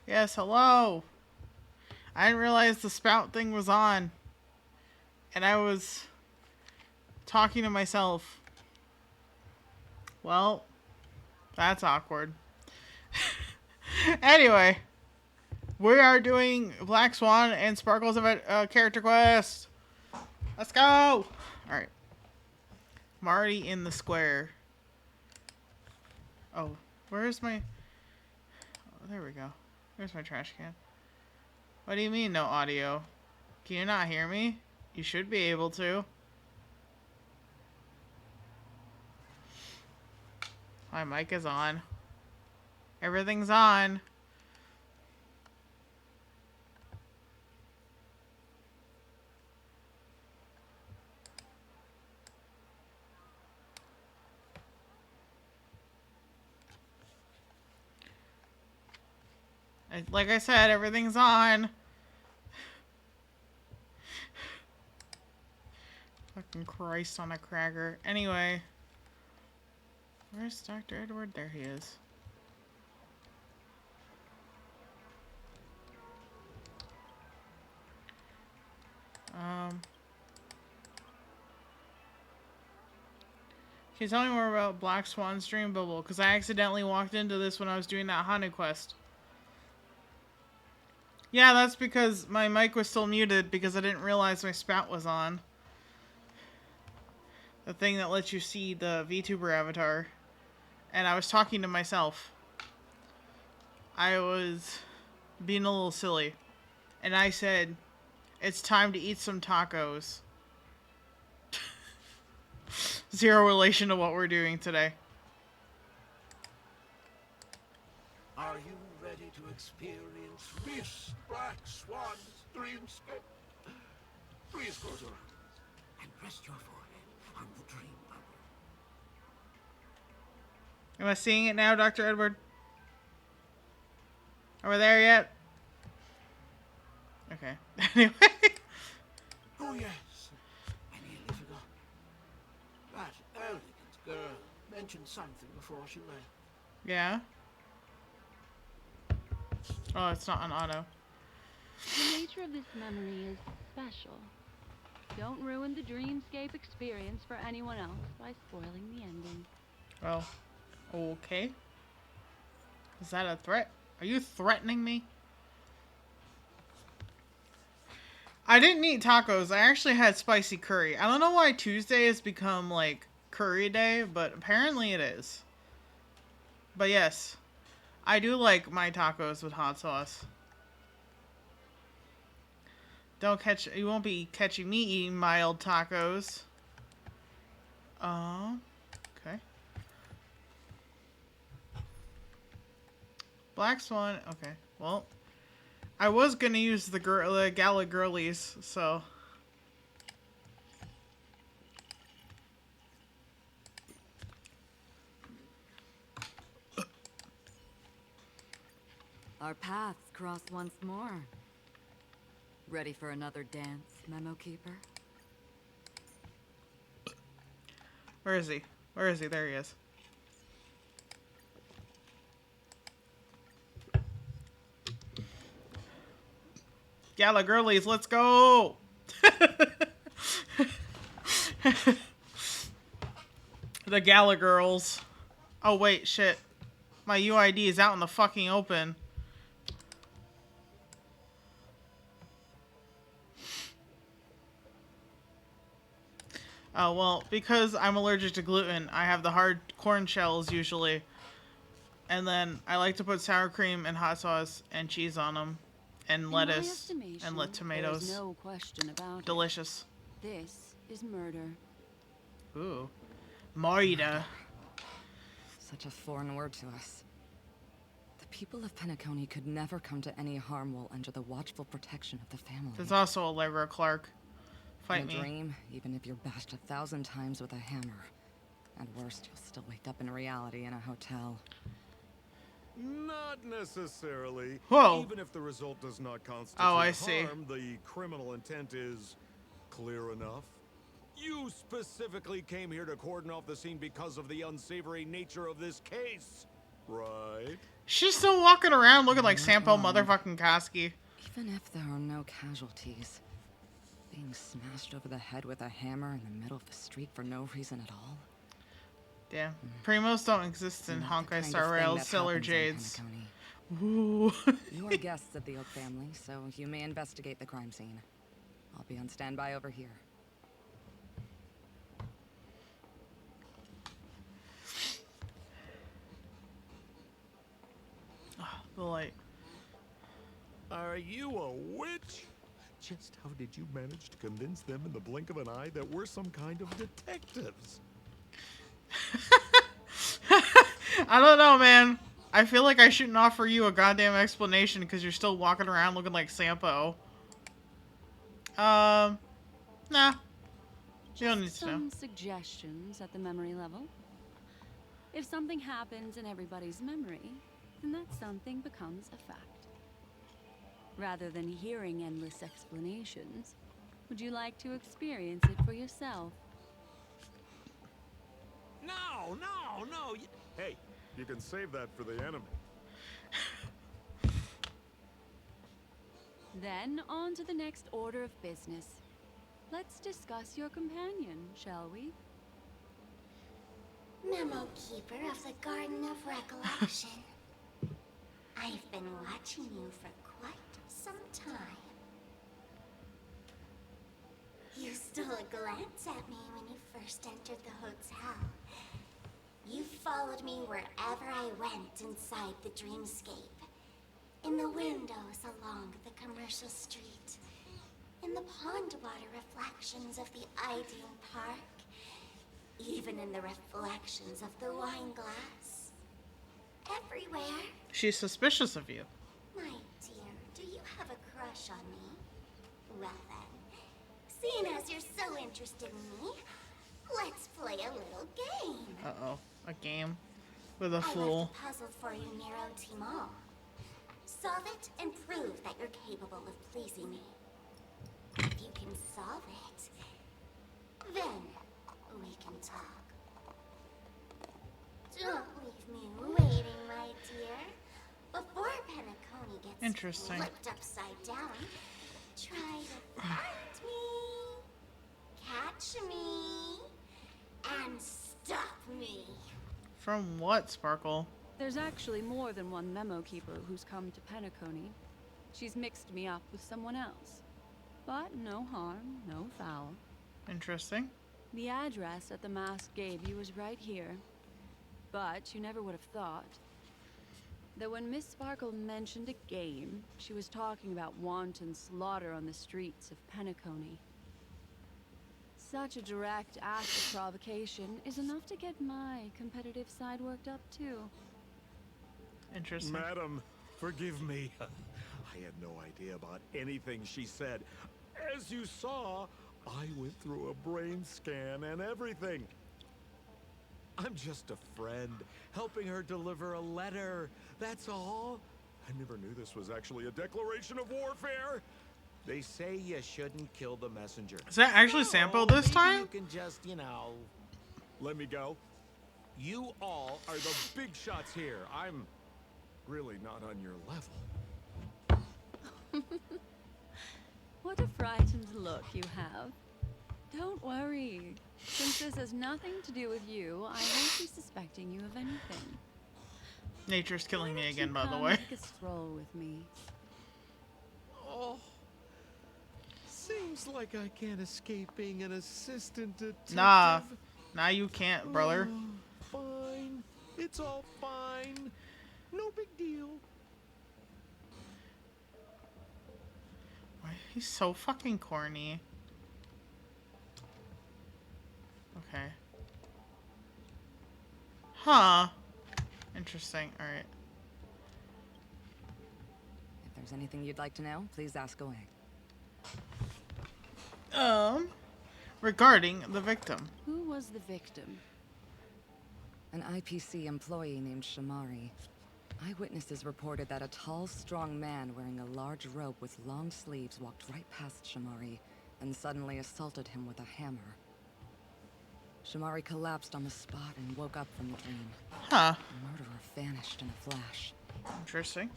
Yes, hello. I didn't realize the spout thing was on. And I was talking to myself. Well, that's awkward. Anyway, we are doing Black Swan and Sparkle's character quest. Let's go! Alright. I'm already in the square. Oh, where's my... Oh, there we go. There's my trash can. What do you mean, no audio? Can you not hear me? You should be able to. My mic is on. Everything's on. Like I said, everything's on. Fucking Christ on a cracker. Anyway. Where's Dr. Edward? There he is. Can you tell me more about Black Swan's dream bubble? Because I accidentally walked into this when I was doing that haunted quest. Yeah, that's because my mic was still muted because I didn't realize my spout was on. The thing that lets you see the VTuber avatar. And I was talking to myself. I was being a little silly. And I said, it's time to eat some tacos. Zero relation to what we're doing today. Are you ready to experience Miss Black Swan's dreamscape? Please close your eyes and rest your forehead on the dream bubble. Am I seeing it now, Dr. Edward? Are we there yet? Okay. Anyway. Oh yes, I nearly forgot. That elegant girl mentioned something before she left. Yeah? Oh, it's not on auto. The nature of this memory is special. Don't ruin the dreamscape experience for anyone else by spoiling the ending. Well, okay. Is that a threat? Are you threatening me? I didn't eat tacos. I actually had spicy curry. I don't know why Tuesday has become, like, curry day, but apparently it is. But yes, I do like my tacos with hot sauce. You won't be catching me eating mild tacos. Okay. Black Swan, okay. Well, I was gonna use the Gala Girlies, so... Our paths cross once more. Ready for another dance, Memo Keeper? Where is he? Where is he? There he is. Gala Girlies, let's go! The Gala Girls. Oh wait, shit. My UID is out in the fucking open. Oh, well, because I'm allergic to gluten, I have the hard corn shells usually. And then I like to put sour cream and hot sauce and cheese on them. And lettuce and tomatoes. There's no question about it. Delicious. This is murder. Ooh. Murder. Such a foreign word to us. The people of Penacony could never come to any harm while under the watchful protection of the family. There's also Allegra Clark. Fight In a me. dream, even if you're bashed 1,000 times with a hammer. At worst, you'll still wake up in reality in a hotel. Not necessarily. Whoa. Even if the result does not constitute I see. harm, the criminal intent is clear enough. You specifically came here to cordon off the scene because of the unsavory nature of this case, right? She's still walking around looking like Not Sampo long. motherfucking Koski. Even if there are no casualties, being smashed over the head with a hammer in the middle of the street for no reason at all. Damn. Primos don't exist in Not the Honkai kind Star of thing Rail that Stellar happens on Jades. Penacony. Ooh. You are guests of the Oak family, so you may investigate the crime scene. I'll be on standby over here. The light. Are you a witch? Just how did you manage to convince them in the blink of an eye that we're some kind of detectives? I don't know, man. I feel like I shouldn't offer you a goddamn explanation because you're still walking around looking like Sampo. Nah. You don't need to know. Some suggestions at the memory level. If something happens in everybody's memory, then that something becomes a fact. Rather than hearing endless explanations, would you like to experience it for yourself? No, no, no. Hey, you can save that for the enemy. Then on to the next order of business. Let's discuss your companion, shall we? Memo Keeper of the Garden of Recollection. I've been watching you for quite some time. You stole a glance at me when you first entered the hotel. You followed me wherever I went inside the dreamscape. In the windows along the commercial street. In the pond water reflections of the Ideal Park. Even in the reflections of the wine glass. Everywhere. She's suspicious of you. My dear, do you have a crush on me? Well then, seeing as you're so interested in me, let's play a little game. Uh-oh. A game with a I fool. left a puzzle for you, Nero Timon. Solve it and prove that you're capable of pleasing me. If you can solve it, then we can talk. Don't leave me waiting, my dear. Before Penacony gets Interesting. flipped upside down, try to find me, catch me, and stop me. From what, Sparkle? There's actually more than one memo keeper who's come to Penacony. She's mixed me up with someone else. But no harm, no foul. Interesting. The address that the mask gave you was right here. But you never would have thought that when Miss Sparkle mentioned a game, she was talking about wanton slaughter on the streets of Penacony. Such a direct act of provocation is enough to get my competitive side worked up too. Interesting. Madam, forgive me. I had no idea about anything she said. As you saw, I went through a brain scan and everything. I'm just a friend, helping her deliver a letter. That's all. I never knew this was actually a declaration of warfare. They say you shouldn't kill the messenger. Is that actually Sampo this maybe time? You can just, let me go. You all are the big shots here. I'm really not on your level. What a frightened look you have. Don't worry. Since this has nothing to do with you, I won't be suspecting you of anything. Nature's killing Why me don't again, you by the come way. Take a stroll with me. Oh, seems like I can't escape being an assistant detective. Nah. Nah, you can't, brother. Fine. It's all fine. No big deal. Why, he's so fucking corny. Okay. Huh. Interesting. Alright. If there's anything you'd like to know, please ask away. Regarding the victim. Who was the victim? An IPC employee named Shamari. Eyewitnesses reported that a tall, strong man wearing a large robe with long sleeves walked right past Shamari and suddenly assaulted him with a hammer. Shamari collapsed on the spot and woke up from the dream. Huh. The murderer vanished in a flash. Interesting.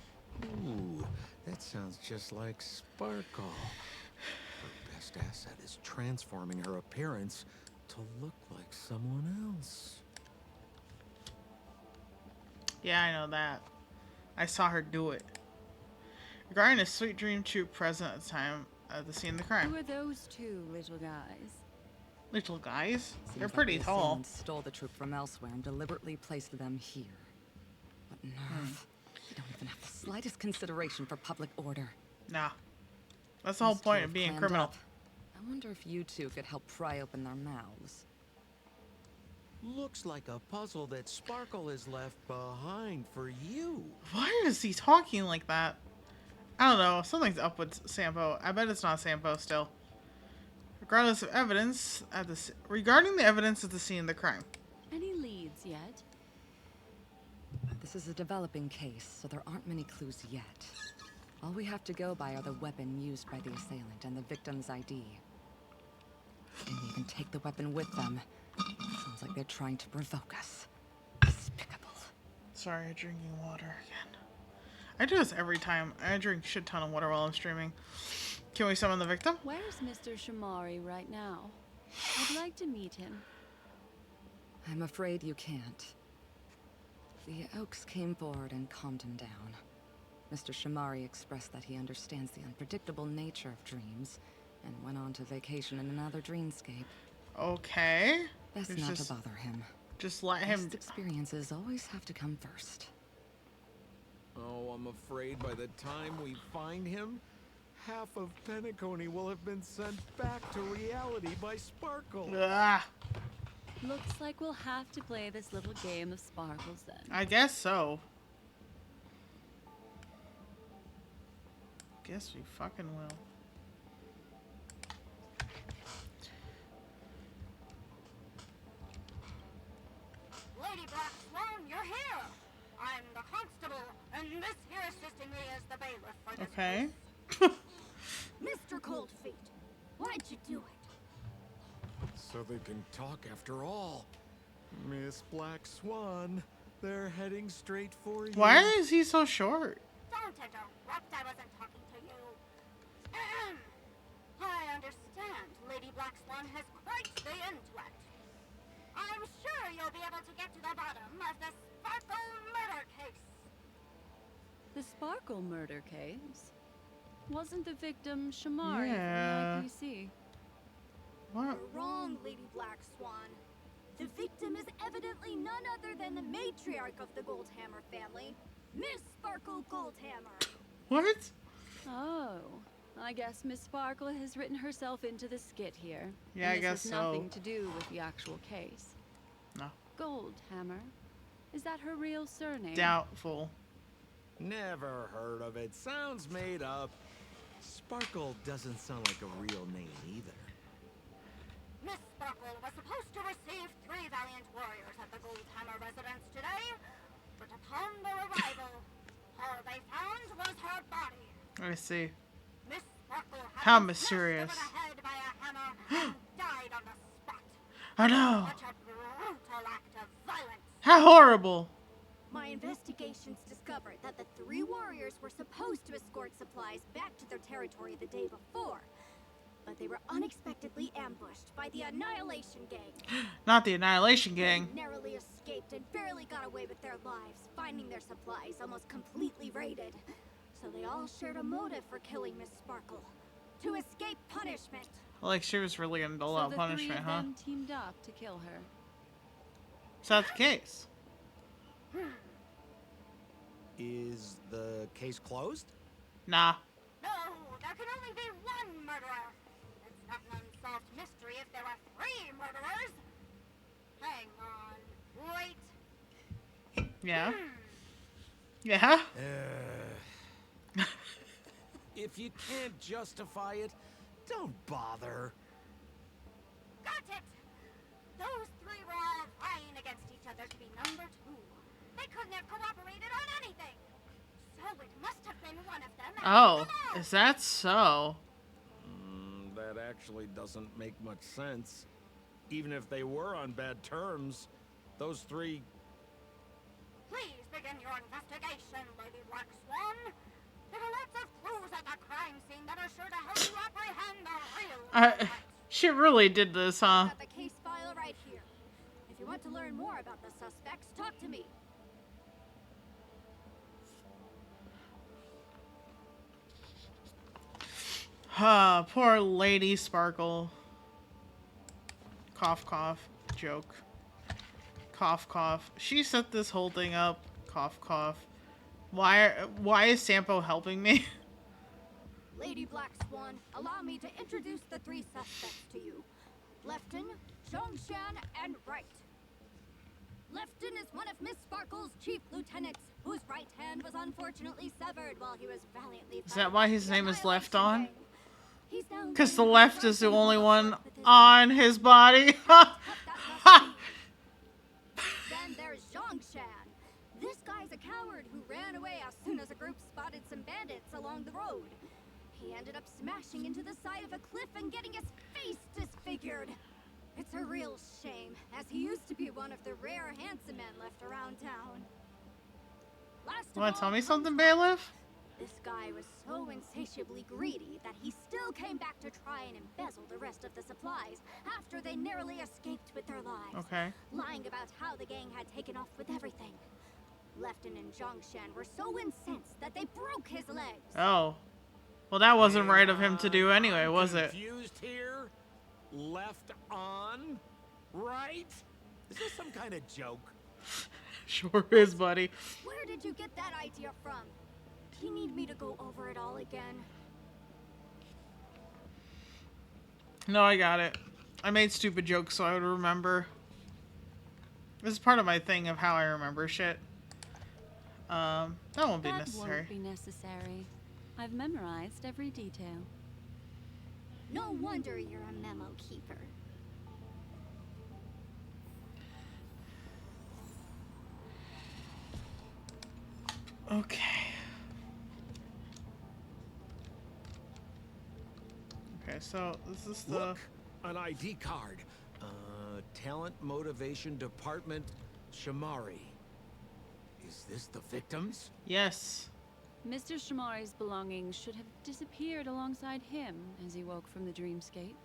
Ooh, that sounds just like Sparkle. Her best asset is transforming her appearance to look like someone else. Yeah, I know that. I saw her do it. Regarding a sweet dream troupe present at the time of the scene of the crime. Who are those two little guys? Little guys? They're Seems pretty like the tall. assailants stole the troop from elsewhere and deliberately placed them here. What nerve. You don't even have the slightest consideration for public order. Nah. That's the whole These two point have of being clammed criminal. up. I wonder if you two could help pry open their mouths. Looks like a puzzle that Sparkle has left behind for you. Why is he talking like that? I don't know. Something's up with Sampo. I bet it's not Sampo still. Regarding the evidence at the scene of the crime. Any leads yet? This is a developing case, so there aren't many clues yet. All we have to go by are the weapon used by the assailant and the victim's ID. They didn't even take the weapon with them. Sounds like they're trying to provoke us. Despicable. Sorry, drinking water again. I do this every time. I drink a shit ton of water while I'm streaming. Can we summon the victim? Where's Mr. Shamari right now? I'd like to meet him. I'm afraid you can't. The Oaks came forward and calmed him down. Mr. Shamari expressed that he understands the unpredictable nature of dreams, and went on to vacation in another dreamscape. Okay. Best It's not just- to bother him. Just let him... Best experiences always have to come first. Oh, I'm afraid by the time we find him, half of Penacony will have been sent back to reality by Sparkle. Ah, Looks like we'll have to play this little game of sparkles then. I guess so. Guess we fucking will. Lady Black Swan, you're here! I'm the constable, and this here assisting me is the bailiff for this Okay. Mr. Coldfeet, why'd you do it? So they can talk after all. Miss Black Swan, they're heading straight for you. Why is he so short? Don't interrupt, I wasn't talking to you. Ahem. I understand Lady Black Swan has quite the intellect. I'm sure you'll be able to get to the bottom of the Sparkle murder case. The Sparkle murder case? Wasn't the victim Shamari Yeah. from the IPC? What? You're wrong, Lady Black Swan. The victim is evidently none other than the matriarch of the Goldhammer family, Miss Sparkle Goldhammer. What? Oh, I guess Miss Sparkle has written herself into the skit here. Yeah, I And this guess has so. nothing to do with the actual case. No. Goldhammer? Is that her real surname? Doubtful. Never heard of it. Sounds made up. Sparkle doesn't sound like a real name either. Miss Sparkle was supposed to receive 3 valiant warriors at the Goldhammer residence today, but upon their arrival, all they found was her body. Let me see. Miss Sparkle had How been smashed mysterious. over the head by a hammer and died on the spot. I know. Such a brutal act of violence. How horrible. My investigations discovered that the 3 warriors were supposed to escort supplies back to their territory the day before, but they were unexpectedly ambushed by the Annihilation Gang. Not the Annihilation Gang. They narrowly escaped and barely got away with their lives, finding their supplies almost completely raided. So they all shared a motive for killing Miss Sparkle, to escape punishment. Like she was really gonna dole So out the punishment, three of huh? them teamed up to kill her. Is that the case? Is the case closed? Nah. No, there can only be one murderer. It's not an unsolved mystery if there are 3 murderers. Hang on, wait. Yeah. Yeah? If you can't justify it, don't bother. Got it! Those 3 were all vying against each other to be number 2. They couldn't have cooperated on anything. So it must have been one of them. Oh, is that so? That actually doesn't make much sense. Even if they were on bad terms, those 3... Please, begin your investigation, Lady Black Swan. There are lots of clues at the crime scene that are sure to help you apprehend the real culprit. She really did this, huh? Got the case file right here. If you want to learn more about the suspects, talk to me. Poor Lady Sparkle. Cough, cough. Joke. Cough, cough. She set this whole thing up. Cough, cough. Why is Sampo helping me? Lady Black Swan, allow me to introduce the three suspects to you. Lefton, Zhongshan, and Wright. Lefton is one of Miss Sparkle's chief lieutenants, whose right hand was unfortunately severed while he was valiantly Is that why his name is Left On? Because Because the left is the only one on his body. Then there's Zhongshan. This guy's a coward who ran away as soon as a group spotted some bandits along the road. He ended up smashing into the side of a cliff and getting his face disfigured. It's a real shame, as he used to be one of the rare handsome men left around town. Last You want of to tell all me comes something, Wright. Bailiff? This guy was so insatiably greedy that he still came back to try and embezzle the rest of the supplies after they narrowly escaped with their lives. Okay. Lying about how the gang had taken off with everything. Lefton and Zhongshan were so incensed that they broke his legs. Oh. Well, that wasn't right of him to do anyway, I'm was it? confused here. Left on, right? Is this some kind of joke? Sure is, buddy. Where did you get that idea from? Do you need me to go over it all again? No, I got it. I made stupid jokes so I would remember. This is part of my thing of how I remember shit. That won't be necessary. Won't be necessary. I've memorized every detail. No wonder you're a memo keeper. Okay. Okay, so this is the... Look, an ID card. Talent Motivation Department, Shamari. Is this the victims? Yes. Mr. Shamari's belongings should have disappeared alongside him as he woke from the dreamscape.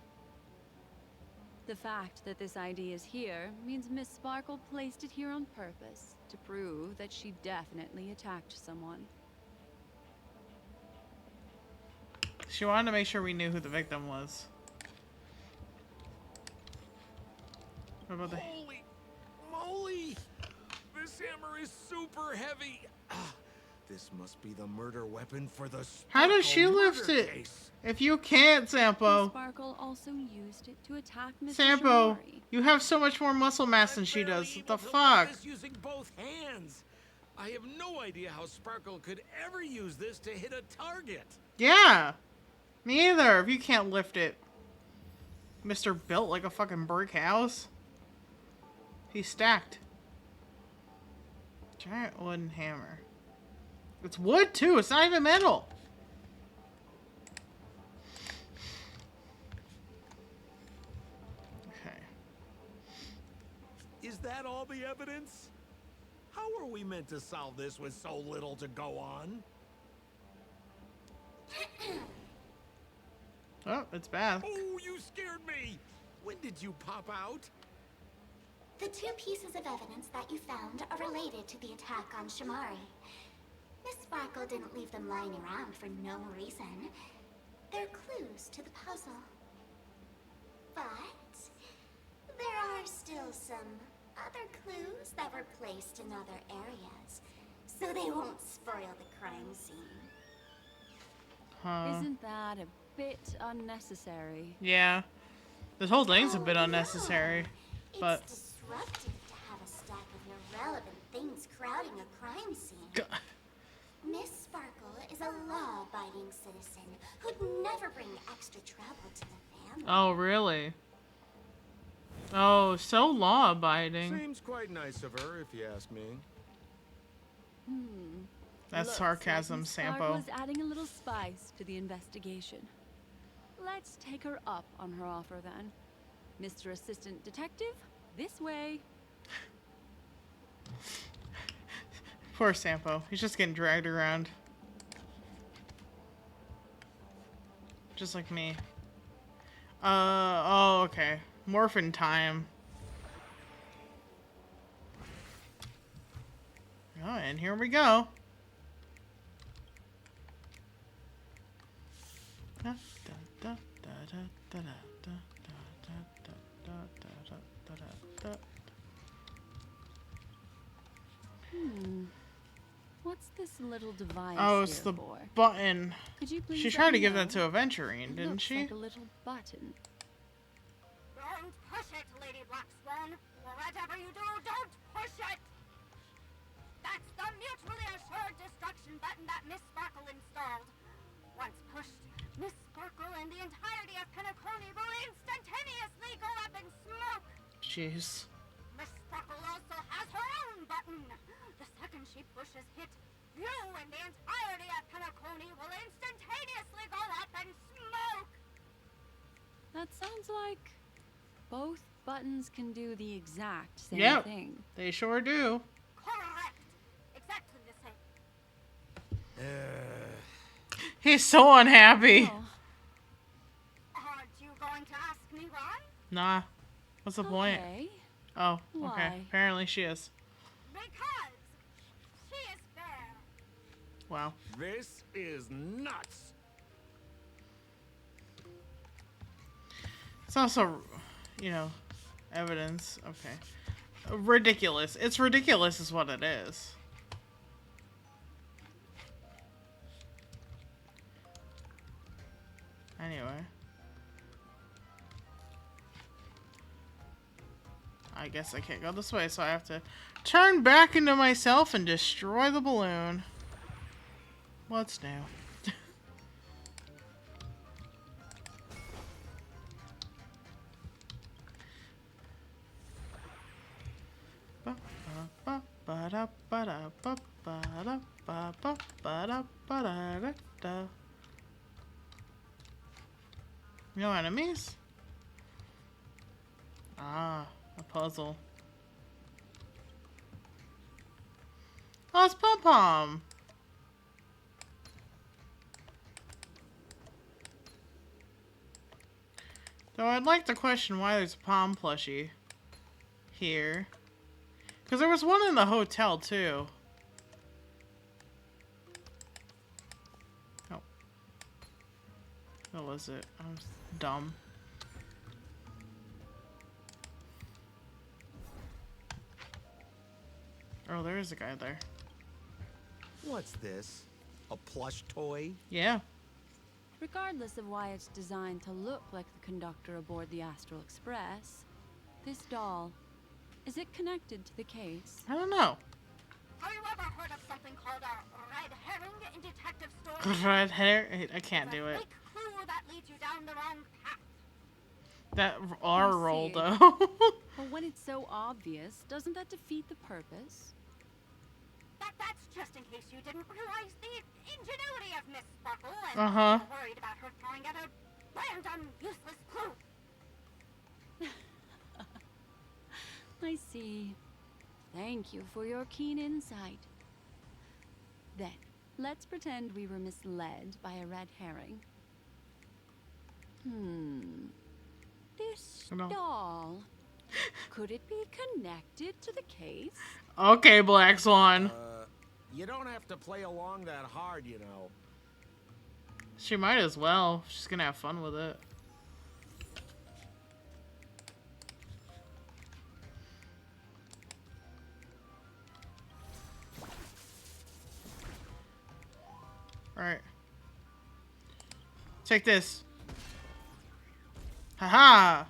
The fact that this ID is here means Miss Sparkle placed it here on purpose to prove that she definitely attacked someone. She wanted to make sure we knew who the victim was. What about the... Holy moly! This hammer is super heavy. This must be the murder weapon for the How does Sparkle she lift murder it? case. If you can't, Miss Sampo. Sparkle also used it to attack Mr. Sampo, Shamari. you have so much more muscle mass than she I'm barely does. What able the to fuck? lift this using both hands. I have no idea how Sparkle could ever use this to hit a target. Yeah. Me either, if you can't lift it. Mr. Built like a fucking brick house. He's stacked. Giant wooden hammer. It's wood too, it's not even metal. Okay. Is that all the evidence? How are we meant to solve this with so little to go on? Oh, it's bad. Oh, you scared me! When did you pop out? The two pieces of evidence that you found are related to the attack on Shamari. Miss Sparkle didn't leave them lying around for no reason. They're clues to the puzzle. But there are still some other clues that were placed in other areas, so they won't spoil the crime scene. Huh. Isn't that a bit unnecessary? Yeah. This whole thing's a bit unnecessary. No. But It's disruptive to have a stack of irrelevant things crowding a crime scene. Miss Sparkle is a law-abiding citizen who'd never bring extra trouble to the family. Oh, really? Oh, so law-abiding. Seems quite nice of her, if you ask me. That's Looks sarcasm, like Miss Sparkle Sampo. is adding a little spice to the investigation. Let's take her up on her offer then. Mr. Assistant Detective, this way. Poor Sampo. He's just getting dragged around. Just like me. Oh, okay. Morphin time. Oh, and here we go. What's this little device Oh, it's here the for? button. Could you please She let tried to me give know? that to Aventurine, It didn't looks she? like a little button. Don't push it, Lady Black Swan. Whatever you do, don't push it. That's the mutually assured destruction button that Miss Sparkle installed. Once pushed, Miss Sparkle and the entirety of Penacony will instantaneously go up in smoke. Jeez. Miss Sparkle also has her own button. The second she pushes hit, you and the entirety of Penacony will instantaneously go up in smoke. That sounds like both buttons can do the exact same Yep. thing. They sure do. Correct. Exactly the same. He's so unhappy. Oh, Aren't you going to ask me why? Nah. What's the point? okay. Oh, okay. Why? Apparently she is. Because she is fair. Wow. This is nuts. It's also, you know, evidence. Okay. Ridiculous. It's ridiculous is what it is. Anyway. I guess I can't go this way, so I have to turn back into myself and destroy the balloon. What's new? No enemies? Ah, a puzzle. Oh, it's Pom Pom. Though I'd like to question why there's a Pom plushie here. Because there was one in the hotel, too. Oh. What was it? I was dumb. Oh, there is a guy there. What's this? A plush toy? Yeah. Regardless of why it's designed to look like the conductor aboard the Astral Express, this doll, is it connected to the case? I don't know. Have you ever heard of something called a red herring in detective stories? Red hair? I can't It's a do it. fake clue that leads you down the wrong path. That R roll, see. though. But when it's so obvious, doesn't that defeat the purpose? That's just in case you didn't realize the ingenuity of Miss Sparkle and Uh-huh. you're worried about her throwing out a random, useless clue. I see. Thank you for your keen insight. Then, let's pretend we were misled by a red herring. This No. doll, could it be connected to the case? Okay, Black Swan. You don't have to play along that hard, you know. She might as well. She's gonna have fun with it. Alright. Take this. Haha!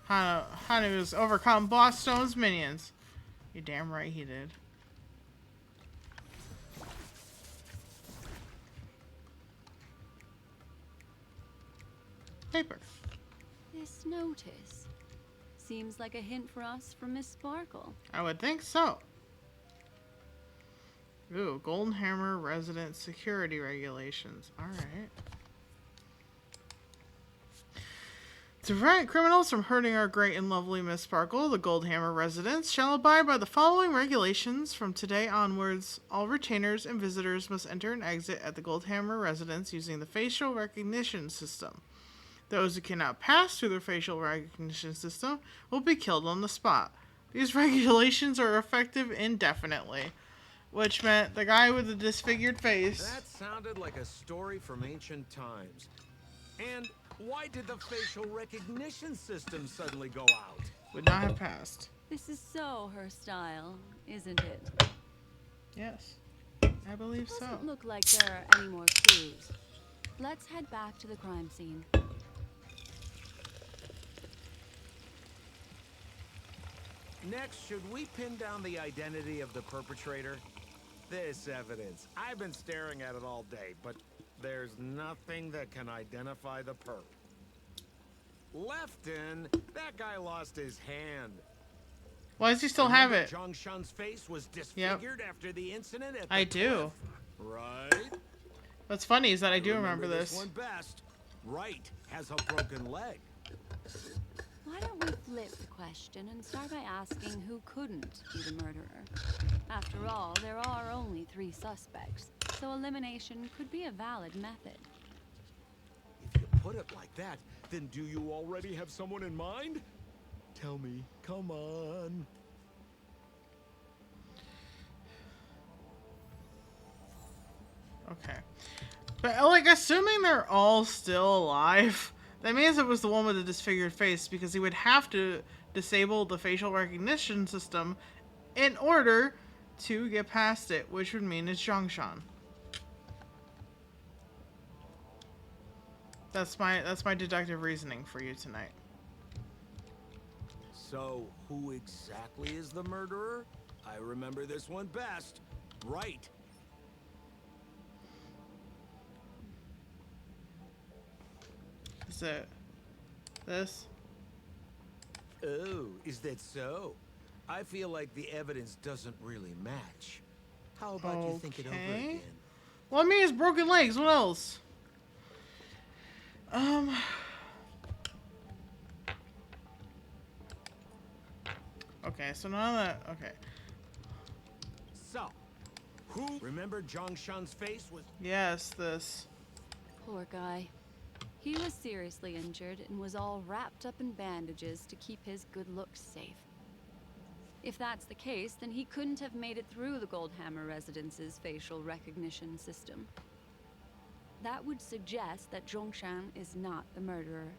Hanu's overcome Boss Stone's minions. You're damn right he did. Paper. This notice seems like a hint for us from Miss Sparkle. I would think so. Ooh, Golden Hammer resident security regulations. Alright. To prevent criminals from hurting our great and lovely Miss Sparkle, the Goldhammer residents shall abide by the following regulations from today onwards. All retainers and visitors must enter and exit at the Goldhammer residence using the facial recognition system. Those who cannot pass through the facial recognition system will be killed on the spot. These regulations are effective indefinitely, which meant the guy with the disfigured face That sounded like a story from ancient times. And why did the facial recognition system suddenly go out? would not have passed. This is so her style, isn't it? Yes, I believe so. Doesn't look like there are any more clues. Let's head back to the crime scene. Next, should we pin down the identity of the perpetrator? This evidence. I've been staring at it all day, but there's nothing that can identify the perp. Lefton, that guy lost his hand. Why does he still have Remember it? Zhongshan's face was disfigured after the incident at the I do. cliff? Right? What's funny is that I do remember this this. one best. Right has a broken leg. Why don't we flip the question and start by asking who couldn't be the murderer? After all, there are only 3 suspects, so elimination could be a valid method. If you put it like that, then do you already have someone in mind? Tell me, come on. Okay. But, like, assuming they're all still alive, that means it was the one with the disfigured face, because he would have to disable the facial recognition system in order to get past it, which would mean it's Zhongshan. That's my deductive reasoning for you tonight. So, who exactly is the murderer? I remember this one best. Right. Is it this? Oh, is that so? I feel like the evidence doesn't really match. How about you think it over Okay. again? Well, I mean, his broken legs. What else? Okay, so none of that. Okay. So, who remember Zhongshan's face was Yes, this. Poor guy. He was seriously injured and was all wrapped up in bandages to keep his good looks safe. If that's the case, then he couldn't have made it through the Goldhammer residence's facial recognition system. That would suggest that Zhongshan is not the murderer.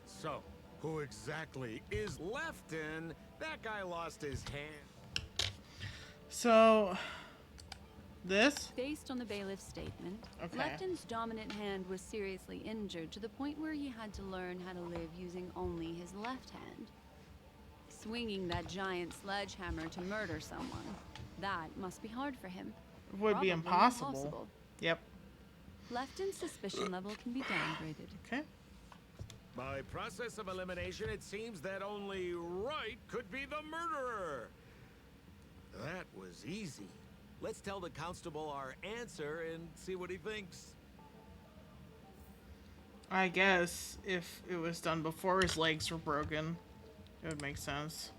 So, who exactly is Lefton? That guy lost his hand. So, this? Based on the bailiff's statement, Okay. Lefton's dominant hand was seriously injured to the point where he had to learn how to live using only his left hand. Swinging that giant sledgehammer to murder someone, that must be hard for him. Would be Probably impossible. Yep. Lefton's suspicion level can be downgraded. Okay. By process of elimination, it seems that only Wright could be the murderer. That was easy. Let's tell the constable our answer and see what he thinks. I guess if it was done before his legs were broken, it would make sense.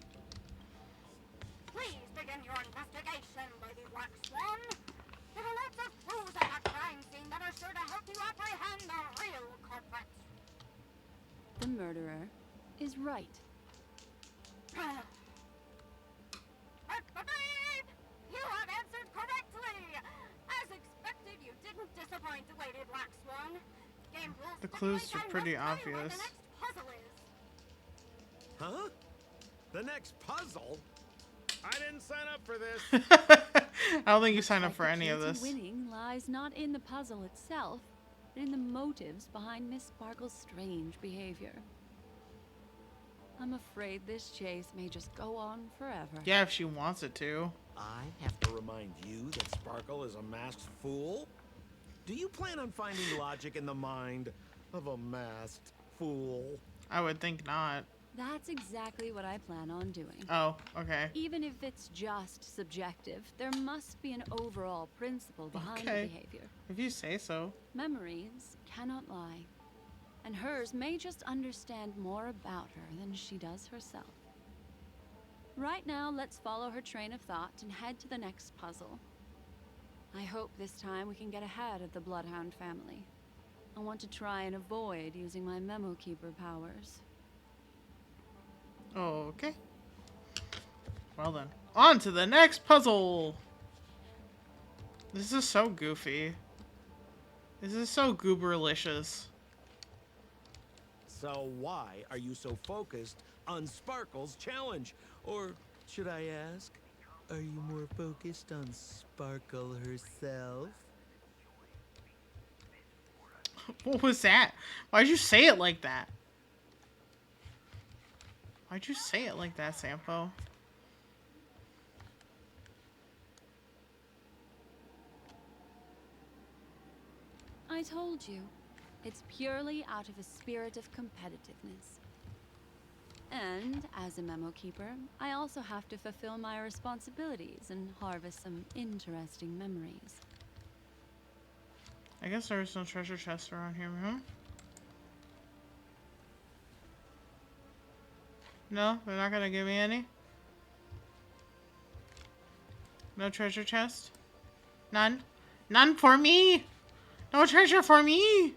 Please begin your investigation, Lady Black Swan. There are lots of clues at that crime scene that are sure to help you apprehend the real culprit. The murderer is Wright. You have answered correctly! As expected, you didn't disappoint, Lady Black Swan. Game rules The clues stipulate are pretty I must tell you what obvious. the next puzzle is. Huh? The next puzzle? I didn't sign up for this. I don't think you signed up Like for the any key of to this. Winning lies not in the puzzle itself, but in the motives behind Miss Sparkle's strange behavior. I'm afraid this chase may just go on forever. Yeah, if she wants it to. I have to remind you that Sparkle is a masked fool? Do you plan on finding logic in the mind of a masked fool? I would think not. That's exactly what I plan on doing. Oh, okay. Even if it's just subjective, there must be an overall principle behind the Okay. behavior. If you say so. Memories cannot lie, and hers may just understand more about her than she does herself. Right now, let's follow her train of thought and head to the next puzzle. I hope this time we can get ahead of the Bloodhound family. I want to try and avoid using my Memo Keeper powers. Okay. Well then. On to the next puzzle! This is so goofy. This is so gooberlicious. So why are you so focused on Sparkle's challenge? Or should I ask, are you more focused on Sparkle herself? What was that? Why'd you say it like that? Why'd you say it like that, Sampo? I told you, it's purely out of a spirit of competitiveness. And as a Memo Keeper, I also have to fulfill my responsibilities and harvest some interesting memories. I guess there's no treasure chest around here, huh? No? They're not gonna give me any? No treasure chest? None? None for me! No treasure for me!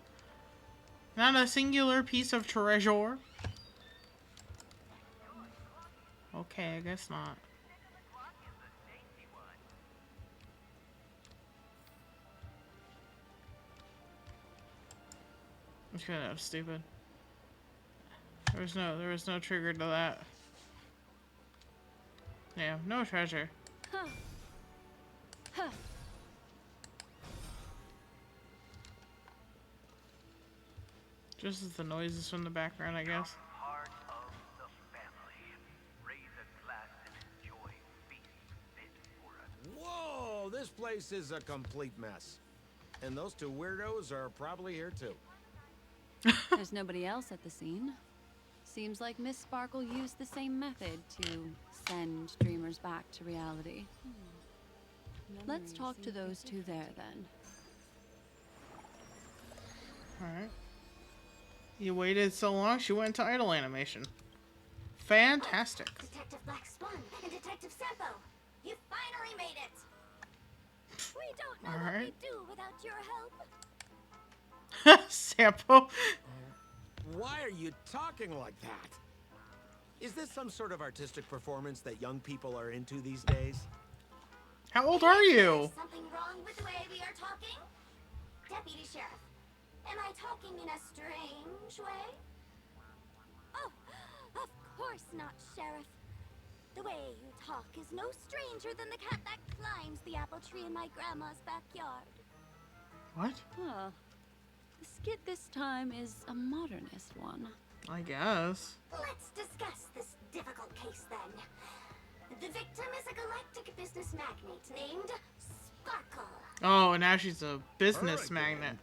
Not a singular piece of treasure. Okay, I guess not. It's kind of stupid. There was no trigger to that. Yeah, no treasure. Huh. Huh. Just as the noises from the background, I guess. Part of the family. Raise a glass and enjoy feast fit for us. Whoa, this place is a complete mess. And those two weirdos are probably here too. There's nobody else at the scene. Seems like Miss Sparkle used the same method to send dreamers back to reality. Let's talk to those two there, then. Alright. You waited so long, she went into idle animation. Fantastic. Detective Black Swan and Detective Sampo, you finally made it! We don't know what we'd do without your help. Sampo. Why are you talking like that? Is this some sort of artistic performance that young people are into these days? How old are you? Is something wrong with the way we are talking? Deputy Sheriff, am I talking in a strange way? Oh, of course not, Sheriff. The way you talk is no stranger than the cat that climbs the apple tree in my grandma's backyard. What? Huh. The skit this time is a modernist one. I guess. Let's discuss this difficult case then. The victim is a galactic business magnate named Sparkle. Oh, now she's a business Her magnet. again.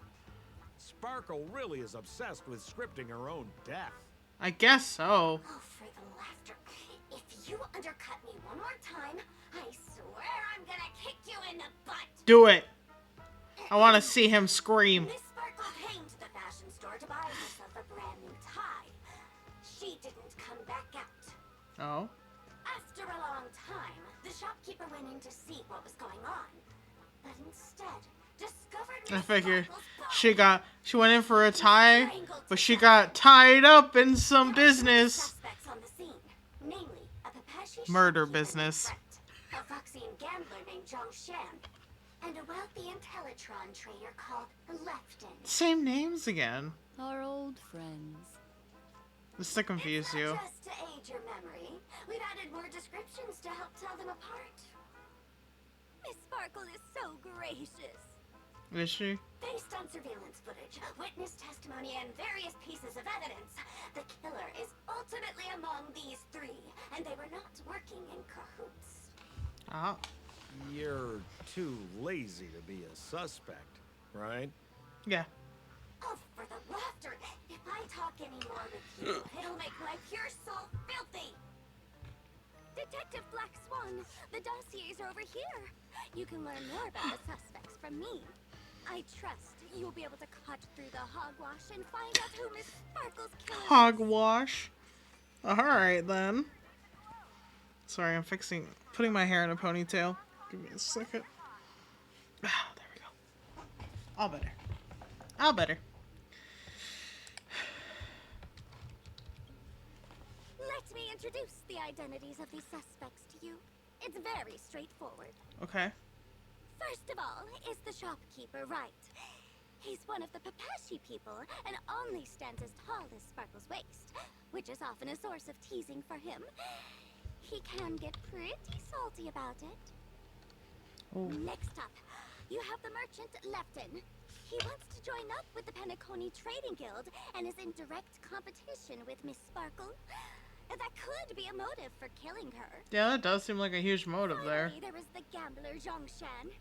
Sparkle really is obsessed with scripting her own death. I guess so. Oh, for the laughter. If you undercut me one more time, I swear I'm gonna kick you in the butt. Do it. I want to see him scream. Miss Sparkle came to the fashion store to buy herself a brand new tie. She didn't come back out. Oh. After a long time, the shopkeeper went in to see what was going on, but instead discovered I Miss figured Sparkle's she went in for a tie, strangled but to she death. got tied up in some There were three business. suspects on the scene, namely a Papashi Murder shopkeeper named business. Brett, a Foxian gambler named Zhang Shan, and a wealthy Intellitron trader called Lefton. Same names again. Our old friends. Just to confuse It's you. not just to aid your memory. We've added more descriptions to help tell them apart. Miss Sparkle is so gracious. Is she? Based on surveillance footage, witness testimony, and various pieces of evidence, the killer is ultimately among these three, and they were not working in cahoots. Ah. You're too lazy to be a suspect, right? Yeah. Oh, for the laughter! If I I talk anymore with you, it'll make my pure soul filthy. Detective Black Swan, the dossiers are over here. You can learn more about the suspects from me. I trust you'll be able to cut through the hogwash and find out who Miss Sparkle's killer is. Hogwash. Alright then. Sorry, I'm putting my hair in a ponytail. Give me a second. Ah, there we go. All better. All better. Let me introduce the identities of these suspects to you. It's very straightforward. Okay. First of all is the shopkeeper, right? He's one of the Papashi people and only stands as tall as Sparkle's waist, which is often a source of teasing for him. He can get pretty salty about it. Oh. Next up, you have the merchant Lefton. He wants to join up with the Penacony Trading Guild and is in direct competition with Miss Sparkle. That could be a motive for killing her. Yeah, that does seem like a huge motive there. Finally, there is the gambler Zhongshan.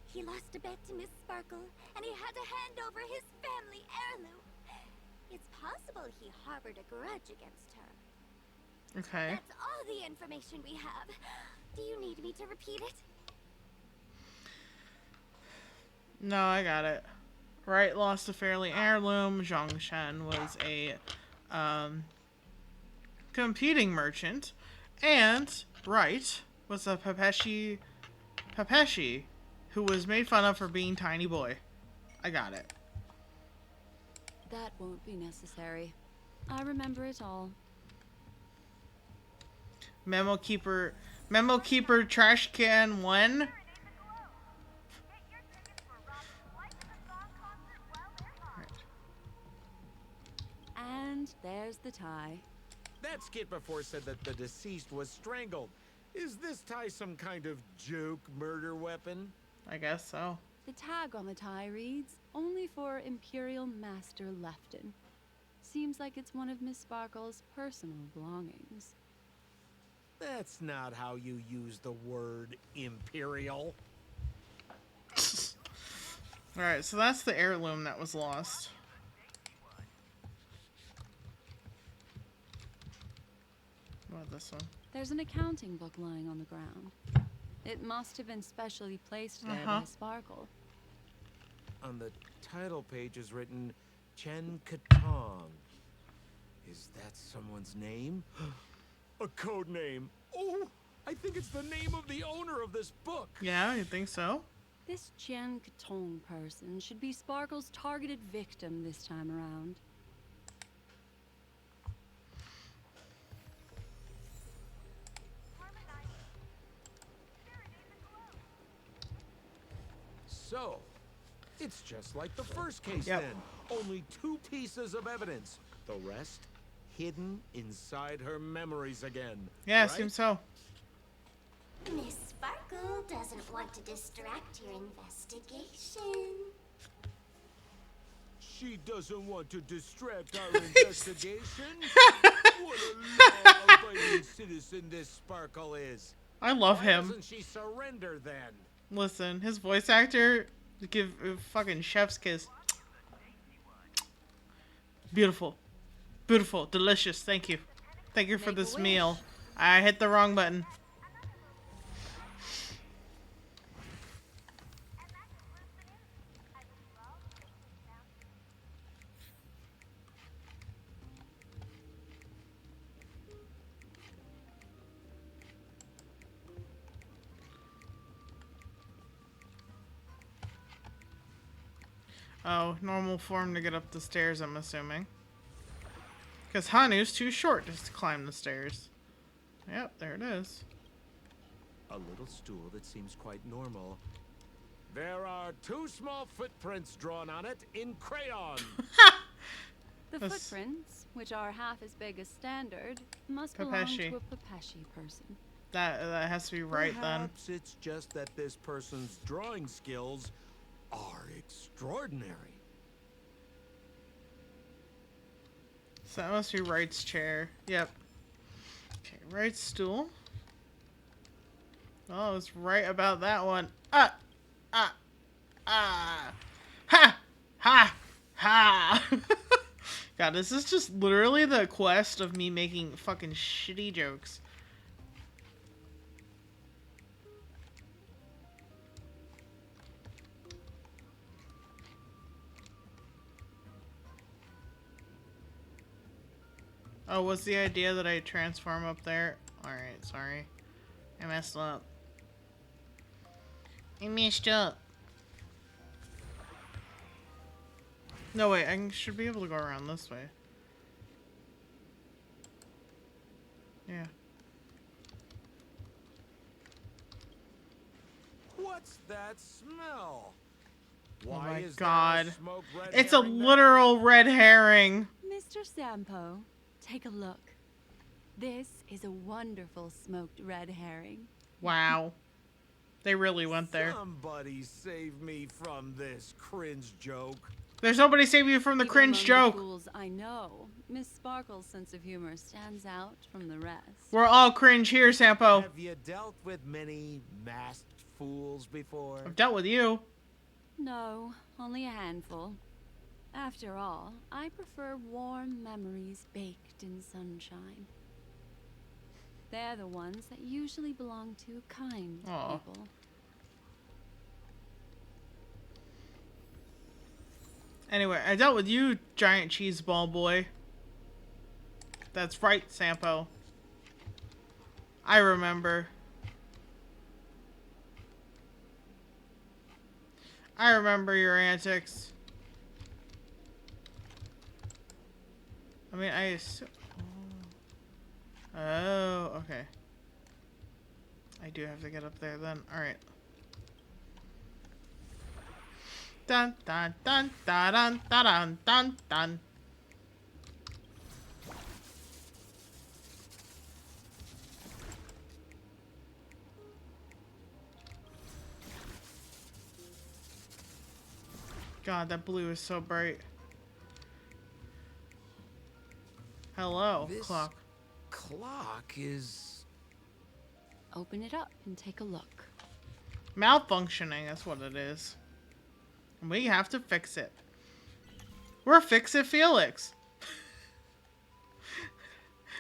He lost a bet to Miss Sparkle, and he had to hand over his family heirloom. It's possible he harbored a grudge against her. Okay. That's all the information we have. Do you need me to repeat it? No, I got it. Right, lost a family heirloom. Zhongshan was a competing merchant, and Wright was a Papashi who was made fun of for being tiny boy. I got it. That won't be necessary. I remember it all. Memo keeper, trash can 1. And there's the tie. That skit before said that the deceased was strangled. Is this tie some kind of joke murder weapon? I guess so. The tag on the tie reads, "Only for Imperial Master Lefton." Seems like it's one of Miss Sparkle's personal belongings. That's not how you use the word imperial. Alright, so that's the heirloom that was lost. What about this one? There's an accounting book lying on the ground. It must have been specially placed there by Sparkle. On the title page is written Chen Katong. Is that someone's name? A code name. Oh, I think it's the name of the owner of this book. Yeah, you think so? This Jian Katong person should be Sparkle's targeted victim this time around. So, it's just like the first case Yep. then. Only 2 pieces of evidence. The rest hidden inside her memories again. Yeah, right? seems so. Miss Sparkle doesn't want to distract your investigation. She doesn't want to distract our investigation? What a law-abiding citizen this Sparkle is. I love Why him. doesn't she surrender then? Listen, his voice actor, give a fucking chef's kiss. Beautiful. Beautiful. Delicious. Thank you. Thank you for Make a this wish. meal. I hit the wrong button. Oh, normal form to get up the stairs, I'm assuming. Because Hanu's too short to climb the stairs. Yep, there it is. A little stool that seems quite normal. There are 2 small footprints drawn on it in crayon. The That's- footprints, which are half as big as standard, must belong Papashi. to a Papashi person. That has to be right then. Perhaps it's just that this person's drawing skills are extraordinary. So that must be Wright's chair. Yep. Okay, Wright's stool. Oh, I was right about that one. Ha! Ha! Ha! God, this is just literally the quest of me making fucking shitty jokes. Oh, what's the idea that I transform up there? Alright, sorry. I messed up. I messed up. No, wait, I should be able to go around this way. Yeah. What's that smell? Oh Why my is God. there a smoked red It's a herring there? literal red herring. Mr. Sampo, take a look. This is a wonderful smoked red herring. Wow. They really went there. Somebody save me from this cringe joke. There's nobody saving you from the Even cringe among joke. The fools I know, Miss Sparkle's sense of humor stands out from the rest. We're all cringe here, Sampo. Have you dealt with many masked fools before? I've dealt with you. No, only a handful. After all, I prefer warm memories baked in sunshine. They're the ones that usually belong to kind Aw. people. Anyway, I dealt with you, giant cheese ball boy. That's right, Sampo. I remember. I remember your antics. I mean, I assume... Oh, okay. I do have to get up there then. Alright. Dun dun dun dun dun dun dun dun. God, that blue is so bright. Hello, This clock. clock is... Open it up and take a look. Malfunctioning, that's what it is. And we have to fix it. We're Fix-It Felix.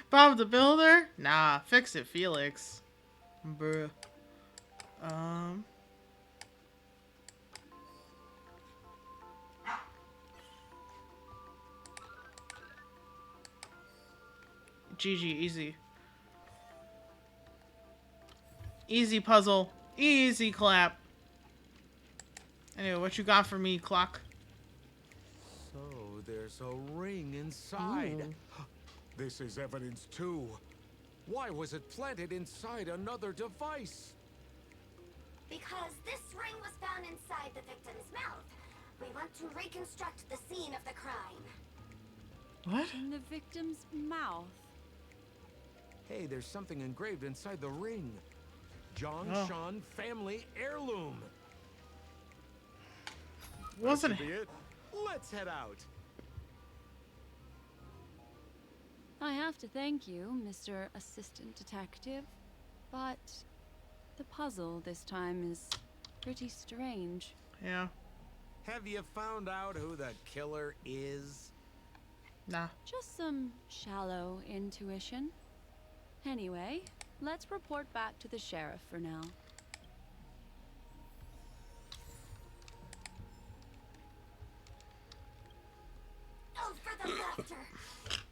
Bob the Builder? Nah, Fix-It Felix. Bruh. GG, easy. Easy puzzle. Easy clap. Anyway, what you got for me, clock? So there's a ring inside. Ooh. This is evidence too. Why was it planted inside another device? Because this ring was found inside the victim's mouth. We want to reconstruct the scene of the crime. What? In the victim's mouth. Hey, there's something engraved inside the ring. John Oh. Sean family heirloom. Wasn't That should be it. Let's head out. I have to thank you, Mr. Assistant Detective, but the puzzle this time is pretty strange. Yeah. Have you found out who the killer is? Nah. Just some shallow intuition. Anyway, let's report back to the sheriff for now. Oh, for the laughter!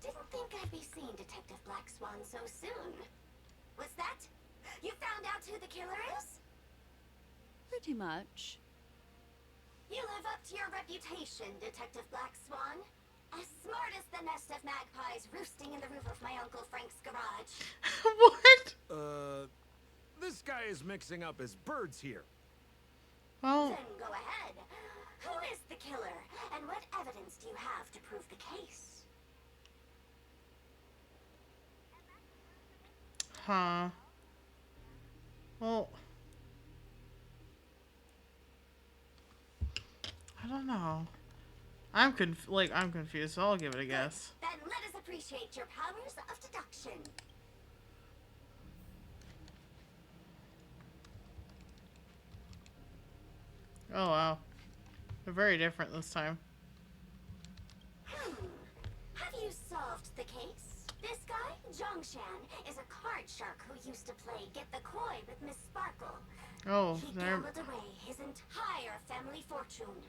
Didn't think I'd be seeing Detective Black Swan so soon. Was that? You found out who the killer is? Pretty much. You live up to your reputation, Detective Black Swan. As smart as the nest of magpies roosting in the roof of my Uncle Frank's garage. What? This guy is mixing up his birds here. Well, Then go ahead. Who is the killer, and what evidence do you have to prove the case? huh. Well, I don't know. I'm confused, so I'll give it a guess. Then let us appreciate your powers of deduction. Oh wow. They're very different this time. Hmm. the case? This guy, Zhongshan, is a card shark who used to play Get the Koi with Miss Sparkle. Oh, He there. gambled away his entire family fortune.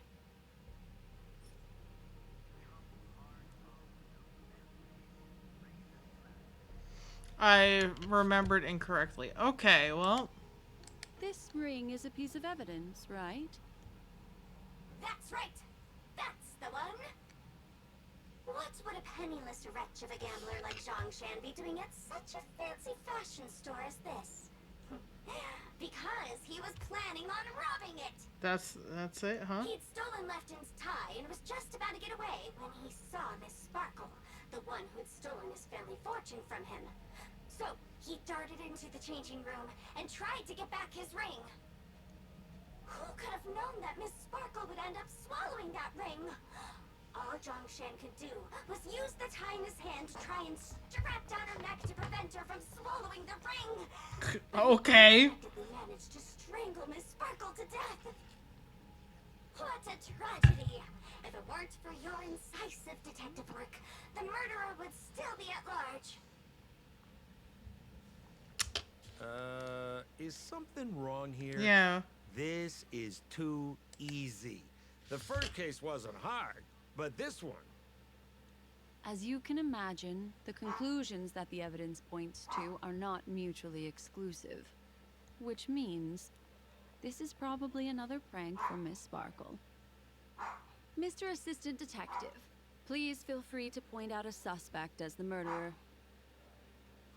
I remembered incorrectly. Okay, well. This ring is a piece of evidence, right? That's right. That's the one. What would a penniless wretch of a gambler like Zhongshan be doing at such a fancy fashion store as this? Because he was planning on robbing it. That's it, huh? He'd stolen Lefton's tie and was just about to get away when he saw Miss Sparkle, the one who'd stolen his family fortune from him. So he darted into the changing room and tried to get back his ring. Who could have known that Miss Sparkle would end up swallowing that ring? All Zhongshan could do was use the tie in his hand to try and strap down her neck to prevent her from swallowing the ring. Okay. He managed to strangle Miss Sparkle to death. What a tragedy! If it weren't for your incisive detective work, the murderer would still be at large. Is something wrong here? Yeah. This is too easy. The first case wasn't hard, but this one. As you can imagine, the conclusions that the evidence points to are not mutually exclusive. Which means, this is probably another prank from Miss Sparkle. Mr. Assistant Detective, please feel free to point out a suspect as the murderer.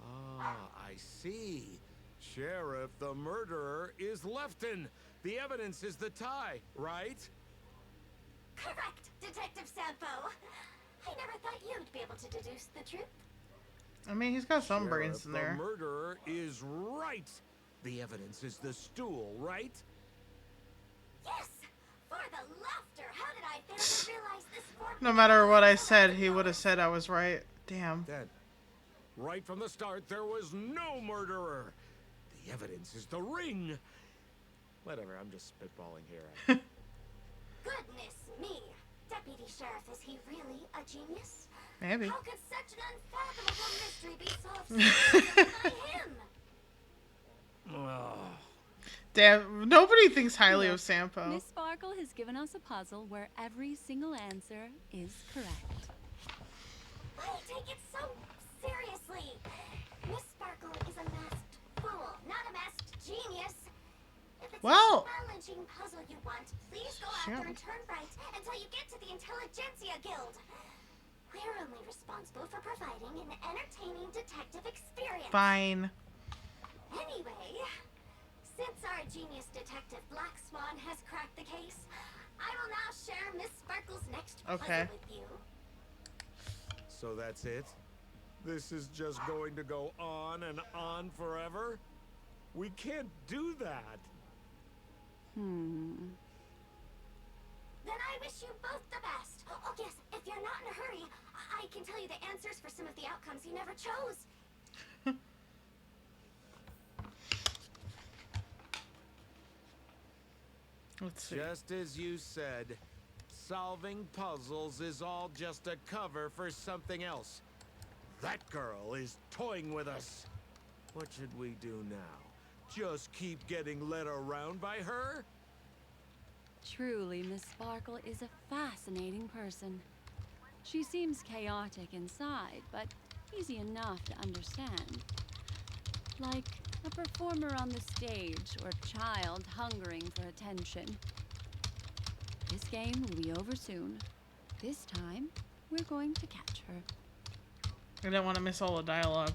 Ah, I see. Sheriff, the murderer is Lefton. The evidence is the tie, right? Correct, Detective Sampo. I never thought you'd be able to deduce the truth. I mean, he's got some brains in The there. murderer is right. The evidence is the stool, right? Yes! For the laughter! How did I fail to realize this for No matter what I said, he would have said I was right. Damn. Then, right from the start, there was no murderer. The evidence is the ring. Whatever, I'm just spitballing here. Goodness me! Deputy Sheriff, is he really a genius? Maybe. How could such an unfathomable mystery be solved so by him? Oh. Damn, nobody thinks highly of Sampo. Miss Sparkle has given us a puzzle where every single answer is correct. Why take it so seriously? Miss Sparkle is a masked fool, not a masked genius. If it's Well. a challenging puzzle you want, please go after and turn right until you get to the Intelligentsia Guild. We're only responsible for providing an entertaining detective experience. Fine. Anyway, since our genius detective Black Swan has cracked the case, I will now share Miss Sparkle's next puzzle with you. So that's it? This is just going to go on and on forever? We can't do that. Hmm. Then I wish you both the best. Oh yes, if you're not in a hurry, I can tell you the answers for some of the outcomes you never chose. Let's see. Just as you said, solving puzzles is all just a cover for something else. That girl is toying with us. What should we do now? Just keep getting led around by her? Truly, Miss Sparkle is a fascinating person. She seems chaotic inside, but easy enough to understand. Like a performer on the stage or a child hungering for attention. This game will be over soon. This time, we're going to catch her. I didn't want to miss all the dialogue.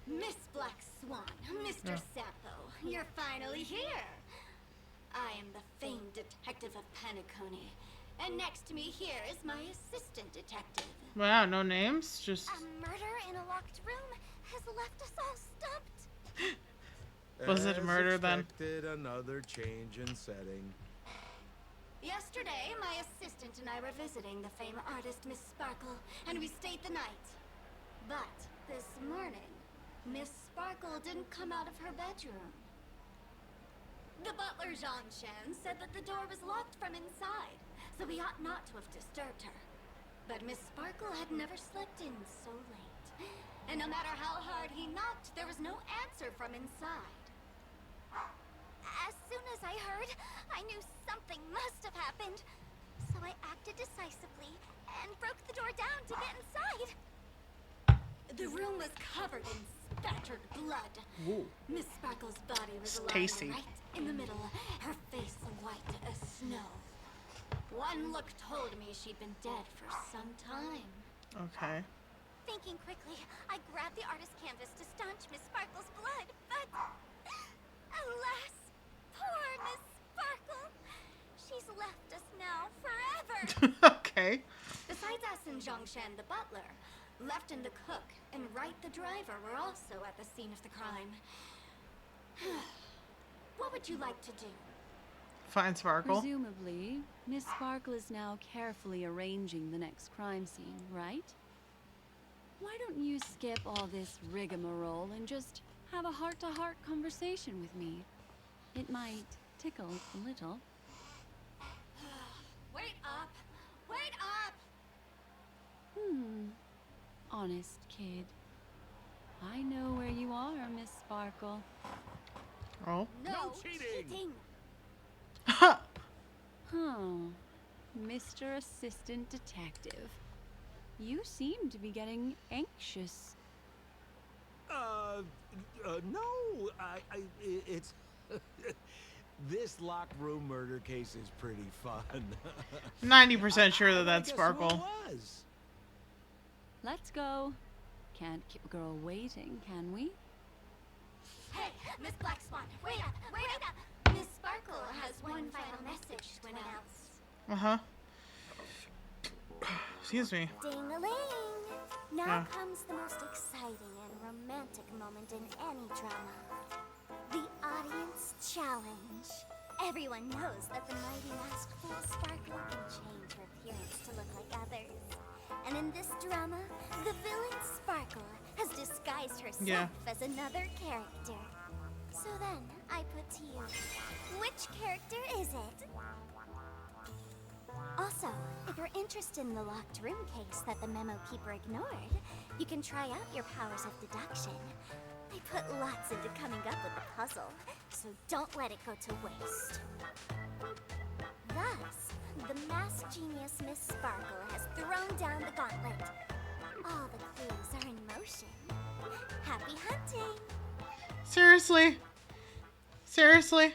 Miss Black Swan, Mr. Sampo, you're finally here. I am the famed detective of Paniconi, and next to me here is my assistant detective. Wow, no names? Just... A murder in a locked room has left us all stumped. Was it murder then? Another change in setting. Yesterday, my assistant and I were visiting the famed artist Miss Sparkle, and we stayed the night. But this morning, Miss Sparkle didn't come out of her bedroom. The butler, Jean-Chen, said that the door was locked from inside, so we ought not to have disturbed her. But Miss Sparkle had never slept in so late. And no matter how hard he knocked, there was no answer from inside. As soon as I heard, I knew something must have happened. So I acted decisively and broke the door down to get inside. The room was covered in spattered blood. Ooh. Miss Sparkle's body was It's lying tasty. right in the middle, her face white as snow. One look told me she'd been dead for some time. Okay. Thinking quickly, I grabbed the artist canvas to staunch Miss Sparkle's blood, but alas, poor Miss Sparkle. She's left us now forever. Okay. Besides us and Zhongshan the butler, Lefton the cook and Wright the driver were also at the scene of the crime. What would you like to do? Find Sparkle. Presumably, Miss Sparkle is now carefully arranging the next crime scene, right? Why don't you skip all this rigmarole and just have a heart-to-heart conversation with me? It might tickle a little. Wait up! Wait up! Honest kid. I know where you are, Miss Sparkle. Oh. No cheating. cheating! Huh. Mr. Assistant Detective. You seem to be getting anxious. No, it's... This locked room murder case is pretty fun. 90% sure that I that's guess Sparkle. who it was. Let's go. Can't keep a girl waiting, can we? Hey, Miss Black Swan, wait up! Wait up! Miss Sparkle has one final message to announce. Uh-huh. Excuse me. Ding-a-ling! Now Yeah. comes the most exciting and romantic moment in any drama. The audience challenge. Everyone knows that the mighty masked fool Sparkle can change her appearance to look like others. And in this drama, the villain Sparkle has disguised herself as another character. So then, I put to you, which character is it? Also, if you're interested in the locked room case that the memo keeper ignored, you can try out your powers of deduction. I put lots into coming up with the puzzle, so don't let it go to waste. Thus, the masked genius Miss Sparkle has thrown down the gauntlet. All the clues are in motion. Happy hunting! Seriously? Seriously?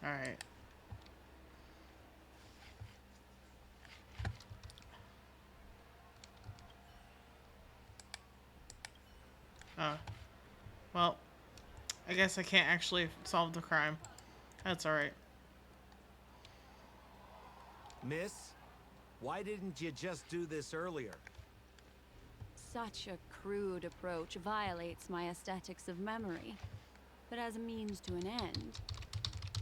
Alright. Well, I guess I can't actually solve the crime. That's alright. Miss, why didn't you just do this earlier? Such a crude approach violates my aesthetics of memory. But as a means to an end,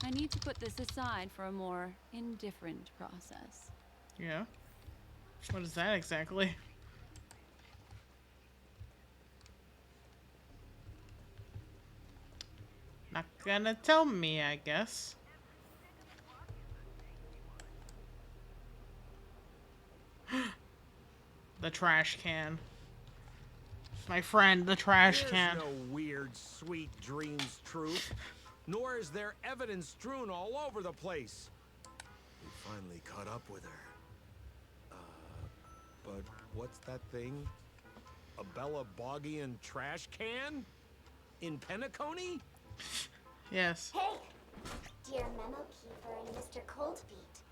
I need to put this aside for a more indifferent process. Yeah? What is that exactly? Not gonna tell me, I guess. The trash can. My friend, the trash can. There's no weird, sweet dreams truth. Nor is there evidence strewn all over the place. We finally caught up with her. But what's that thing? A Bella Boggian trash can? In Penacony? Yes. Hey, dear Memo Keeper and Mr. Coldfeet,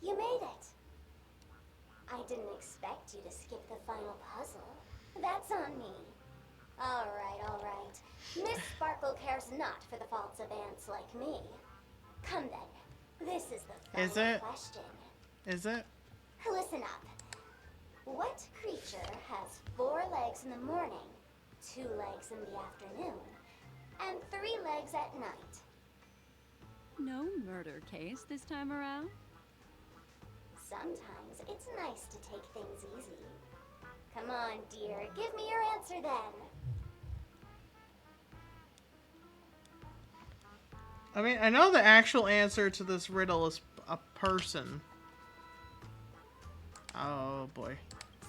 you made it. I didn't expect you to skip the final puzzle. That's on me. All right. Miss Sparkle cares not for the faults of ants like me. Come then, this is the Is final it? question. Is it? Listen up. What creature has 4 legs in the morning, 2 legs in the afternoon, and 3 legs at night? No murder case this time around? Sometimes it's nice to take things easy. Come on, on, dear. Give me your answer then. I mean, I know the actual answer to this riddle is a person. Oh boy.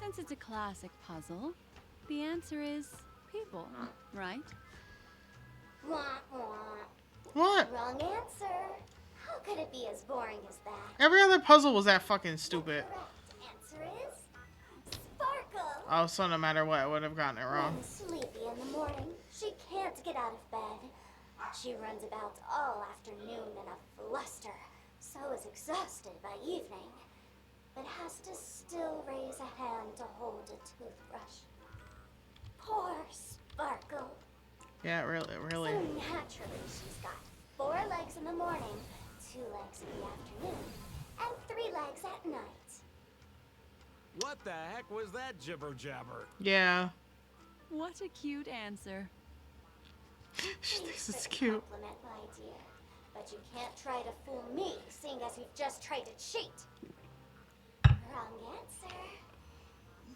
Since it's a classic puzzle, the answer is people, right? Wah, wah. What? Wrong answer. How could it be as boring as that? Every other puzzle was that fucking stupid. Correct answer is Sparkle. Oh, so no matter what, I would have gotten it wrong. When sleepy in the morning, she can't get out of bed. She runs about all afternoon in a fluster, so is exhausted by evening, but has to still raise a hand to hold a toothbrush. Poor Sparkle. Yeah, really. So naturally, she's got 4 legs in the morning, 2 legs in the afternoon, and 3 legs at night. What the heck was that jibber jabber? Yeah. What a cute answer. She thinks Thanks it's for the cute. compliment, my dear. But you can't try to fool me, seeing as you've just tried to cheat. Wrong answer.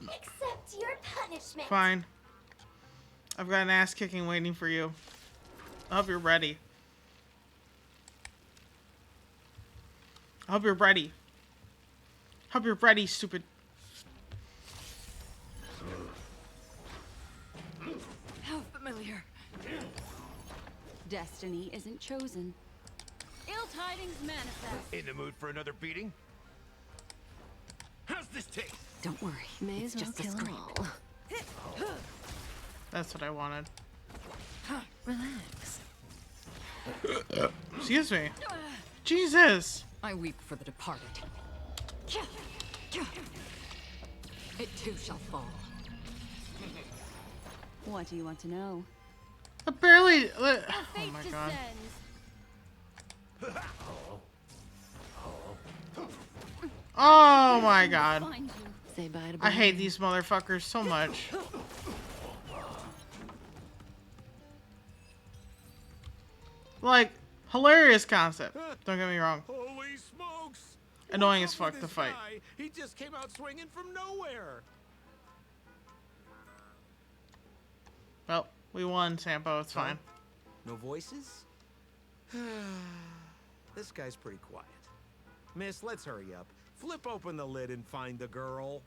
Accept your punishment. Fine. I've got an ass kicking waiting for you. I hope you're ready. I hope you're ready. Hope you're ready, stupid. How familiar. Destiny isn't chosen. Ill tidings manifest. In the mood for another beating? How's this taste? Don't worry. May It's as well just a kill 'em scrape. all. That's what I wanted. Relax. Excuse me. Jesus. I weep for the departed. It too shall fall. What do you want to know? I barely. Oh Fate my god. descends. Oh my god. Find you. Say bye to I hate Brian. these motherfuckers so much. Like, hilarious concept. Don't get me wrong. Holy smokes! Annoying What's as up fuck with to this fight. guy? He just came out swinging from nowhere. Well, we won, Sampo. It's fine. No voices? This guy's pretty quiet. Miss, let's hurry up. Flip open the lid and find the girl.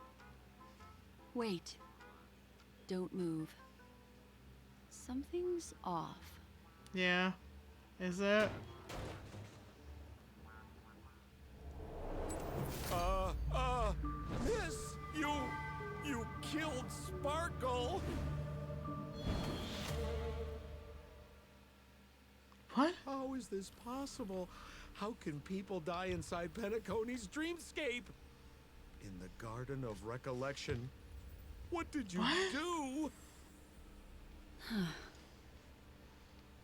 Wait. Don't move. Something's off. Yeah. Is it? Miss, you killed Sparkle. What? How is this possible? How can people die inside Penacony's dreamscape? In the Garden of Recollection. What did you do?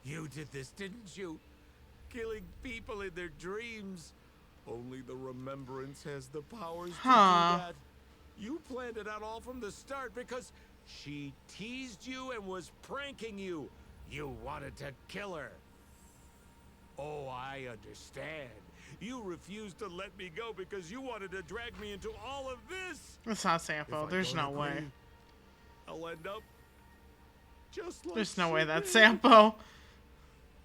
You did this, didn't you? Killing people in their dreams. Only the Remembrance has the powers to do that. You planned it out all from the start because she teased you and was pranking you. You wanted to kill her. Oh, I understand. You refused to let me go because you wanted to drag me into all of this. It's not Sampo. If I There's don't no way. agree, I'll end up just like There's no she way that's did. Sampo.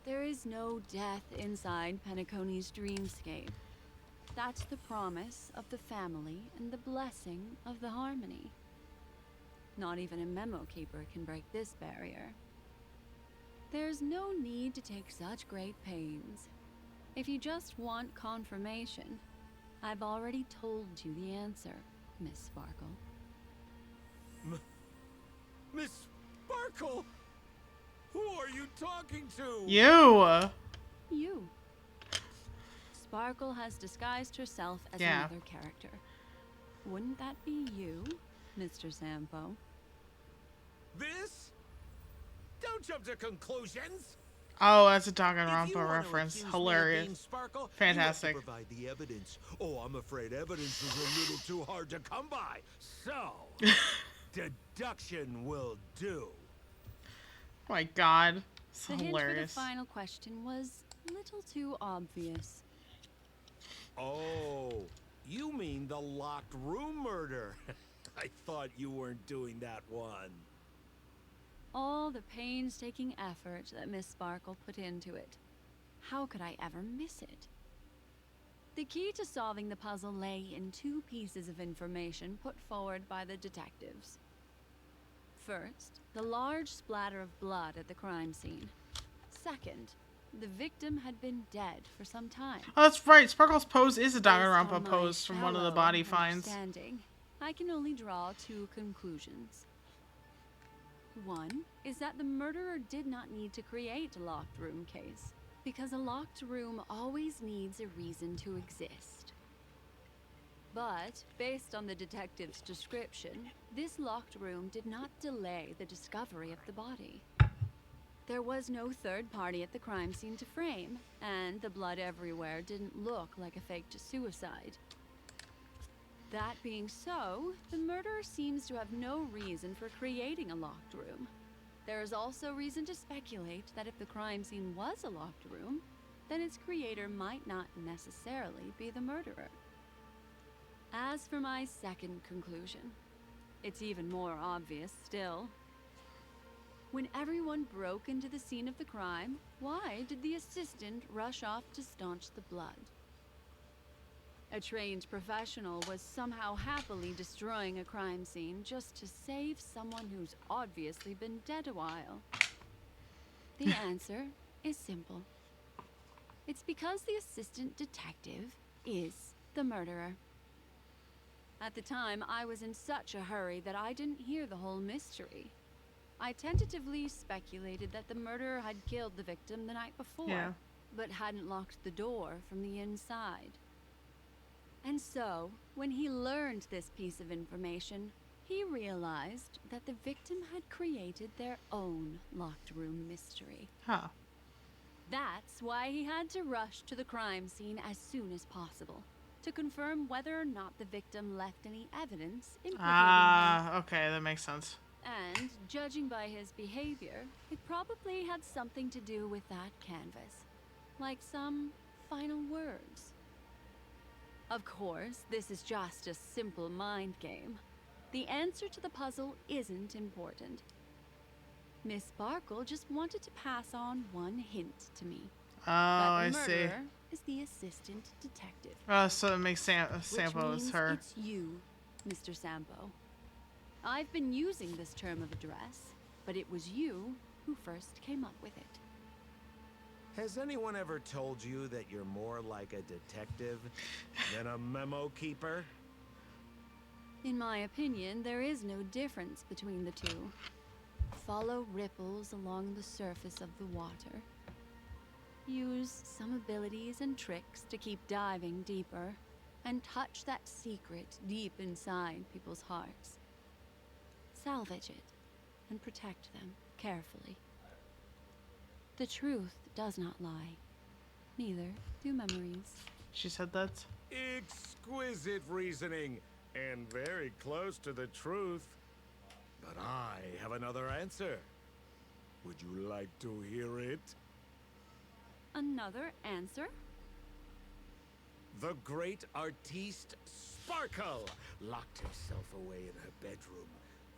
There is no death inside Penacony's dreamscape. That's the promise of the family and the blessing of the harmony. Not even a memo keeper can break this barrier. There's no need to take such great pains. If you just want confirmation, I've already told you the answer, Miss Sparkle. Miss Sparkle, who are you talking to? You. You. Sparkle has disguised herself as Yeah. another character. Wouldn't that be you, Mr. Sampo? This? Don't jump to conclusions. Oh, that's a If you Danganronpa want to reference. accuse me of Hilarious. being Sparkle, Fantastic. You have to provide the evidence. Oh, I'm afraid evidence is a little too hard to come by. So, deduction will do. My god. It's The hint for the hilarious. final question was a little too obvious. Oh, you mean the locked room murder? I thought you weren't doing that one. All the painstaking effort that Miss Sparkle put into it. How could I ever miss it? The key to solving the puzzle lay in two pieces of information put forward by the detectives. First, the large splatter of blood at the crime scene. Second, the victim had been dead for some time. Oh, that's right. Sparkle's pose is a Based on Danganronpa my pose from one of the shallow body finds. understanding, I can only draw two conclusions. One is that the murderer did not need to create a locked room case, because a locked room always needs a reason to exist. But, based on the detective's description, this locked room did not delay the discovery of the body. There was no third party at the crime scene to frame, and the blood everywhere didn't look like a faked suicide. That being so, the murderer seems to have no reason for creating a locked room. There is also reason to speculate that if the crime scene was a locked room, then its creator might not necessarily be the murderer. As for my second conclusion, it's even more obvious still. When everyone broke into the scene of the crime, why did the assistant rush off to staunch the blood? A trained professional was somehow happily destroying a crime scene just to save someone who's obviously been dead a while. The answer is simple. It's because the assistant detective is the murderer. At the time, I was in such a hurry that I didn't hear the whole mystery. I tentatively speculated that the murderer had killed the victim the night before, but hadn't locked the door from the inside. And so, when he learned this piece of information, he realized that the victim had created their own locked room mystery. Huh. That's why he had to rush to the crime scene as soon as possible, to confirm whether or not the victim left any evidence implicating him. Okay, that makes sense. And, judging by his behavior, it probably had something to do with that canvas. Like some final words. Of course, this is just a simple mind game. The answer to the puzzle isn't important. Miss Sparkle just wanted to pass on one hint to me. Oh, I see. The murderer is the assistant detective. Oh, so it makes Sampo Which is means her. it's you, Mr. Sampo. I've been using this term of address, but it was you who first came up with it. Has anyone ever told you that you're more like a detective than a memo keeper? In my opinion, there is no difference between the two. Follow ripples along the surface of the water. Use some abilities and tricks to keep diving deeper, and touch that secret deep inside people's hearts. Salvage it, and protect them carefully. The truth does not lie. Neither do memories. She said that? Exquisite reasoning, and very close to the truth. But I have another answer. Would you like to hear it? Another answer? The great artiste Sparkle locked herself away in her bedroom,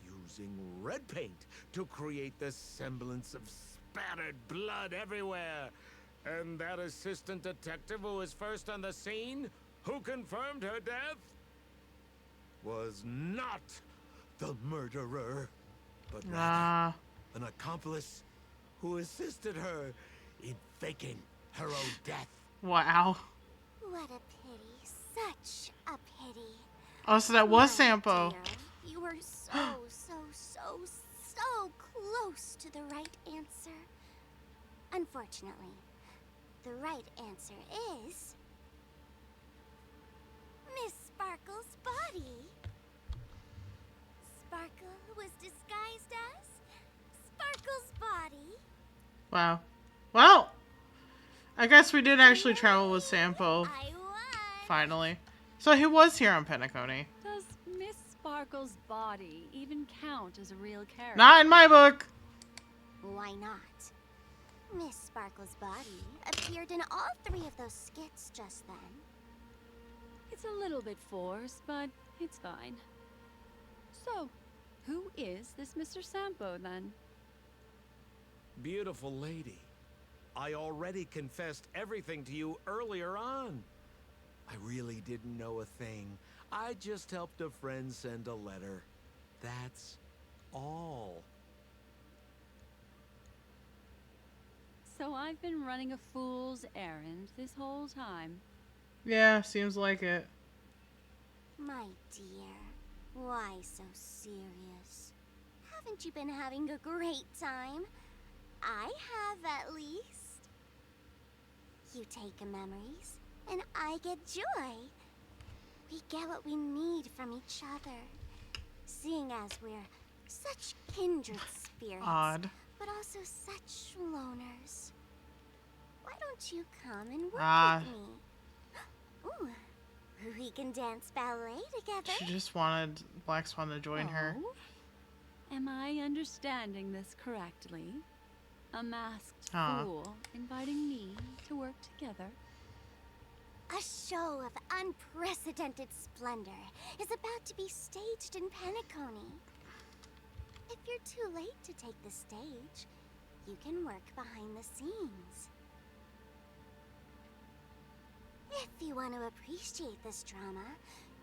using red paint to create the semblance of spattered blood everywhere. And that assistant detective who was first on the scene, who confirmed her death, was not the murderer, but rather an accomplice who assisted her in faking her own death. Wow. What a pity. Such a pity. Oh, so that was Sampo. Dear, you were so close to the right answer. Unfortunately, the right answer is Miss Sparkle's body. Sparkle was disguised as Sparkle's body. Wow. Well, I guess we did actually travel with Sampo. I won. Finally. So he was here on Penacony. Does Miss Sparkle's body even count as a real character? Not in my book. Why not? Miss Sparkle's body appeared in all 3 of those skits just then. It's a little bit forced, but it's fine. So, who is this Mr. Sampo, then? Beautiful lady, I already confessed everything to you earlier on. I really didn't know a thing. I just helped a friend send a letter. That's all. So I've been running a fool's errand this whole time. Yeah, seems like it. My dear, why so serious? Haven't you been having a great time? I have, at least. You take memories, and I get joy. We get what we need from each other. Seeing as we're such kindred spirits, Odd. but also such loners. Why don't you come and work Ah. with me? Ooh, we can dance ballet together. She just wanted Black Swan to join her. Oh? Am I understanding this correctly? A masked fool inviting me to work together? A show of unprecedented splendor is about to be staged in Penacony. If you're too late to take the stage, you can work behind the scenes. If you want to appreciate this drama,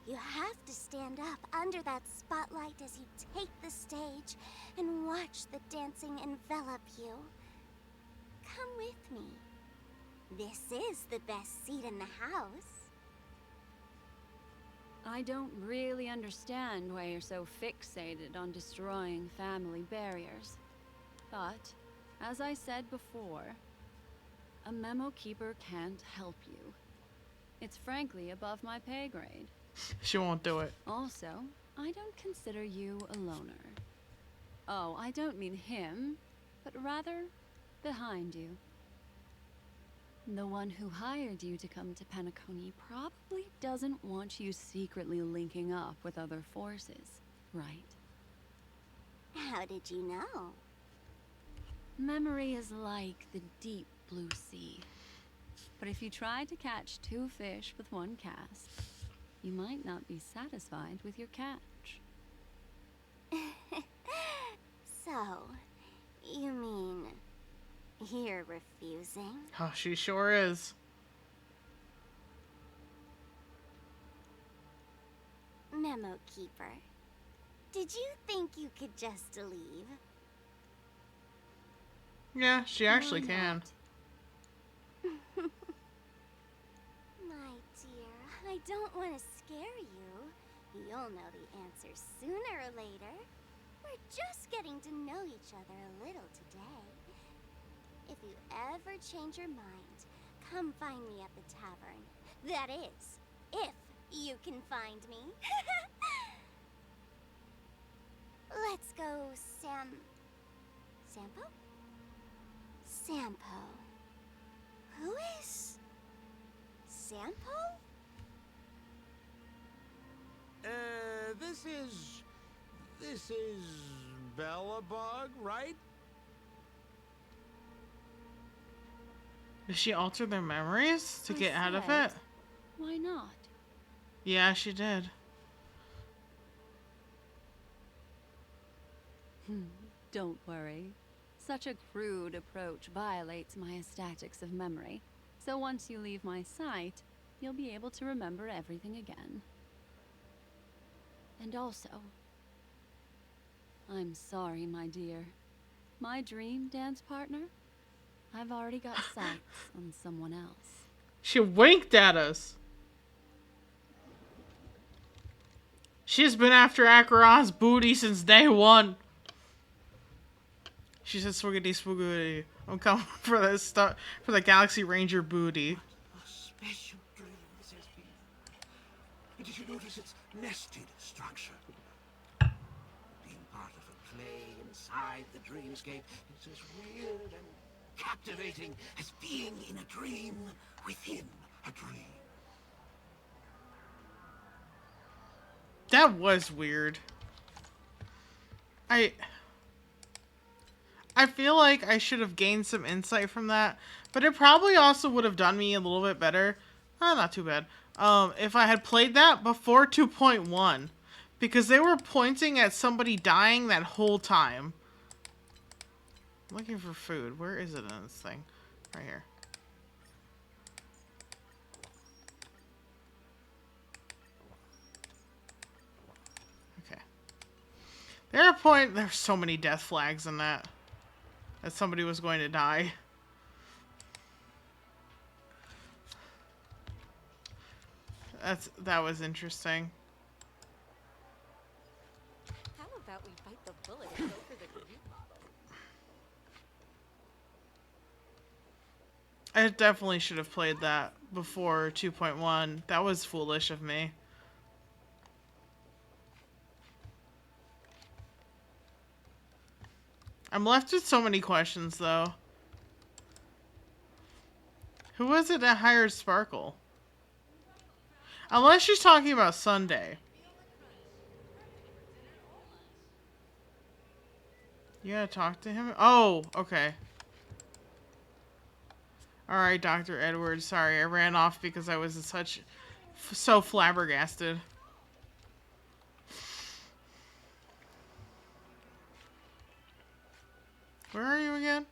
you have to stand up under that spotlight as you take the stage and watch the dancing envelop you. Come with me. This is the best seat in the house. I don't really understand why you're so fixated on destroying family barriers. But, as I said before, a memo keeper can't help you. It's frankly above my pay grade. She won't do it. Also, I don't consider you a loner. Oh, I don't mean him, but rather behind you. The one who hired you to come to Penacony probably doesn't want you secretly linking up with other forces, right? How did you know? Memory is like the deep blue sea. But if you try to catch two fish with one cast, you might not be satisfied with your catch. So, you mean you're refusing? Oh, she sure is. Memo Keeper, did you think you could just leave? Yeah, she actually Why can. My dear, I don't want to scare you. You'll know the answer sooner or later. We're just getting to know each other a little today. If you ever change your mind, come find me at the tavern. That is, if you can find me. Let's go, Sampo? Sampo. Who is Sampo? This is Bellabog, right? Did she alter their memories to get out of it? said, why not? Yeah, she did. Don't worry. Such a crude approach violates my statics of memory. So once you leave my sight, you'll be able to remember everything again. And also, I'm sorry, my dear. My dream dance partner? I've already got sights on someone else. She winked at us. She's been after Acheron's booty since day one. She said, "Swiggity swoogity. I'm coming for this stuff for the Galaxy Ranger booty." A special dream this has been. And did you notice its nested structure? Being part of a play inside the dreamscape is as weird and captivating as being in a dream within a dream. That was weird. I feel like I should have gained some insight from that, but it probably also would have done me a little bit better. Not too bad. If I had played that before 2.1, Because they were pointing at somebody dying that whole time. I'm looking for food. Where is it in this thing? Right here. Okay. There's so many death flags in that. That somebody was going to die. That was interesting. How about we bite the bullet and go for the green bottle? I definitely should have played that before 2.1. That was foolish of me. I'm left with so many questions, though. Who was it that hired Sparkle? Unless she's talking about Sunday. You gotta talk to him? Oh, okay. Alright, Dr. Edwards. Sorry, I ran off because I was so flabbergasted. Where are you again?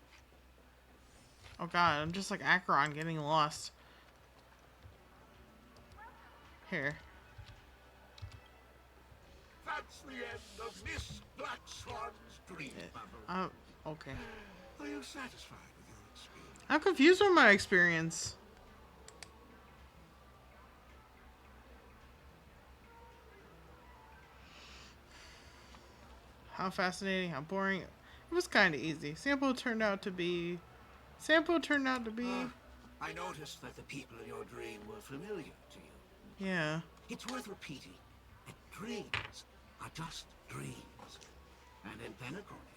Oh god, I'm just like Acheron getting lost. Here. That's the end of Miss Black Swan's dream bubble. Okay. Are you satisfied with your experience? I'm confused with my experience. How fascinating, how boring. It was kind of easy. Sample turned out to be... I noticed that the people in your dream were familiar to you. Yeah. It's worth repeating that dreams are just dreams. And in Penacony,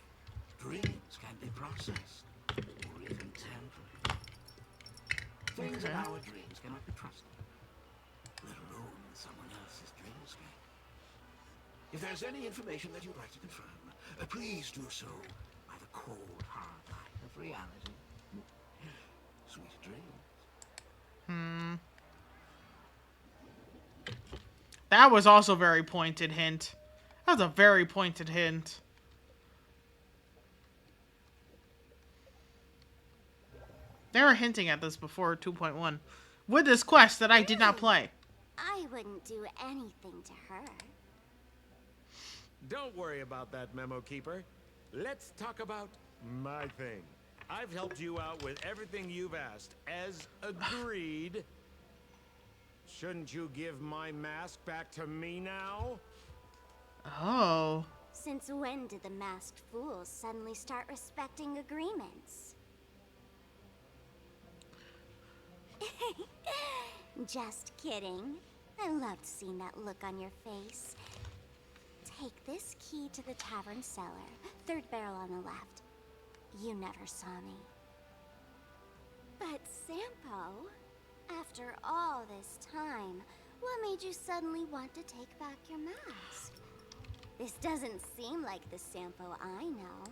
dreams can be processed, or even tempered. Things in our dreams cannot be trusted, let alone in someone else's dreamscape. If there's any information that you'd like to confirm, please do so by the cold, hard light of reality. Sweet dreams. That was also a very pointed hint. That was a very pointed hint. They were hinting at this before 2.1. With this quest that I did not play. I wouldn't do anything to her. Don't worry about that, Memo Keeper. Let's talk about my thing. I've helped you out with everything you've asked, as agreed. Shouldn't you give my mask back to me now? Oh. Since when did the masked fools suddenly start respecting agreements? Just kidding. I loved seeing that look on your face. Take this key to the tavern cellar, third barrel on the left. You never saw me. But Sampo, after all this time, what made you suddenly want to take back your mask? This doesn't seem like the Sampo I know.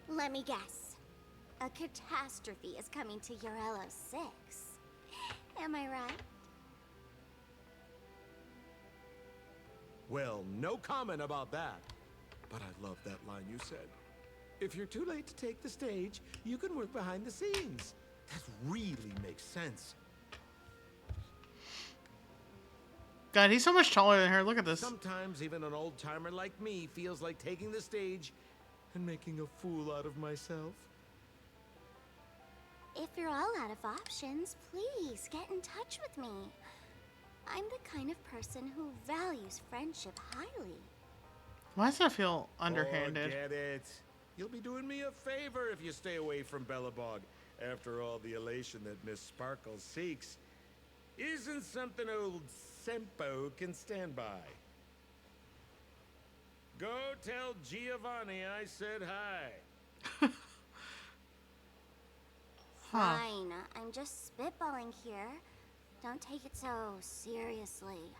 Let me guess. A catastrophe is coming to Urello 6. Am I right? Well, no comment about that. But I love that line you said. If you're too late to take the stage, you can work behind the scenes. That really makes sense. God, he's so much taller than her. Look at this. Sometimes even an old-timer like me feels like taking the stage and making a fool out of myself. If you're all out of options, please get in touch with me. I'm the kind of person who values friendship highly. Why does that feel underhanded? Forget it. You'll be doing me a favor if you stay away from Bellabog. After all, the elation that Miss Sparkle seeks isn't something old Sempo can stand by. Go tell Giovanni I said hi. Fine, I'm just spitballing here. Don't take it so seriously.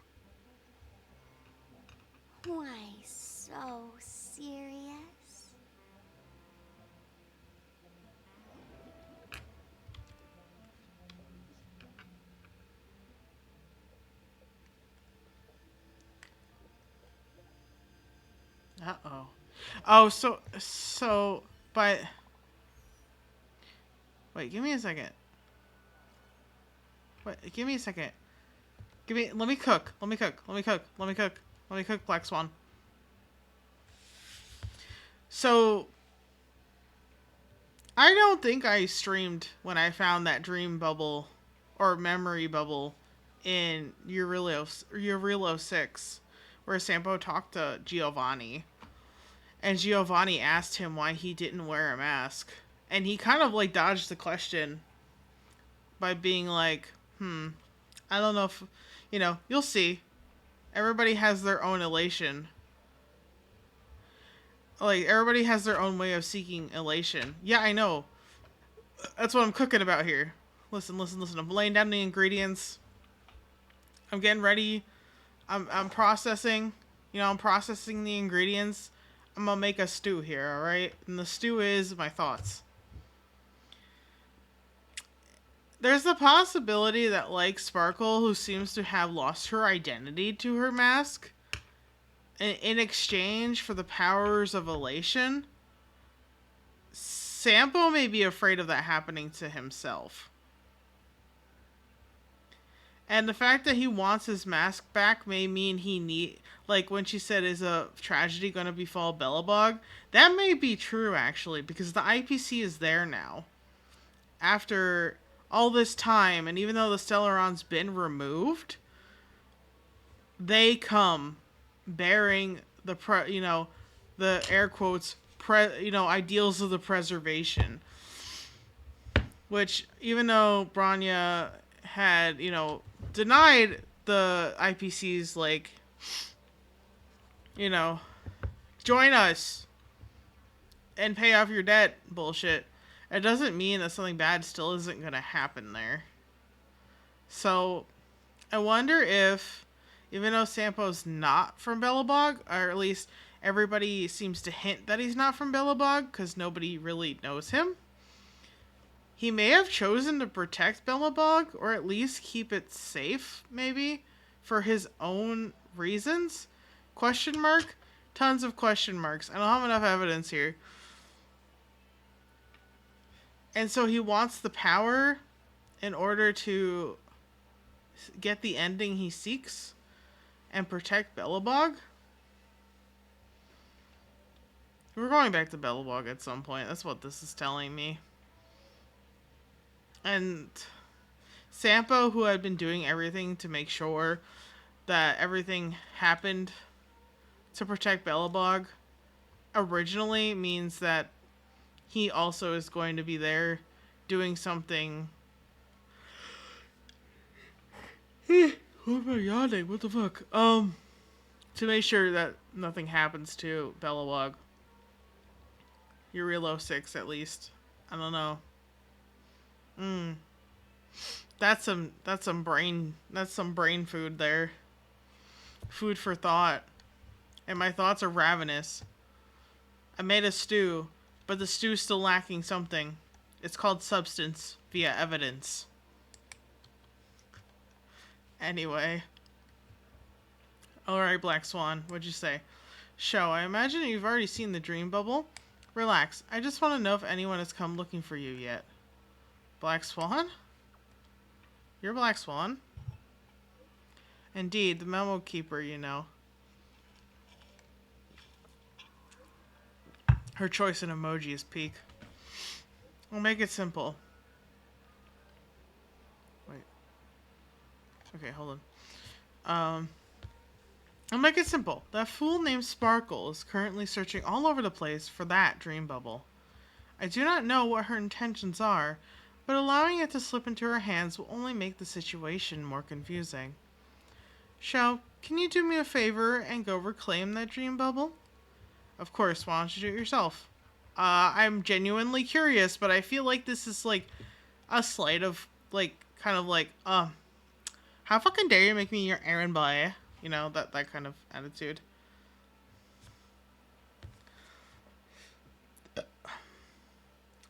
Why so serious? Uh-oh. Oh, but... Wait, give me a second. Wait, give me a second. Let me cook. Let me cook. Let me cook. Let me cook. Let me cook, Black Swan. So, I don't think I streamed when I found that dream bubble or memory bubble in Eurilo 6, where Sampo talked to Giovanni. And Giovanni asked him why he didn't wear a mask. And he kind of like dodged the question by being like, I don't know if, you'll see. Everybody has their own elation. Like, everybody has their own way of seeking elation. Yeah, I know. That's what I'm cooking about here. Listen. I'm laying down the ingredients. I'm getting ready. I'm processing. I'm processing the ingredients. I'm gonna make a stew here, alright? And the stew is my thoughts. There's the possibility that, like Sparkle, who seems to have lost her identity to her mask, in exchange for the powers of elation, Sampo may be afraid of that happening to himself. And the fact that he wants his mask back may mean like when she said, is a tragedy going to befall Belobog? That may be true, actually, because the IPC is there now. After all this time, and even though the Stellaron's been removed, they come bearing the the air quotes ideals of the preservation, which, even though Branya had denied the IPC's like join us and pay off your debt bullshit, it doesn't mean that something bad still isn't gonna happen there. So I wonder if, even though Sampo's not from Belobog, or at least everybody seems to hint that he's not from Belobog because nobody really knows him, he may have chosen to protect Belobog, or at least keep it safe, maybe, for his own reasons? Question mark? Tons of question marks. I don't have enough evidence here. And so he wants the power in order to get the ending he seeks and protect Belobog? We're going back to Belobog at some point. That's what this is telling me. And Sampo, who had been doing everything to make sure that everything happened to protect Belobog, originally means that he also is going to be there doing something. Who am I yawning? What the fuck? To make sure that nothing happens to Belobog. Eurilo 6, at least. I don't know. That's some brain food there. Food for thought. And my thoughts are ravenous. I made a stew, but the stew's still lacking something. It's called substance via evidence. Anyway. Alright, Black Swan, what'd you say? Show, I imagine you've already seen the dream bubble. Relax, I just want to know if anyone has come looking for you yet. Black Swan? You're Black Swan? Indeed, the memo keeper, Her choice in emoji is peak. We'll make it simple. Wait. Okay, hold on. I'll make it simple. That fool named Sparkle is currently searching all over the place for that dream bubble. I do not know what her intentions are, but allowing it to slip into her hands will only make the situation more confusing. Shao, can you do me a favor and go reclaim that dream bubble? Of course, why don't you do it yourself? I'm genuinely curious, but I feel like this is like a slight of how fucking dare you make me your errand boy? That kind of attitude.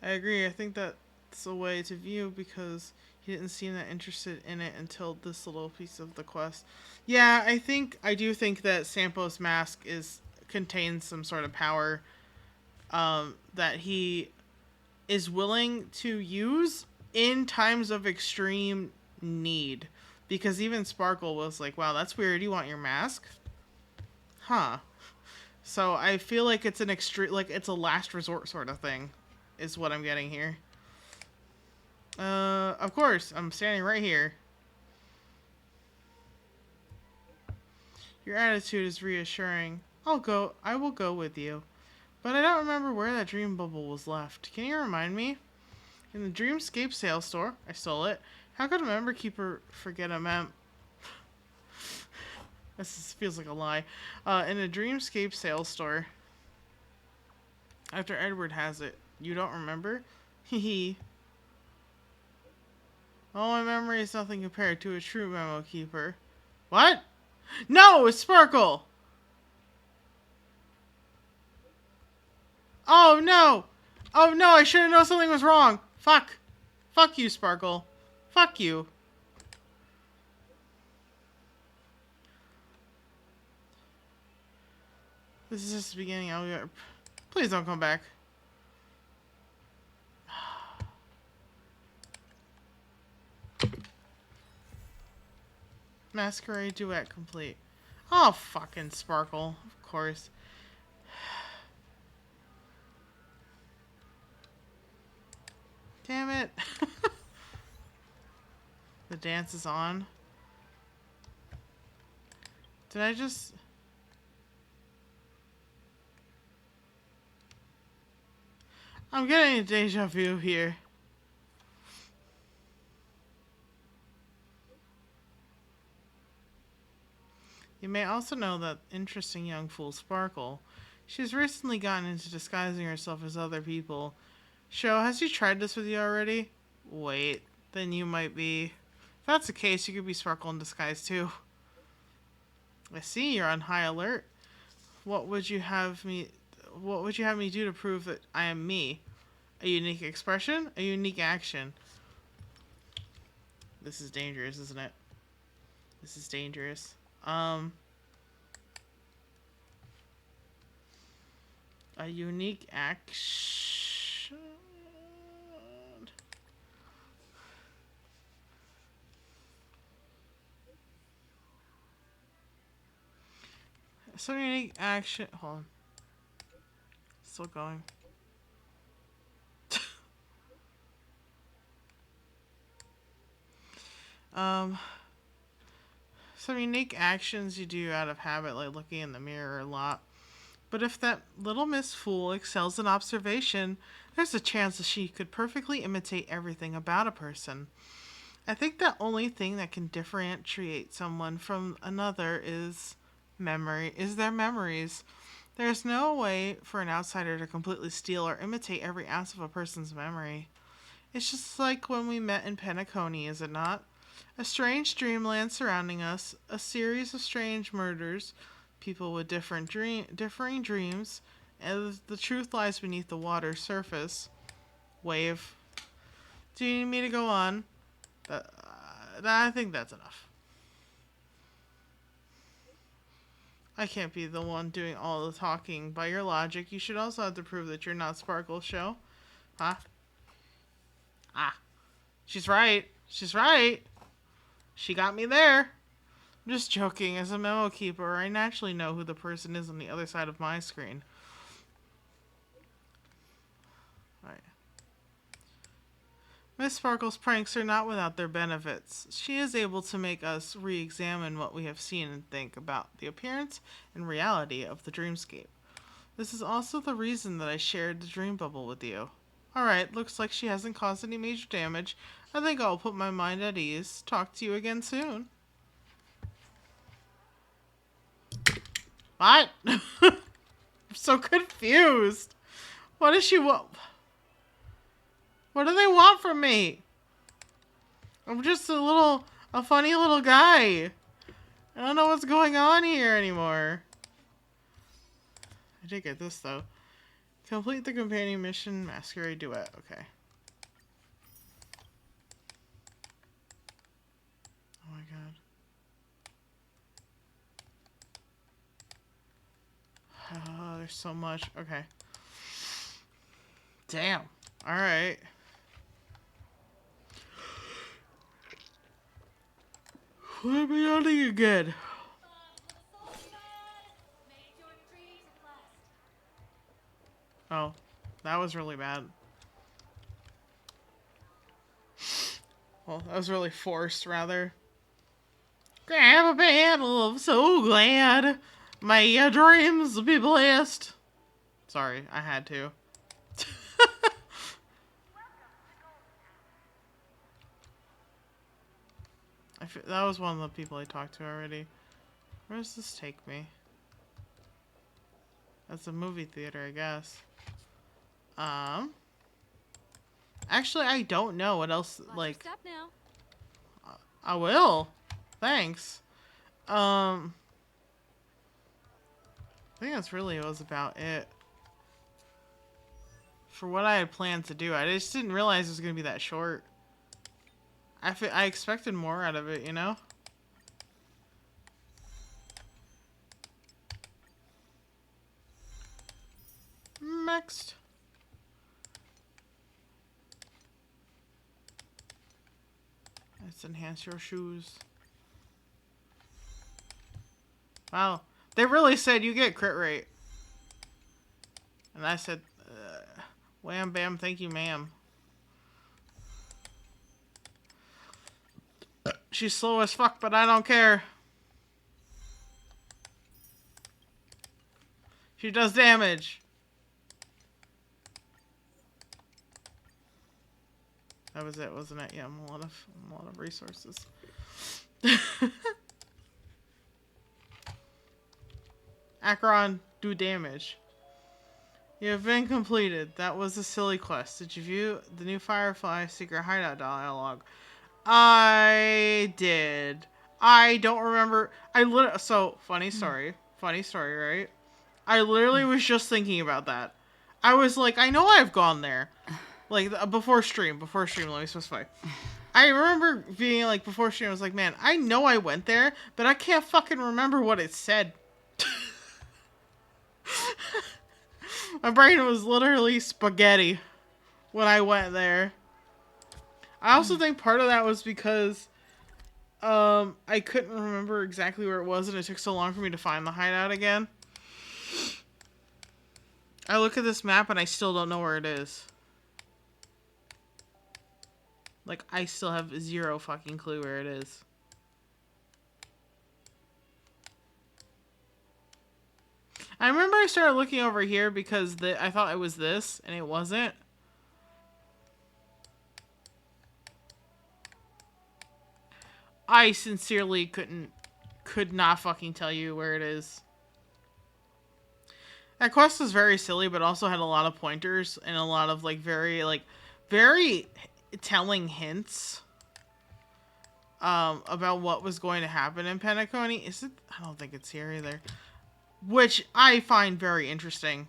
I agree. I think that's a way to view, because he didn't seem that interested in it until this little piece of the quest. Yeah, I do think that Sampo's mask is contains some sort of power that he is willing to use in times of extreme need. Because even Sparkle was like, wow, that's weird. You want your mask? Huh. So I feel like it's an extreme, like it's a last resort sort of thing, is what I'm getting here. Of course, I'm standing right here. Your attitude is reassuring. I will go with you. But I don't remember where that dream bubble was left. Can you remind me? In the Dreamscape sales store. I stole it. How could a member keeper forget a feels like a lie. In a Dreamscape sales store. After Edward has it. You don't remember? Hehe. Oh, my memory is nothing compared to a true memo keeper. What? No, it's Sparkle! Oh, no! Oh, no, I should have known something was wrong. Fuck. Fuck you, Sparkle. Fuck you. This is just the beginning. Please don't come back. Masquerade duet complete. Oh, fucking Sparkle. Of course. Damn it. The dance is on. Did I just... I'm getting a deja vu here. You may also know that interesting young fool Sparkle. She's recently gotten into disguising herself as other people. Sho, has she tried this with you already? Wait, then you might be... If that's the case, you could be Sparkle in disguise too. I see, you're on high alert. What would you have me do to prove that I am me? A unique expression? A unique action? This is dangerous, isn't it? This is dangerous. A unique action. Some unique action. Hold on. Still going. Some unique actions you do out of habit, like looking in the mirror a lot. But if that little Miss Fool excels in observation, there's a chance that she could perfectly imitate everything about a person. I think the only thing that can differentiate someone from another is their memories. There's no way for an outsider to completely steal or imitate every ounce of a person's memory. It's just like when we met in Penacony, is it not? A strange dreamland surrounding us, a series of strange murders, people with differing dreams, and the truth lies beneath the water's surface. Wave. Do you need me to go on? I think that's enough. I can't be the one doing all the talking. By your logic, you should also have to prove that you're not Sparkle, Sho. Huh? Ah. She's right. She's right. She got me there. I'm just joking. As a memo keeper, I naturally know who the person is on the other side of my screen. Right. Miss Sparkle's pranks are not without their benefits. She is able to make us re-examine what we have seen and think about the appearance and reality of the dreamscape. This is also the reason that I shared the dream bubble with you. Alright, looks like she hasn't caused any major damage. I think I'll put my mind at ease. Talk to you again soon. What? I'm so confused. What does she want? What do they want from me? I'm just a funny little guy. I don't know what's going on here anymore. I did get this though. Complete the companion mission, Masquerade Duet. Okay. Oh my god. there's so much. Okay. Damn. Alright. What am I yawning again? Oh, that was really bad. Well, that was really forced, rather. Grab a bottle of so glad. May your dreams be blessed. Sorry, I had to. That was one of the people I talked to already. Where does this take me? That's a movie theater, I guess. Actually, I don't know what else, like... Step now. I will. Thanks. I think that's really was about it. For what I had planned to do. I just didn't realize it was going to be that short. I expected more out of it, you know? Next. Let's enhance your shoes. Wow. They really said you get crit rate. And I said, wham bam, thank you ma'am. She's slow as fuck, but I don't care. She does damage. That was it, wasn't it? Yeah, I'm a lot of resources. Acheron, do damage. You have been completed. That was a silly quest. Did you view the new Firefly secret hideout dialogue? I did. I don't remember. So funny story. Funny story, right? I literally was just thinking about that. I was like, I know I've gone there. Like, before stream, let me specify. I remember being like, before stream, I was like, man, I know I went there, but I can't fucking remember what it said. My brain was literally spaghetti when I went there. I also think part of that was because I couldn't remember exactly where it was, and it took so long for me to find the hideout again. I look at this map and I still don't know where it is. Like, I still have zero fucking clue where it is. I remember I started looking over here because I thought it was this, and it wasn't. I sincerely could not fucking tell you where it is. That quest was very silly, but also had a lot of pointers and a lot of, like, very telling hints about what was going to happen in Penacony. Is it? I don't think it's here either. Which I find very interesting.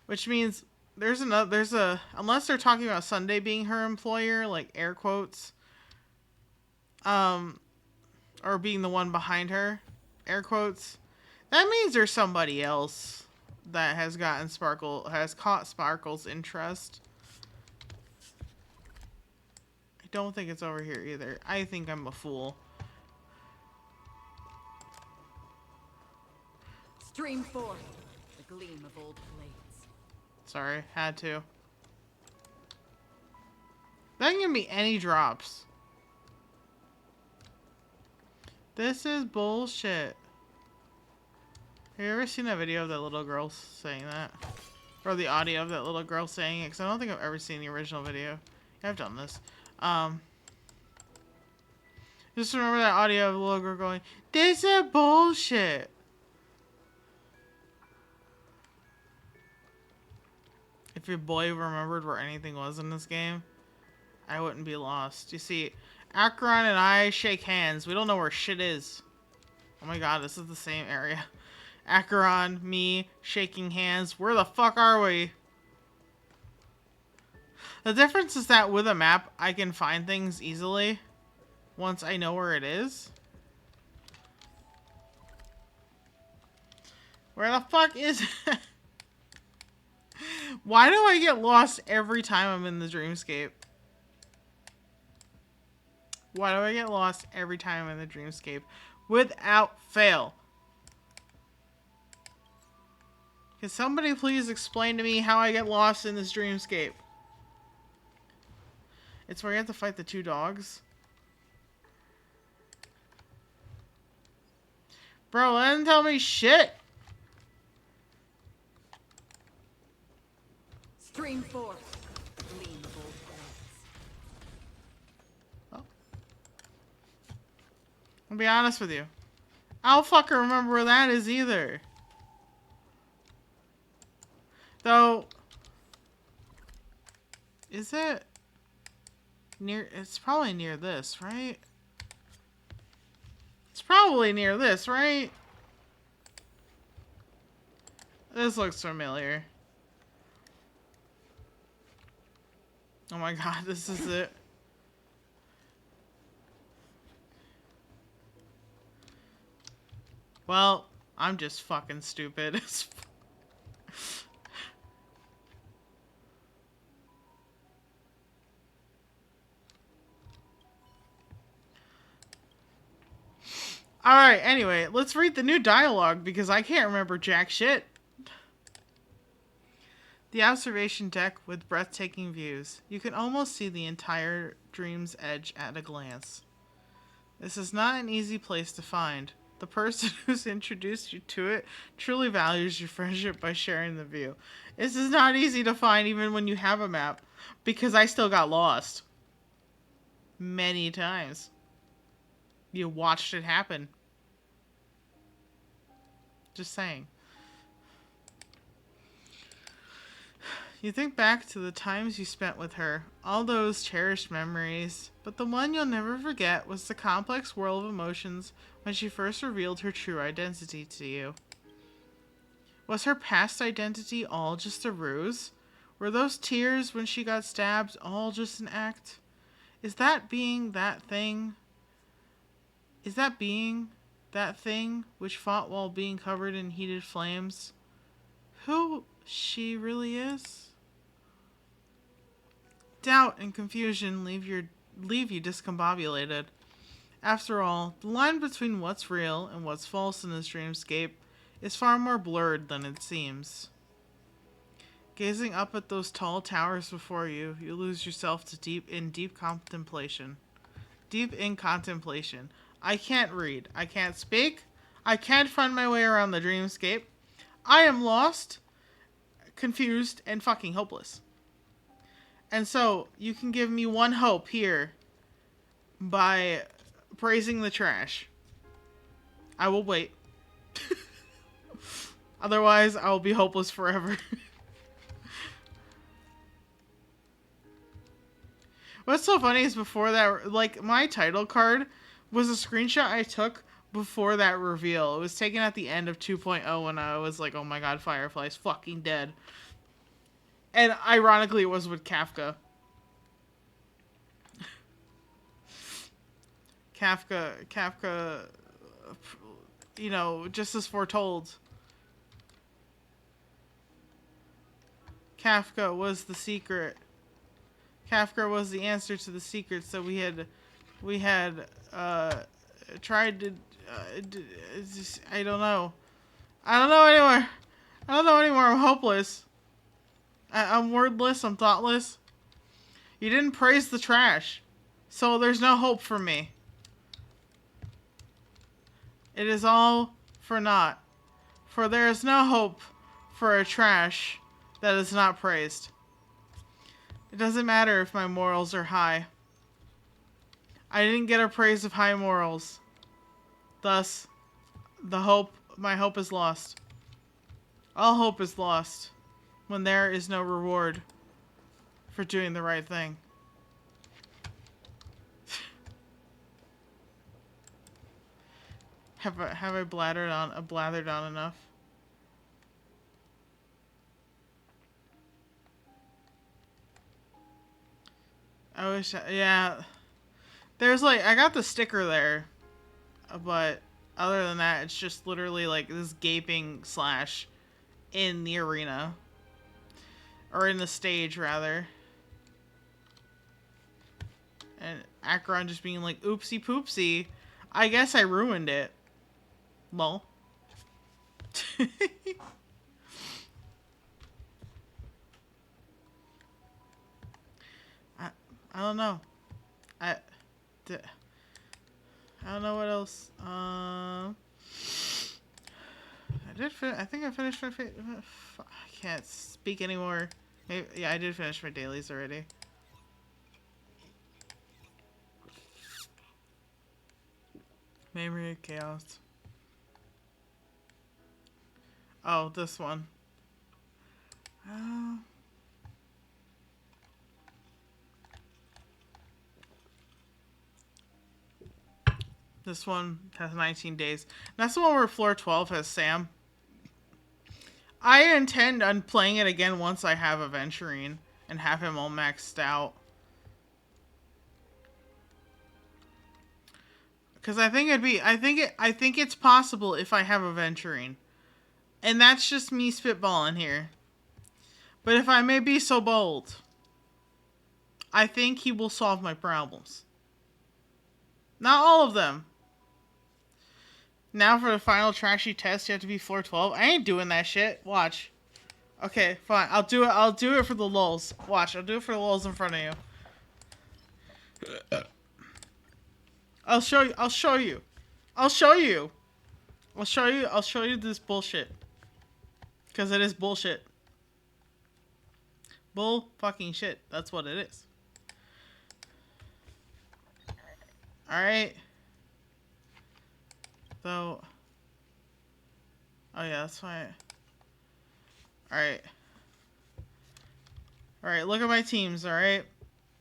Which means unless they're talking about Sunday being her employer, like air quotes, or being the one behind her, air quotes, that means there's somebody else that has caught Sparkle's interest. I don't think it's over here either. I think I'm a fool. Stream forth the gleam of old blades. Sorry, had to. That didn't give me any drops. This is bullshit. Have you ever seen that video of that little girl saying that? Or the audio of that little girl saying it? Because I don't think I've ever seen the original video. Yeah, I've done this. Just remember that audio of the little girl going, "This is bullshit." If your boy remembered where anything was in this game, I wouldn't be lost. You see, Acheron and I shake hands. We don't know where shit is. Oh my god, this is the same area. Acheron, me, shaking hands. Where the fuck are we? The difference is that with a map, I can find things easily once I know where it is. Where the fuck is it? Why do I get lost every time I'm in the dreamscape? Why do I get lost every time I'm in the dreamscape? Without fail. Can somebody please explain to me how I get lost in this dreamscape? It's where you have to fight the two dogs. Bro, that didn't tell me shit. Stream 4. Lean both Oh. I'll be honest with you. I don't fucking remember where that is either. Though, is it near? It's probably near this, right? It's probably near this, right? This looks familiar. Oh my god, this is it. Well, I'm just fucking stupid. Alright, anyway, let's read the new dialogue because I can't remember jack shit. The observation deck with breathtaking views. You can almost see the entire dream's edge at a glance. This is not an easy place to find. The person who's introduced you to it truly values your friendship by sharing the view. This is not easy to find even when you have a map, because I still got lost. Many times. You watched it happen. Just saying. You think back to the times you spent with her, all those cherished memories, but the one you'll never forget was the complex whirl of emotions when she first revealed her true identity to you. Was her past identity all just a ruse? Were those tears when she got stabbed all just an act? Is that being that thing? Is that being that thing which fought while being covered in heated flames? Who she really is? Doubt and confusion leave you discombobulated. After all, the line between what's real and what's false in this dreamscape is far more blurred than it seems. Gazing up at those tall towers before you, you lose yourself to deep contemplation. Deep in contemplation. I can't read. I can't speak. I can't find my way around the dreamscape. I am lost, confused, and fucking hopeless. And so, you can give me one hope here by praising the trash. I will wait. Otherwise, I will be hopeless forever. What's so funny is before that, like, my title card was a screenshot I took before that reveal. It was taken at the end of 2.0 when I was like, oh my god, Firefly's fucking dead. And ironically, it was with Kafka. Kafka, you know, just as foretold. Kafka was the secret. Kafka was the answer to the secrets that we had tried to. I don't know. I don't know anymore. I don't know anymore. I'm hopeless. I'm wordless. I'm thoughtless. You didn't praise the trash, so there's no hope for me. It is all for naught, for there is no hope for a trash that is not praised. It doesn't matter if my morals are high. I didn't get a praise of high morals. Thus, my hope is lost. All hope is lost when there is no reward for doing the right thing. Have I blathered on enough? I wish, yeah. There's like, I got the sticker there, but Other than that, it's just literally like this gaping slash in the arena. Or in the stage, rather. And Acheron just being like, oopsie poopsie. I guess I ruined it. Lol. I don't know. I don't know what else. I think I finished my. I can't speak anymore. Maybe, yeah, I did finish my dailies already. Memory of Chaos. Oh, this one. This one has 19 days. That's the one where floor 12 has Sam. I intend on playing it again once I have Aventurine and have him all maxed out. Because I think I think it's possible if I have Aventurine. And that's just me spitballing here. But if I may be so bold, I think he will solve my problems. Not all of them. Now for the final trashy test, you have to be floor 12. I ain't doing that shit. Watch. Okay, fine. I'll do it for the lulz. Watch. I'll do it for the lulz in front of you. I'll show you. I'll show you. I'll show you. I'll show you. I'll show you this bullshit. Because it is bullshit. Bull fucking shit. That's what it is. Alright. So. Oh yeah, that's fine. Alright. Alright, look at my teams, alright?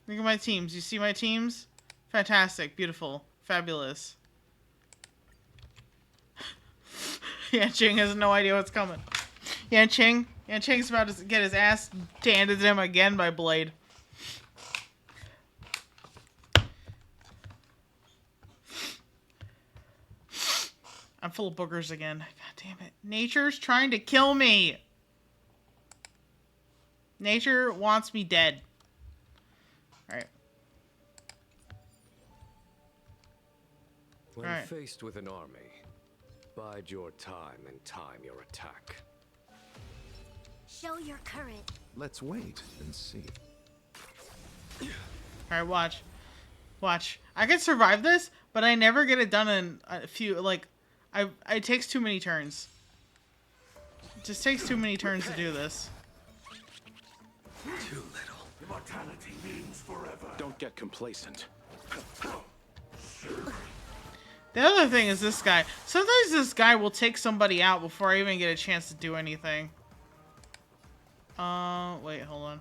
Look at my teams. You see my teams? Fantastic. Beautiful. Fabulous. Yanqing has no idea what's coming. Yanqing's about to get his ass handed to him again by Blade. I'm full of boogers again. God damn it. Nature's trying to kill me. Nature wants me dead. Alright. When Alright. faced with an army, bide your time and time your attack. Show your courage. Let's wait and see. Alright, watch. Watch. I can survive this, but I never get it done in a few, like, it takes too many turns. It just takes too many turns to do this. Too little. Immortality means forever. Don't get complacent. The other thing is this guy. Sometimes this guy will take somebody out before I even get a chance to do anything. Wait, hold on.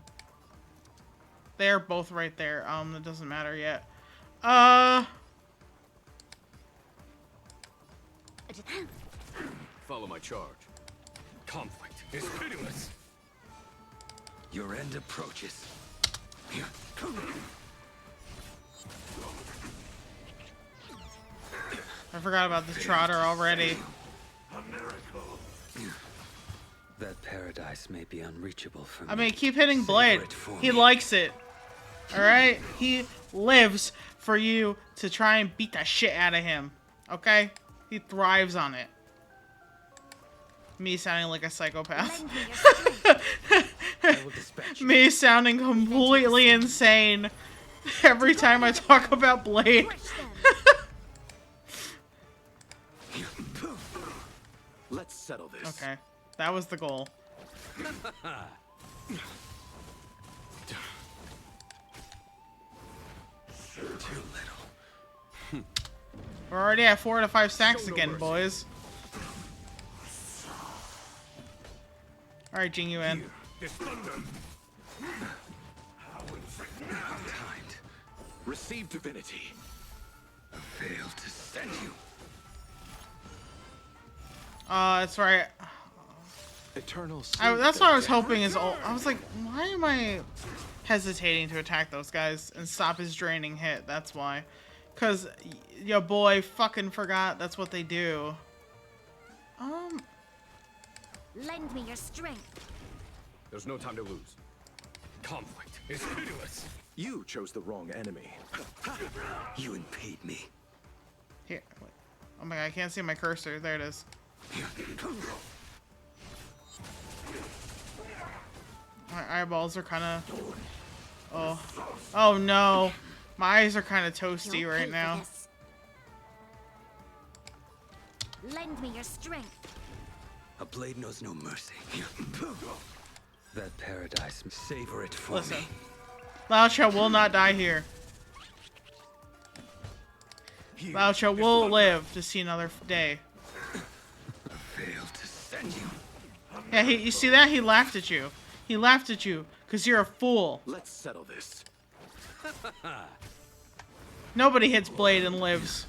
They're both right there. That doesn't matter yet. Follow my charge. Conflict is pitiless. Your end approaches. I forgot about the trotter already. A miracle. That paradise may be unreachable for me. I mean, keep hitting Blade. Savor it for He me. likes it. Alright? He lives for you to try and beat the shit out of him. Okay? He thrives on it. Me sounding like a psychopath. Me sounding completely insane every time I talk about Blade. Let's settle this. Okay. That was the goal. Too little. We're already at 4 to 5 stacks again, boys. Alright, Jing, you in. This thunder. Timed. Receive divinity. Fail to send you. That's right. Eternal. That's what I was hoping is all. I was like, why am I hesitating to attack those guys and stop his draining hit? That's why. Cause your boy fucking forgot that's what they do. Lend me your strength. There's no time to lose. Conflict is pitiless. You chose the wrong enemy. You impede me. Here, wait. Oh my god, I can't see my cursor. There it is. My eyeballs are kind of... Oh no. My eyes are kind of toasty You'll right pay for now. this. Lend me your strength. A blade knows no mercy. That paradise, savor it for Listen. me. Laocha will not die here. Laocha will live to see another day. I failed to send you. Yeah, you see that? He laughed at you. He laughed at you because you're a fool. Let's settle this. Nobody hits Blade and lives.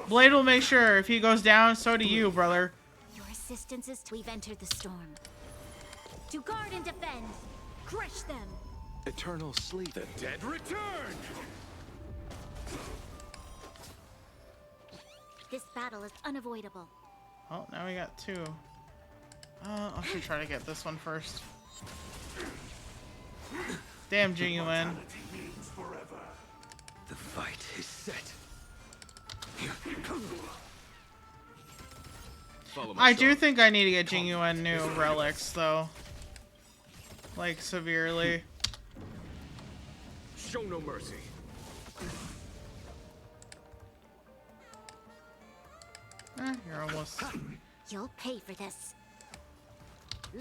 Blade will make sure if he goes down, so do you, brother. Your assistance is we've entered the storm. To guard and defend. Crush them. Eternal sleep. The dead return! This battle is unavoidable. Oh, now we got two. I should try to get this one first. Damn, Jing-Yuan. The fight is set. I do think I need to get Jing-Yuan new relics, though. Like, severely. Show no mercy. You're almost... You'll pay for this.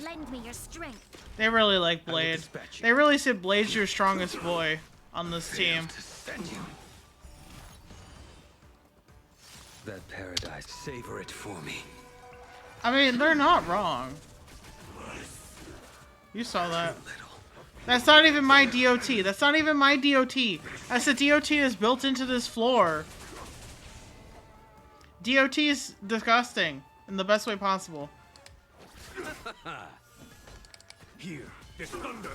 Lend me your strength. They really like Blade. They really said Blade's your strongest boy on this team. That paradise, savor it for me. I mean, they're not wrong. You saw that. That's not even my DOT. That's not even my DOT. That's the DOT is built into this floor. DOT is disgusting in the best way possible. Here, this thunder.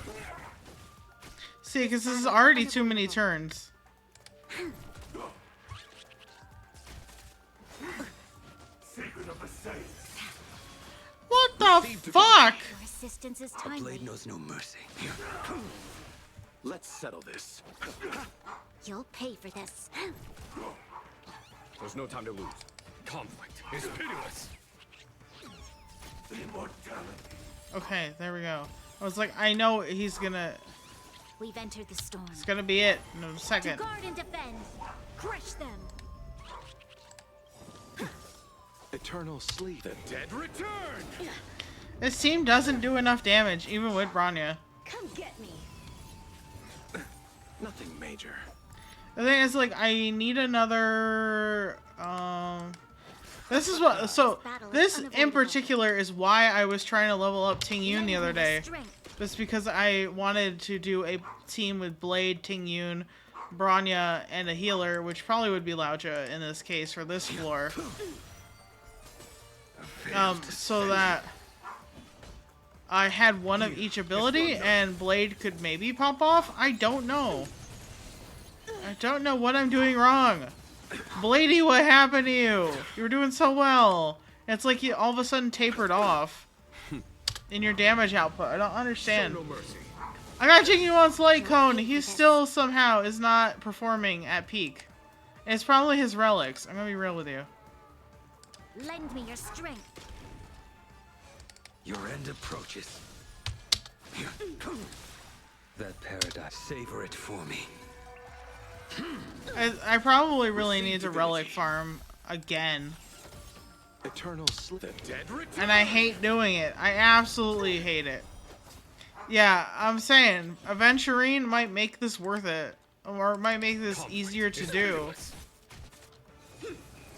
See, because this is already too many turns. What the fuck? Your assistance is A timely. blade knows no mercy. Let's settle this. You'll pay for this. There's no time to lose. Conflict is pitiless. Okay, there we go. I was like, I know he's gonna... We've entered the storm. It's gonna be it in a To second. guard and defend. Crush them. Eternal sleep. The dead return! This team doesn't do enough damage, even with Bronya. Come get me. Nothing major. The thing is, like, I need another, this is what, so, this in particular is why I was trying to level up Ting Yun the other day. It's because I wanted to do a team with Blade, Ting Yun, Bronya, and a healer, which probably would be Laocha in this case for this floor. So that I had one of each ability and Blade could maybe pop off. I don't know. I don't know what I'm doing wrong. Bladey, what happened to you? You were doing so well. It's like you all of a sudden tapered off in your damage output. I don't understand. Show no mercy. I got Jing-Yuan's light cone. He still somehow is not performing at peak. And it's probably his relics. I'm gonna be real with you. Lend me your strength. Your end approaches. That paradise, savor it for me. I probably really need to relic farm again. Eternal sleep. The dead return! And I hate doing it. I absolutely hate it. Yeah, I'm saying, Aventurine might make this worth it. Or it might make this easier to do.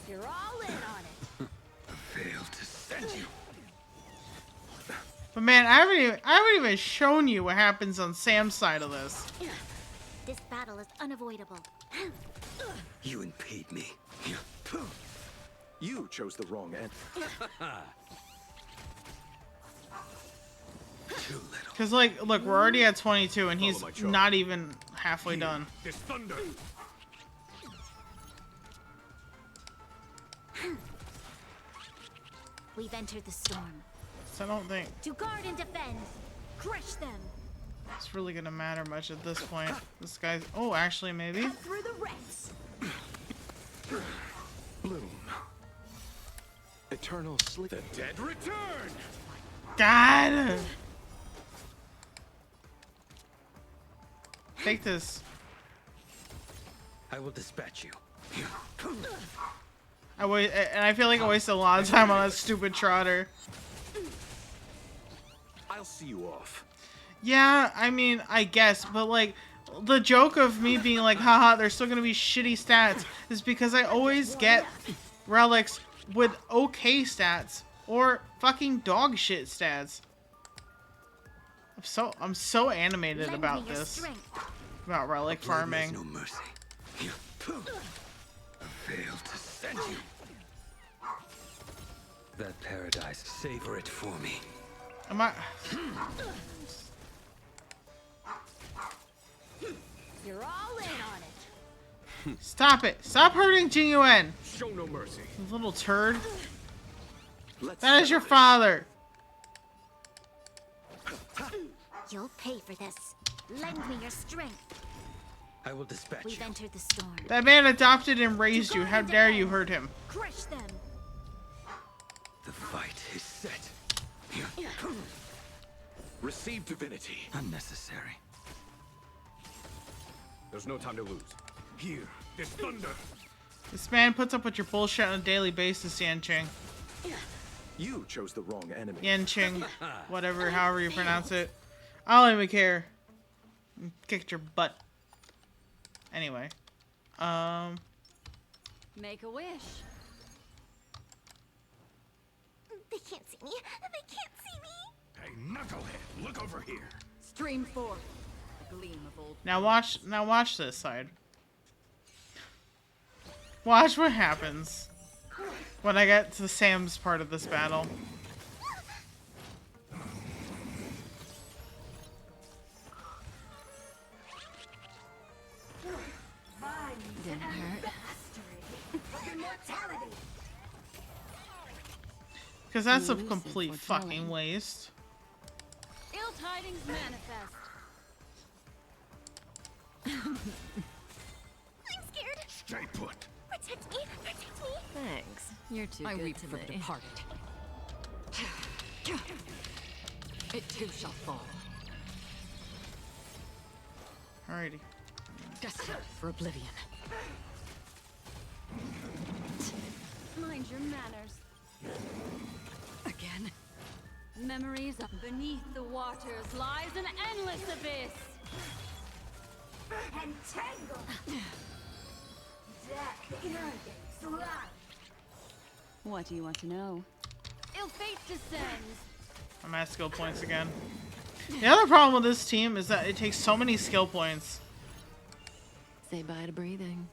You're all in on it. I failed to send you. But man, I haven't even shown you what happens on Sam's side of this. This battle is unavoidable. You impede me. You chose the wrong end. Too little. Cause like, look, we're already at 22 and he's not even halfway done. This thunder. We've entered the storm. So I don't think To guard and defend. Crush them. it's really gonna matter much at this point. This guy's... Oh, actually, maybe? Cut through the ranks. Bloom. Eternal sleep. The dead return! God! Take this. I will dispatch you. And I feel like I wasted a lot of time on that stupid trotter. I'll see you off. Yeah, I mean, I guess, but like, the joke of me being like, haha, there's still gonna be shitty stats is because I always get relics with okay stats or fucking dog shit stats. I'm so animated about this. About relic farming. No mercy. I failed to send you. That paradise, savor it for me. Am I... You're all in on it. Stop it! Stop hurting Jingyuan! Show no mercy. You little turd. Let's That is your settle father! You'll pay for this. Lend me your strength. I will dispatch We've you. entered the storm. That man adopted and raised you. How dare you hurt him? Crush them. The fight is set. Receive divinity. Unnecessary. There's no time to lose. Here, this thunder. This man puts up with your bullshit on a daily basis, Yanqing. You chose the wrong enemy. Yanqing. Whatever, however you pronounce it. I don't even care. Kicked your butt. Anyway. Make a wish. They can't see me. They can't see me. Hey, knucklehead, look over here. Stream 4. A gleam of old. Now watch this side. Watch what happens when I get to Sam's part of this battle. Didn't hurt. Because that's a Elusive complete foretelling. fucking waste. Ill tidings manifest. I'm scared. Stay put. Protect me. Protect me. Thanks. You're too I good weep to for the me. departed. It too shall fall. Alrighty. Destined for oblivion. Mind your manners. Again? Memories of beneath the waters lies an endless abyss. Entangle. What do you want to know? Ill fate descends. I'm at skill points again. The other problem with this team is that it takes so many skill points. Say bye to breathing.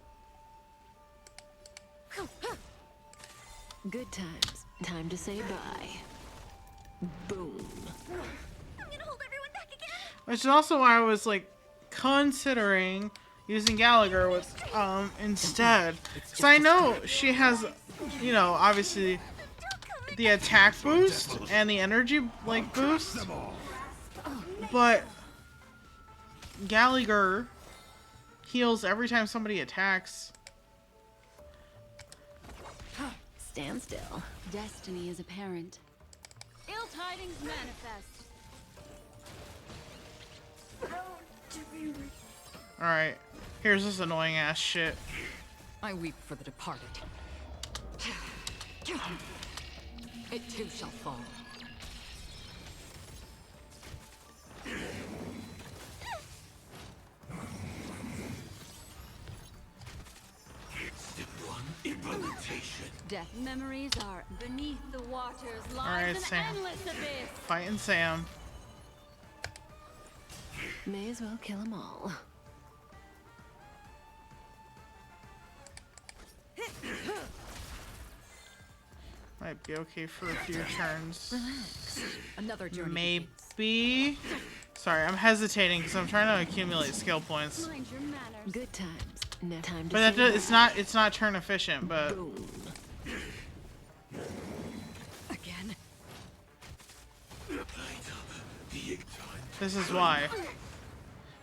Good times. Time to say bye. Boom. I'm gonna hold everyone back again. Which is also why I was like considering using Gallagher with instead. So I know she has, you know, obviously the attack boost and the energy like boost, but Gallagher heals every time somebody attacks. Stand still. Destiny is apparent. Ill tidings manifest. Alright, here's this annoying ass shit. I weep for the departed. It too shall fall. Implementation. Death memories are beneath the waters lies Alright, an Sam. endless abyss. Fighting Sam. May as well kill them all. Might be okay for a few turns. Another journey. Maybe. Sorry, I'm hesitating because I'm trying to accumulate skill points. Mind your manners. Good times. No time to But that say does, it's not turn efficient. But boom. Again? This is why.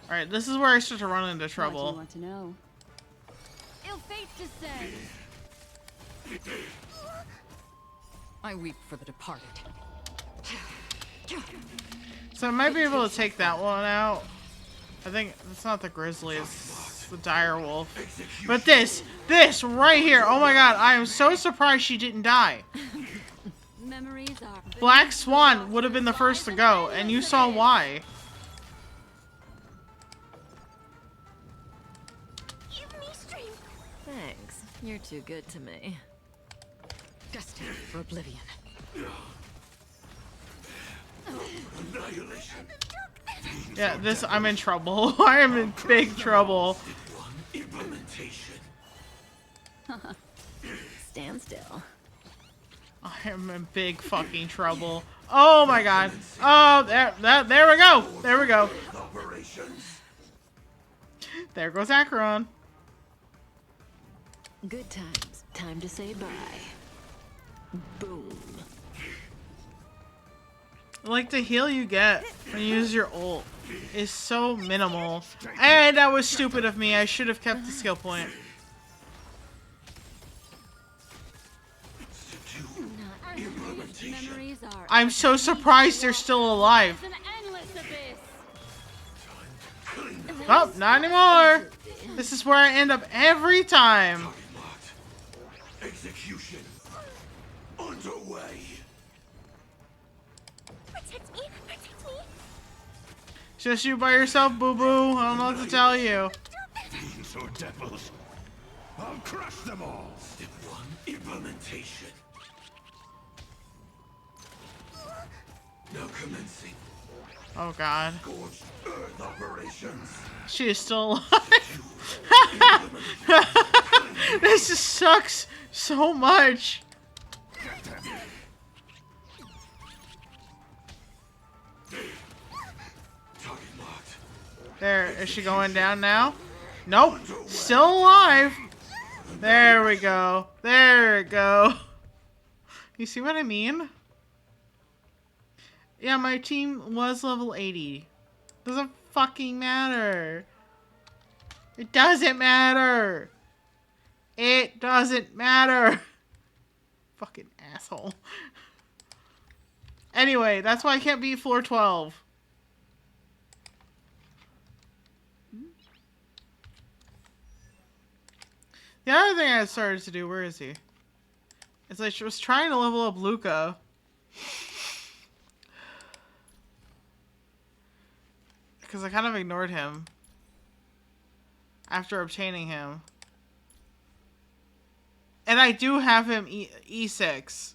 Alright, this is where I start to run into What do trouble. you want to know? Ill fate descend. I weep for the departed. So I might be able to take that one out. I think it's not the grizzly, it's the dire wolf. But this right here, oh my god, I am so surprised she didn't die. Memories are Black Swan would have been the first to go, and you saw why. Give me strength. Thanks. You're too good to me. Destined for oblivion. Annihilation. Yeah, this, I'm in trouble. I am in big trouble. Implementation. Stand still. I am in big fucking trouble. Oh my god. Oh, there we go. There we go. Operations. There goes Acheron. Good times. Time to say bye. Boom. Like the heal you get when you use your ult is so minimal. And that was stupid of me. I should have kept the skill point. memories are I'm so surprised they're still alive. an endless abyss. Oh, not anymore. This is where I end up every time. Execution. Underway. Protect me. Protect me. Just you by yourself, boo-boo. I don't know what to tell you. Fiends or devils. I'll crush them all. Step 1. Implementation. Now commencing. Oh god. Scorched Earth operations. She is still alive. This just sucks so much. Target locked. There, is she going down now? Nope. Still alive. There we go. There we go. You see what I mean? Yeah, my team was level 80. Doesn't fucking matter. It doesn't matter. It doesn't matter. Fucking asshole. Anyway, that's why I can't beat floor 12. The other thing I started to do, where is he? It's like she was trying to level up Luca. Because I kind of ignored him after obtaining him. And I do have him E6.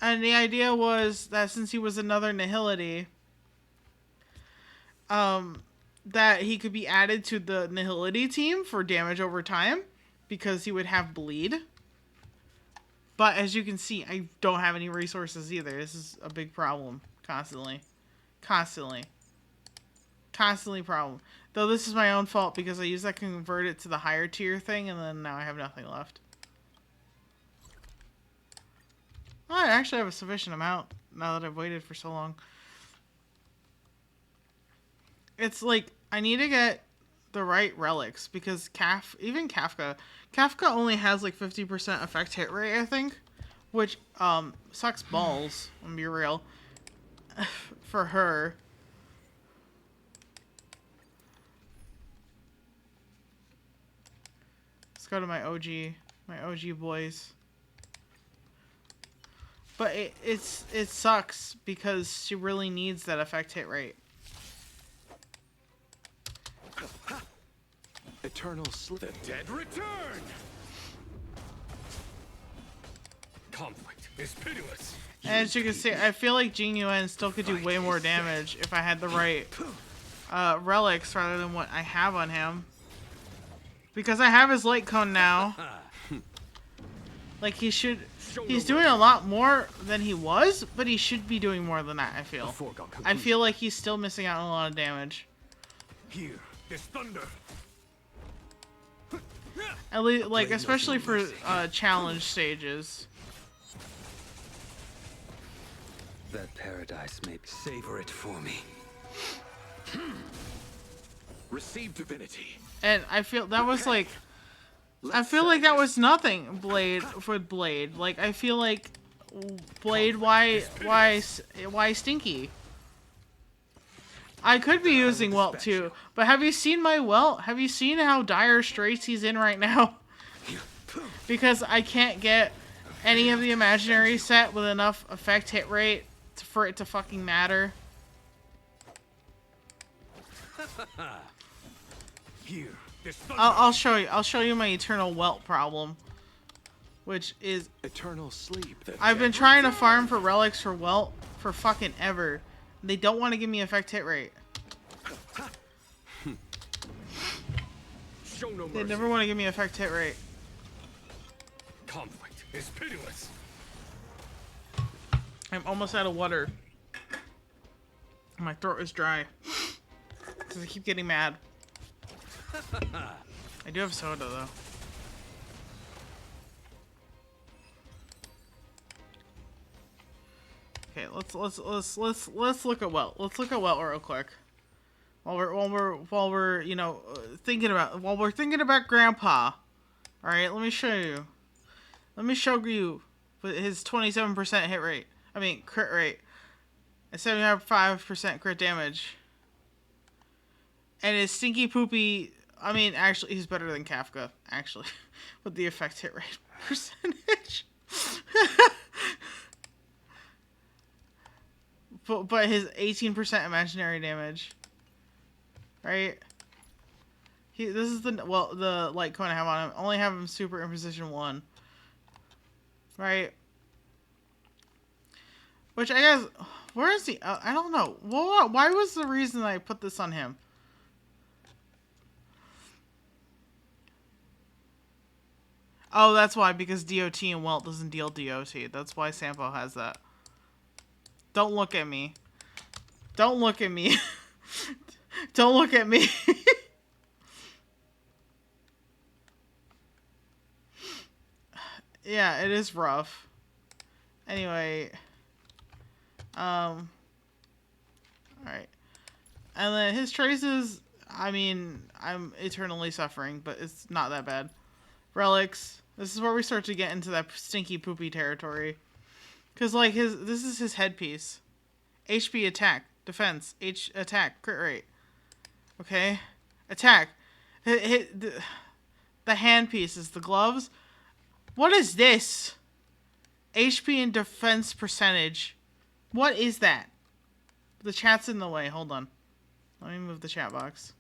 And the idea was that since he was another Nihility, that he could be added to the Nihility team for damage over time, because he would have bleed. But as you can see, I don't have any resources either. This is a big problem. Constantly problem. Though this is my own fault because I used that to convert it to the higher tier thing, and then now I have nothing left. Oh, I actually have a sufficient amount now that I've waited for so long. It's like, I need to get the right relics, because even Kafka only has like 50% effect hit rate, I think, which sucks balls, I'm gonna be real, for her. Let's go to my OG boys. But it sucks because she really needs that effect hit rate. Eternal sleep. The dead return! Conflict is pitiless. And as you can see, I feel like Jing Yuan still could do way more damage if I had the right relics rather than what I have on him. Because I have his light cone now. Like he's doing a lot more than he was, but he should be doing more than that, I feel. I feel like he's still missing out on a lot of damage. Here is thunder. At least, like, especially for challenge stages. That paradise may savor it for me. Receive divinity. And I feel that was like, I Let's feel like that settle was nothing. Blade for Blade. Like I feel like Blade. Why Stinky? I could be using Welt too, but have you seen my Welt? Have you seen how dire straits he's in right now? Because I can't get any of the imaginary set with enough effect hit rate for it to fucking matter. Here, this I'll show you. I'll show you my eternal Welt problem, which is eternal sleep. I've been trying to farm for relics for Welt for fucking ever. They don't want to give me effect hit rate. Show no They mercy. never want to give me effect hit rate. Conflict is pitiless. I'm almost out of water. My throat is dry. Because I keep getting mad. I do have soda though. Okay, let's look at Welt. Let's look at Welt real quick. While we're you know thinking about Grandpa. All right, let me show you. Let me show you with his 27% hit rate. I mean crit rate, and 75% crit damage. And his stinky poopy. I mean, actually, he's better than Kafka. Actually, with the effect hit rate percentage. but his 18% imaginary damage. Right. This is the light cone I have on him. Only have him super in position 1. Right. Which I guess, where is he? I don't know. Why was the reason I put this on him? Oh, that's why, because DOT and Welt doesn't deal DOT. That's why Sampo has that. Don't look at me. Don't look at me. Don't look at me. Yeah, it is rough. Anyway. Alright. And then his traces, I mean, I'm eternally suffering, but it's not that bad. Relics. This is where we start to get into that stinky poopy territory. Because, like, this is his headpiece. HP attack. Defense. Attack. Crit rate. Okay? Attack. The hand pieces. The gloves. What is this? HP and defense percentage. What is that? The chat's in the way. Hold on. Let me move the chat box.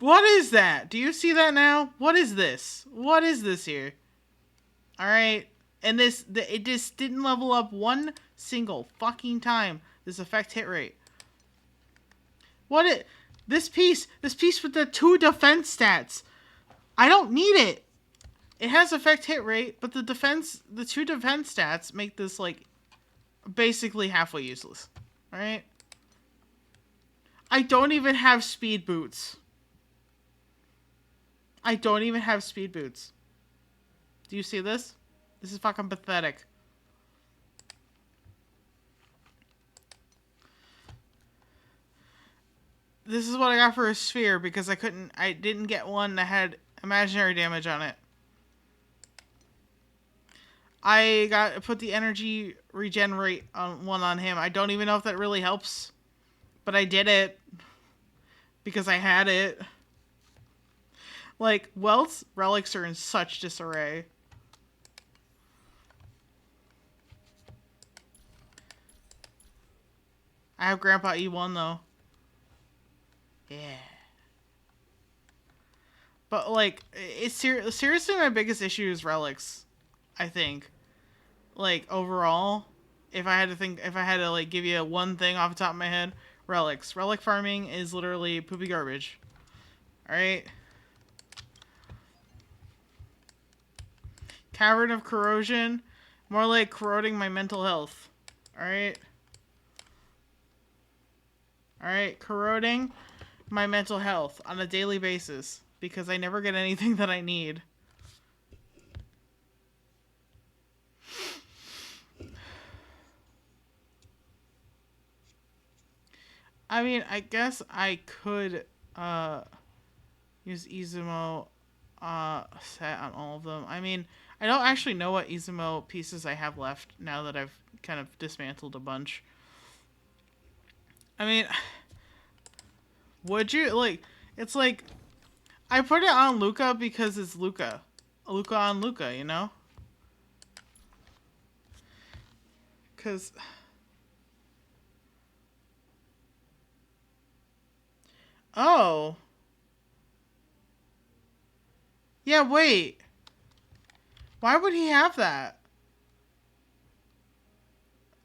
What is that? Do you see that now? What is this? What is this here? Alright. And it just didn't level up one single fucking time. This effect hit rate. This piece with the 2 defense stats. I don't need it. It has effect hit rate, but the 2 defense stats make this, like, basically halfway useless. Alright? I don't even have speed boots. I don't even have speed boots. Do you see this? This is fucking pathetic. This is what I got for a sphere because I didn't get one that had imaginary damage on it. I put the energy regenerate on him. I don't even know if that really helps, but I did it because I had it. Like, Welt's relics are in such disarray. I have Grandpa E1 though. Yeah. But like, it's seriously my biggest issue is relics. I think, like, overall, if I had to like give you one thing off the top of my head, relics. Relic farming is literally poopy garbage. All right. Cavern of Corrosion, more like corroding my mental health. All right. All right, corroding my mental health on a daily basis because I never get anything that I need. I mean, I guess I could use Izumo set on all of them. I mean, I don't actually know what Izumo pieces I have left now that I've kind of dismantled a bunch. I mean, would you like? It's like I put it on Luca because it's Luca, Luca on Luca, you know? Because oh yeah, wait. Why would he have that?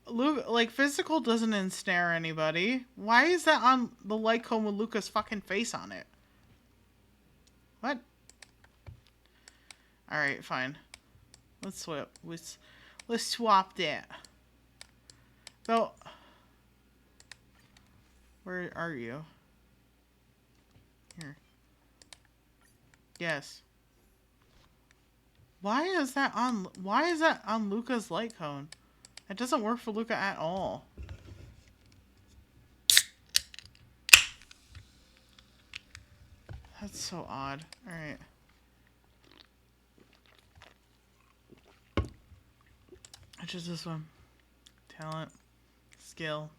Luke, like, physical doesn't ensnare anybody. Why is that on the light cone with Luca's fucking face on it? What? Alright, fine. Let's swap. Let's swap that. So, where are you? Here. Yes. Why is that on Luca's light cone? It doesn't work for Luca at all. That's so odd. Alright. Which is this one? Talent. Skill.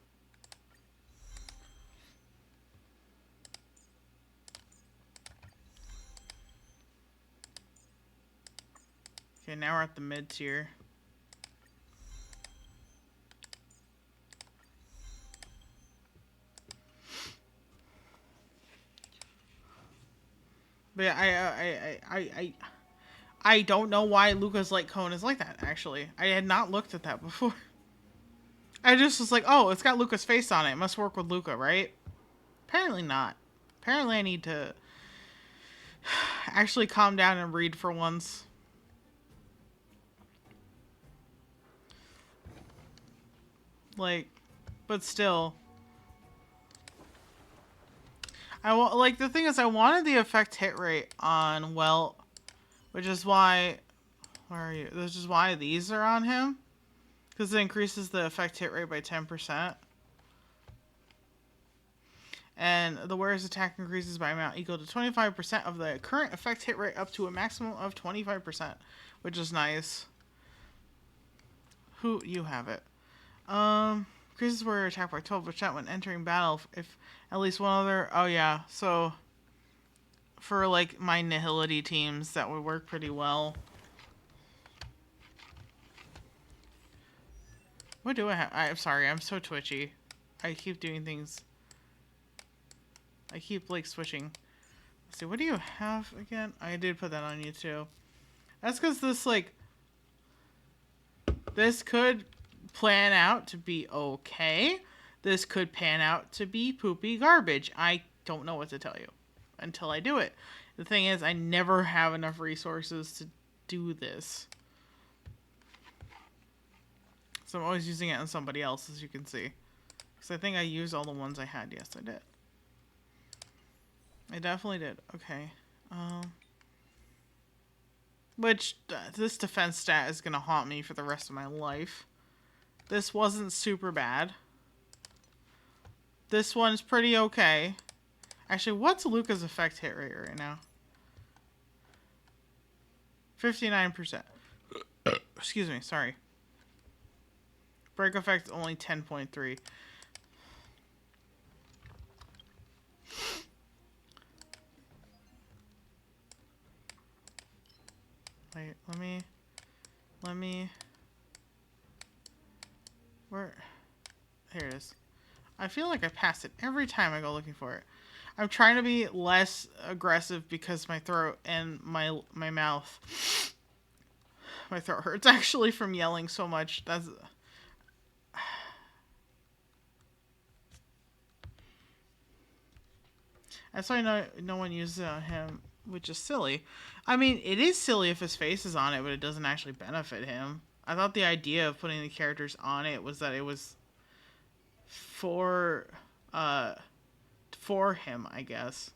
Okay, now we're at the mid tier. But yeah, I don't know why Luca's light cone is like that, actually. I had not looked at that before. I just was like, oh, it's got Luca's face on it. It must work with Luca, right? Apparently not. Apparently I need to actually calm down and read for once. Like, but still. Like, the thing is, I wanted the effect hit rate on Welt, which is why, where are you? This is why these are on him, because it increases the effect hit rate by 10%. And the wearer's attack increases by amount equal to 25% of the current effect hit rate up to a maximum of 25%, which is nice. Who, you have it. Increases wearer attack by 12% when entering battle if at least one other, oh yeah, so for like my nihility teams that would work pretty well. What do I have? I'm sorry, I'm so twitchy. I keep doing things. I keep like switching. Let's see, what do you have again? I did put that on you too. That's because this could plan out to be okay. This could pan out to be poopy garbage. I don't know what to tell you until I do it. The thing is, I never have enough resources to do this. So I'm always using it on somebody else, as you can see. Because I think I used all the ones I had. Yes, I did. I definitely did. Okay. Which, this defense stat is going to haunt me for the rest of my life. This wasn't super bad. This one's pretty okay. Actually, what's Luca's effect hit rate right now? 59%. Excuse me, sorry. Break effect only 10.3. Wait, let me... Where? Here it is. I feel like I pass it every time I go looking for it. I'm trying to be less aggressive because my throat and my mouth... My throat hurts actually from yelling so much. That's... That's why no one uses it on him, which is silly. I mean, it is silly if his face is on it, but it doesn't actually benefit him. I thought the idea of putting the characters on it was that it was for him, I guess.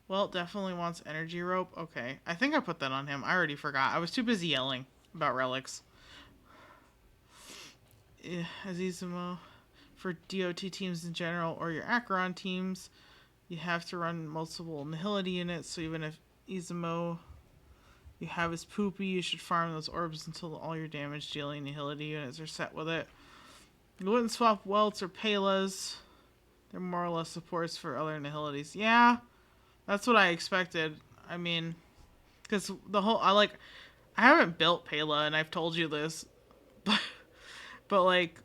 Well, definitely wants energy rope. Okay. I think I put that on him. I already forgot. I was too busy yelling about relics. Azizumo. for DOT teams in general or your Acheron teams, you have to run multiple Nihility units. So even if Izumo you have is poopy, you should farm those orbs until all your damage dealing Nihility units are set with it. You wouldn't swap Welts or Pelas. They're more or less supports for other Nihilities. Yeah, that's what I expected. I mean, because I haven't built Pela, and I've told you this, but like,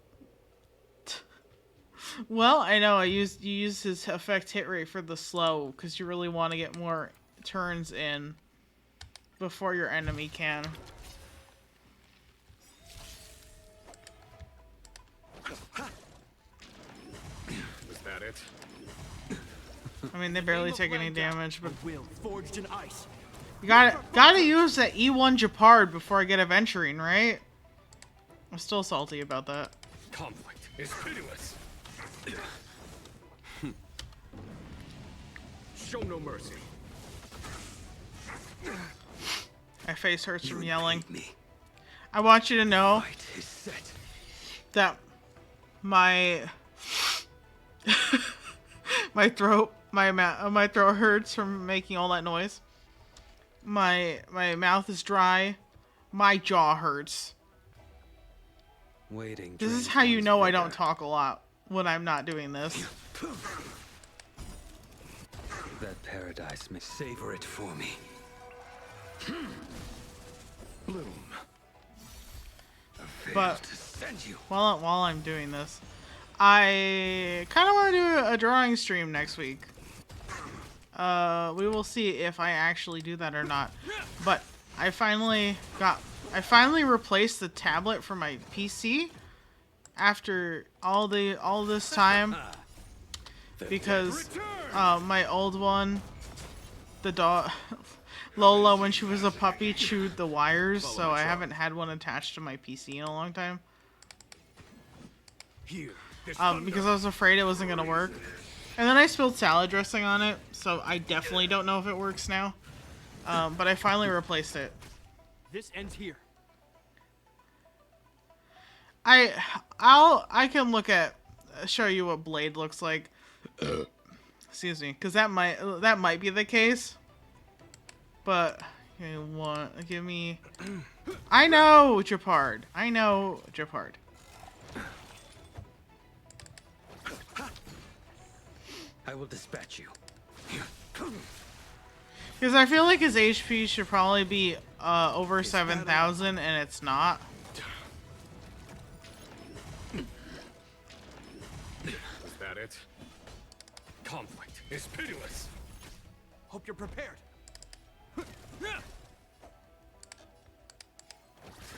well, I know you use his effect hit rate for the slow because you really want to get more turns in before your enemy can. Was that it? I mean, they barely take any damage, but Will forged in ice. you gotta use that E1 Japard before I get Aventurine, right? I'm still salty about that. Conflict is pitiless. Show no mercy. My face hurts from yelling. I want you to know that my my throat hurts from making all that noise. My mouth is dry. My jaw hurts. Waiting. This is how you know I don't talk a lot when I'm not doing this. That paradise may savor it for me. Bloom. But To send you. while I'm doing this, I kind of want to do a drawing stream next week. We will see if I actually do that or not. But I finally replaced the tablet for my PC after all this time because my old one, the dog Lola, when she was a puppy, chewed the wires, so I haven't had one attached to my PC in a long time. Because I was afraid it wasn't gonna work. And then I spilled salad dressing on it, so I definitely don't know if it works now. But I finally replaced it. This ends here. I can show you what Blade looks like. Excuse me, because that might be the case. But give me. I know Japard. I will dispatch you. Because I feel like his HP should probably be over 7,000, and it's not. Was that it? Conflict is pitiless. Hope you're prepared.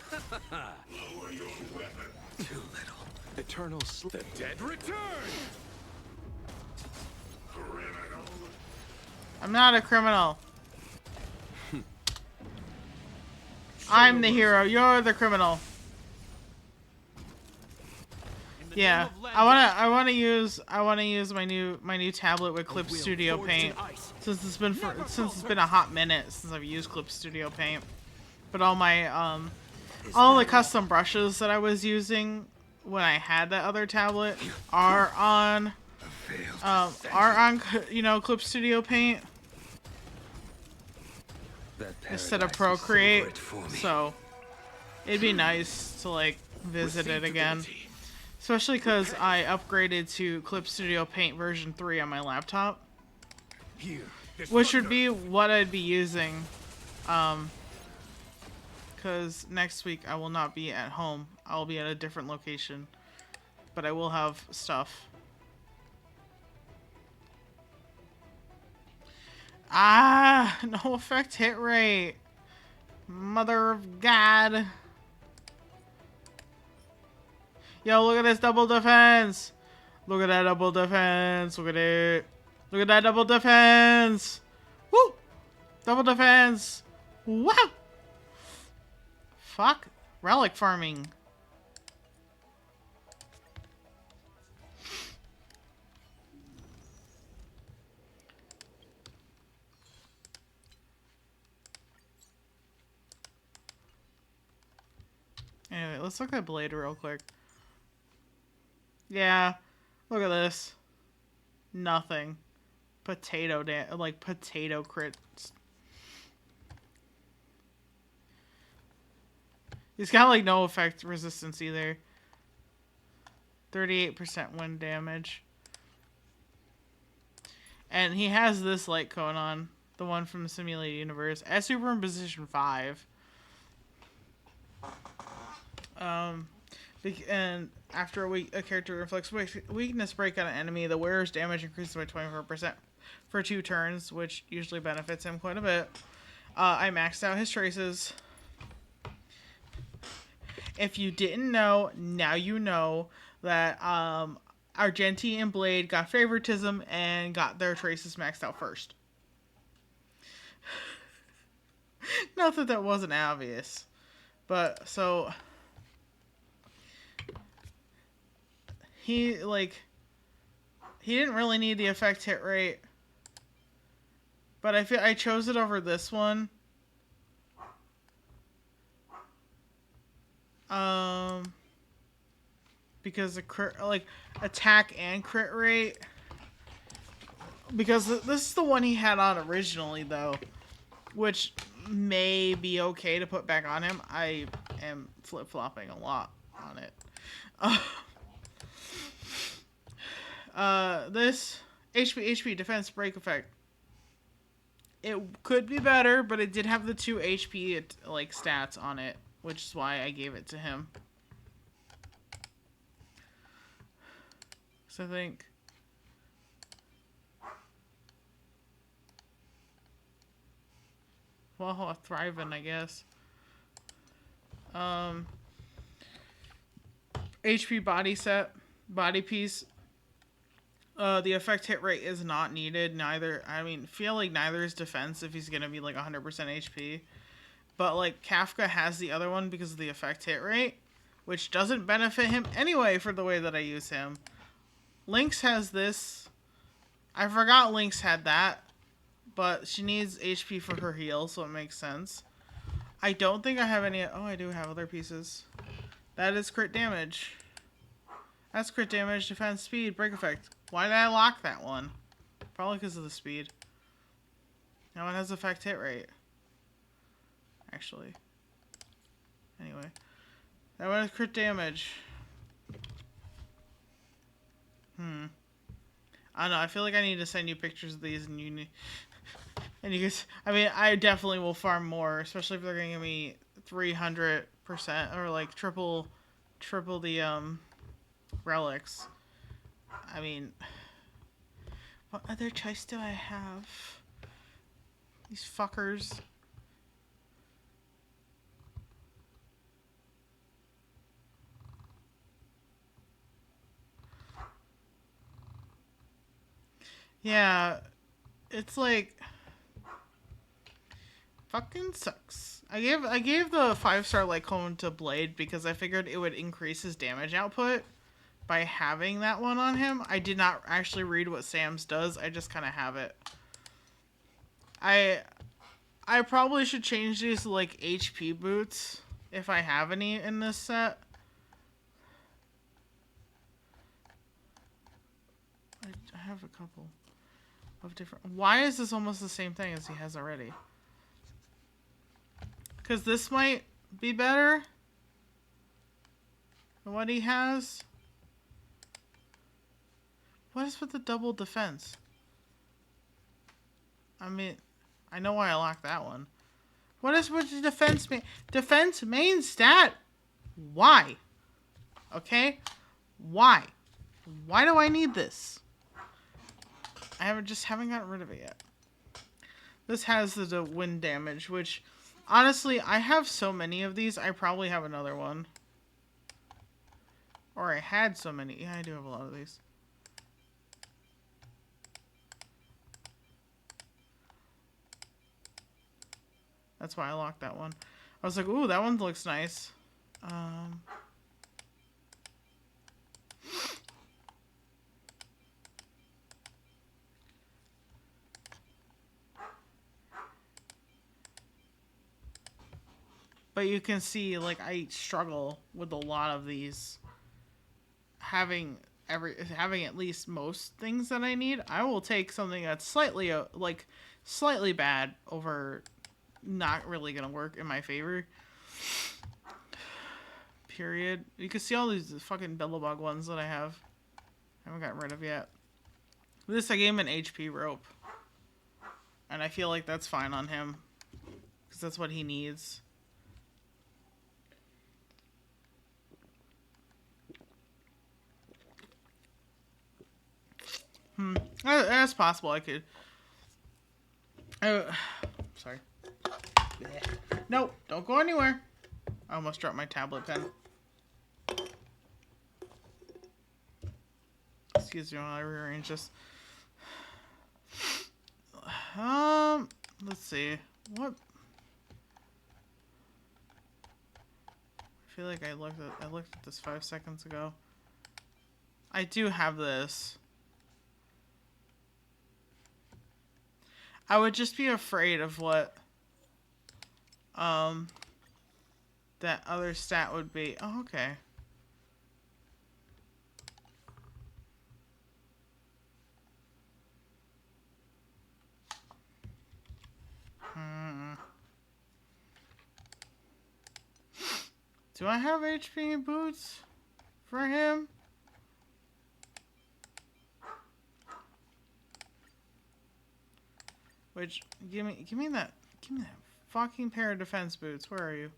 Lower your weapon. Too little. Eternal The dead return. Criminal. I'm not a criminal. I'm the hero. You're the criminal. Yeah, I wanna use my new tablet with Clip Studio Paint since it's been a hot minute since I've used Clip Studio Paint. But all the custom brushes that I was using when I had that other tablet are on Clip Studio Paint instead of Procreate. So it'd be nice to like visit it again. Especially because I upgraded to Clip Studio Paint version 3 on my laptop. Which would be what I'd be using. Because next week I will not be at home. I'll be at a different location. But I will have stuff. No effect hit rate. Mother of God. Yo, look at this double defense. Look at that double defense. Look at it. Look at that double defense. Woo! Double defense. Wow! Fuck. Relic farming. Anyway, let's look at Blade real quick. Yeah, Look at this. Nothing. Potato like potato crits. He's got like no effect resistance either. 38% wind damage. And he has this light cone on. The one from the simulated universe. As super in position 5. And after a character inflicts weakness break on an enemy, the wearer's damage increases by 24% for 2 turns, which usually benefits him quite a bit. I maxed out his traces. If you didn't know, now you know that Argenti and Blade got favoritism and got their traces maxed out first. Not that wasn't obvious. But, so... He didn't really need the effect hit rate. But I chose it over this one. Because the crit, attack and crit rate. Because this is the one he had on originally, though. Which may be okay to put back on him. I am flip-flopping a lot on it. This HP defense break effect. It could be better, but it did have the 2 HP stats on it, which is why I gave it to him. So I think well, thriving, I guess. HP body piece. The effect hit rate is not needed. Feel like neither is defense if he's gonna be 100% HP. But Kafka has the other one because of the effect hit rate, which doesn't benefit him anyway for the way that I use him. Lynx has this. I forgot Lynx had that, but she needs HP for her heal, so it makes sense. I don't think I have any. Oh, I do have other pieces. That is crit damage. That's crit damage, defense, speed, break effect. Why did I lock that one? Probably because of the speed. That one has effect hit rate. Actually. Anyway. That one has crit damage. I don't know. I feel like I need to send you pictures of these and you need... And you guys... I definitely will farm more. Especially if they're going to give me 300% or triple the relics. What other choice do I have? These fuckers. Yeah, it's fucking sucks. I gave the 5-star light cone to Blade because I figured it would increase his damage output by having that one on him. I did not actually read what Sam's does. I just kind of have it. I probably should change these to HP boots if I have any in this set. I have a couple of different... Why is this almost the same thing as he has already? Because this might be better than what he has. What is with the double defense? I know why I locked that one. What is with the defense main stat? Why? Okay? Why? Why do I need this? I haven't gotten rid of it yet. This has the wind damage, which honestly, I have so many of these, I probably have another one. Or I had so many. Yeah, I do have a lot of these. That's why I locked that one. I was like, ooh, that one looks nice. But you can see, I struggle with a lot of these. Having having at least most things that I need, I will take something that's slightly bad over not really gonna work in my favor. Period. You can see all these fucking Billabong ones that I haven't gotten rid of yet. This I gave him an HP rope, and I feel like that's fine on him because that's what he needs. That's possible. I could. Sorry. Nope. Don't go anywhere. I almost dropped my tablet pen. Excuse me while I rearrange this. Let's see. What? I feel like I looked at this 5 seconds ago. I do have this. I would just be afraid of what that other stat would be. Oh, okay. Do I have HP and boots for him? Which give me that fucking pair of defense boots. Where are you?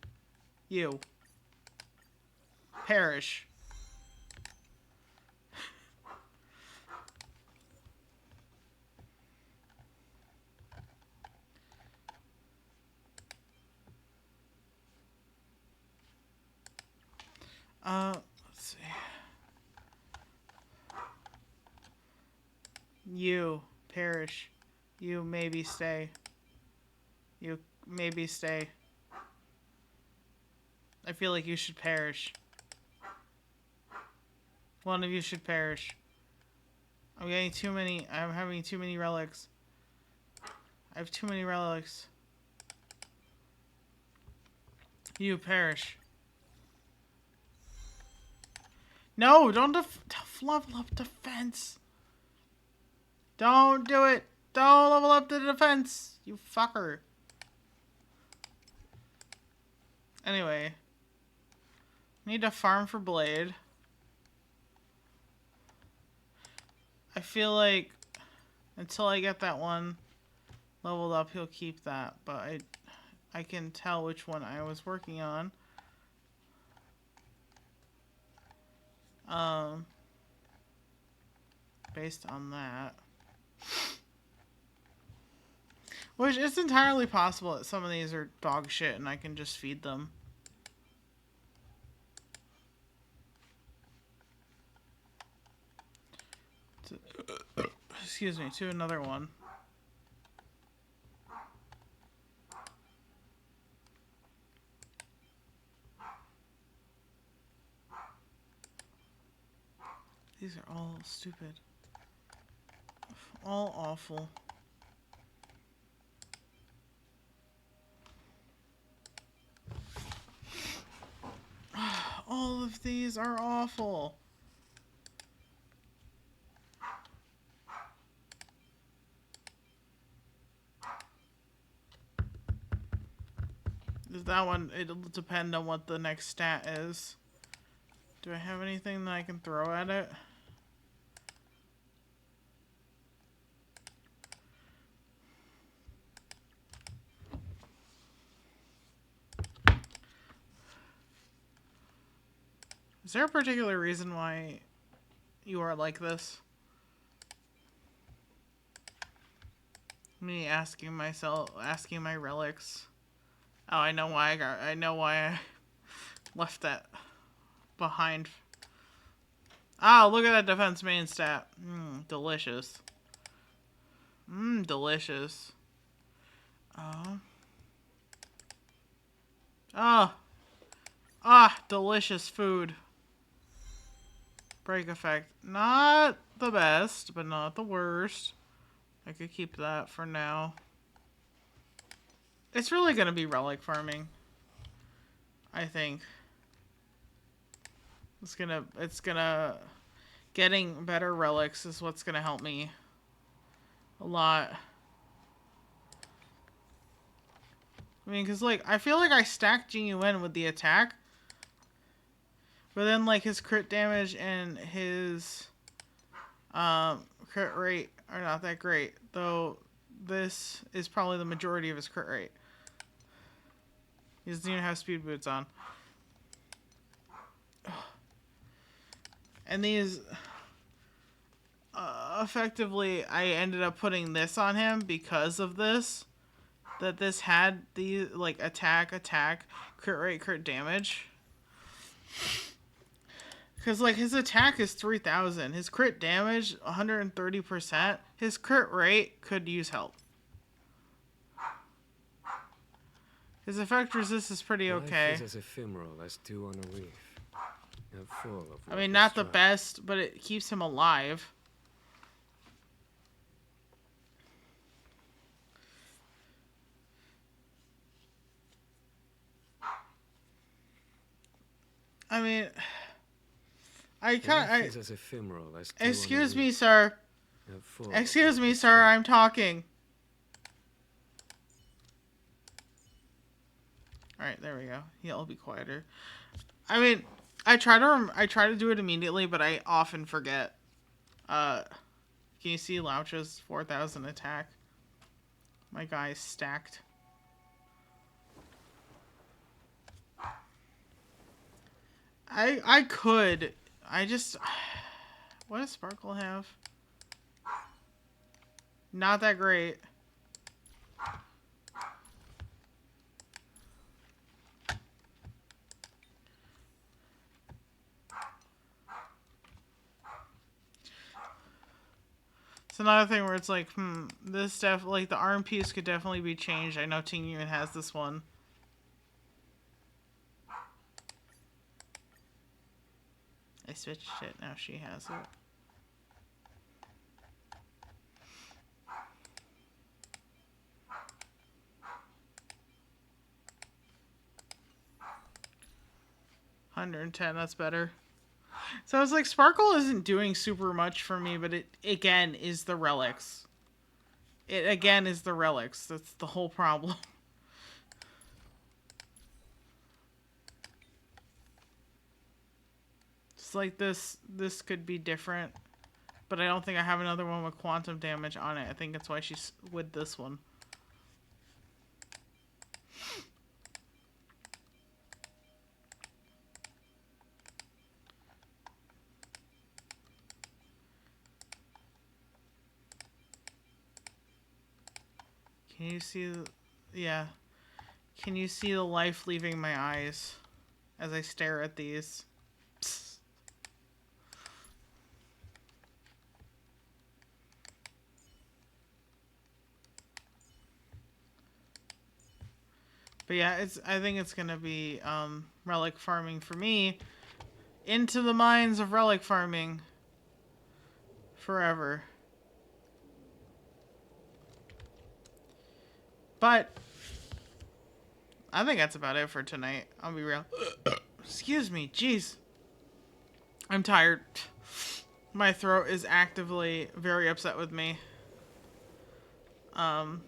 You. Perish. Let's see. You perish. You maybe stay. You maybe stay. I feel like you should perish. One of you should perish. I'm having too many relics. I have too many relics. You perish. No, don't level up defense. Don't do it. Don't level up the defense, you fucker. Anyway. Need to farm for Blade. I feel like until I get that one leveled up, he'll keep that. But I can tell which one I was working on. Based on that. Which it's entirely possible that some of these are dog shit and I can just feed them. Excuse me, to another one. These are all stupid. All awful. All of these are awful. That one, it'll depend on what the next stat is. Do I have anything that I can throw at it? Is there a particular reason why you are like this? Me asking my relics. Oh, I know why I left that behind. Oh, look at that defense main stat. Delicious. Delicious. Delicious food. Break effect. Not the best, but not the worst. I could keep that for now. It's really gonna be relic farming, get Getting better relics is what's going to help me a lot. I mean, because, like, I feel like I stacked Jin with the attack. But then, like, his crit damage and his crit rate are not that great. Though, this is probably the majority of his crit rate. He doesn't even have speed boots on. And these... effectively, I ended up putting this on him because of this. That this had the, like, attack, crit rate, crit damage. Because, like, his attack is 3,000. His crit damage, 130%. His crit rate could use help. His effect resist is pretty okay. Life is as ephemeral as dew on a leaf. Full of I mean, not the best, but it keeps him alive. I mean, excuse me, sir. Excuse me, sir. I'm talking. All right, there we go. He'll be quieter. I mean, I try to do it immediately, but I often forget. Can you see Laucha's 4,000 attack? My guy's stacked. I could. I just... What does Sparkle have? Not that great. It's another thing where it's like, this stuff, like, the arm piece could definitely be changed. I know Ting Yun has this one. I switched it, now she has it. $110, that's better. So it's like, Sparkle isn't doing super much for me, but it, again, is the relics. It, again, is the relics. That's the whole problem. It's like this could be different, but I don't think I have another one with quantum damage on it. I think that's why she's with this one. Can you see yeah. Can you see the life leaving my eyes as I stare at these? Psst. But yeah, I think it's gonna be relic farming for me. Into the mines of relic farming. Forever. But I think that's about it for tonight. I'll be real. Excuse me, jeez. I'm tired. My throat is actively very upset with me. My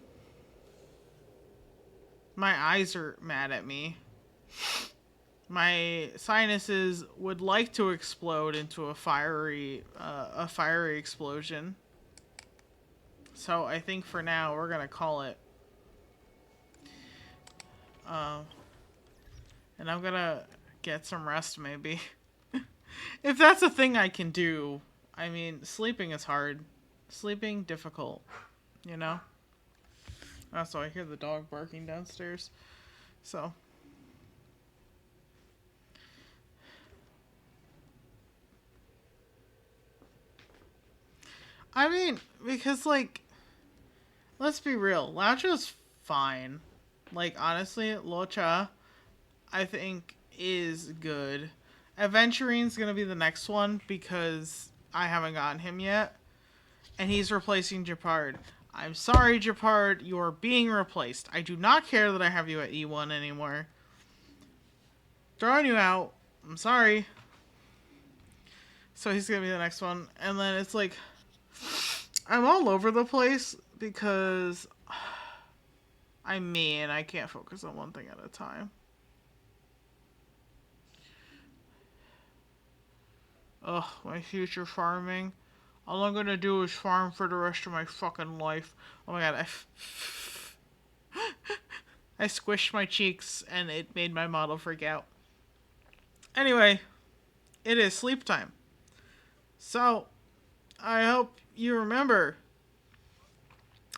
eyes are mad at me. My sinuses would like to explode into a fiery explosion. So I think for now we're gonna call it. And I'm gonna get some rest maybe. If that's a thing I can do. I mean, sleeping is hard. Sleeping, difficult. You know? Also, I hear the dog barking downstairs. So. I mean, because, like, let's be real. Laucha's fine. Like, honestly, Locha, I think, is good. Aventurine's gonna be the next one because I haven't gotten him yet. And he's replacing Japard. I'm sorry, Japard, you're being replaced. I do not care that I have you at E1 anymore. Throwing you out. I'm sorry. So he's gonna be the next one. And then it's like, I'm all over the place because I can't focus on one thing at a time. Ugh, my future farming. All I'm gonna do is farm for the rest of my fucking life. Oh my god, I squished my cheeks and it made my model freak out. Anyway, it is sleep time. So, I hope you remember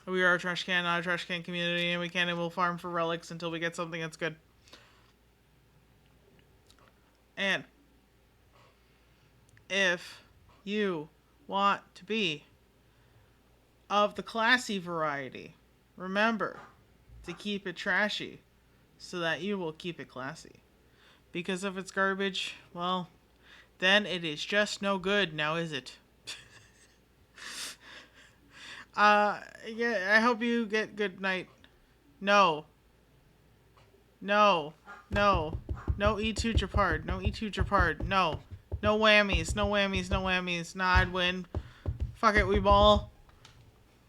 we are a trash can, not a trash can community, and we can and will farm for relics until we get something that's good. And if you want to be of the classy variety, remember to keep it trashy so that you will keep it classy. Because if it's garbage, well, then it is just no good, now is it? Yeah, I hope you get good night. No. No. No. No eat to Japard. No eat to Japard. No. No whammies. No whammies. No whammies. Nah, I'd win. Fuck it, we ball.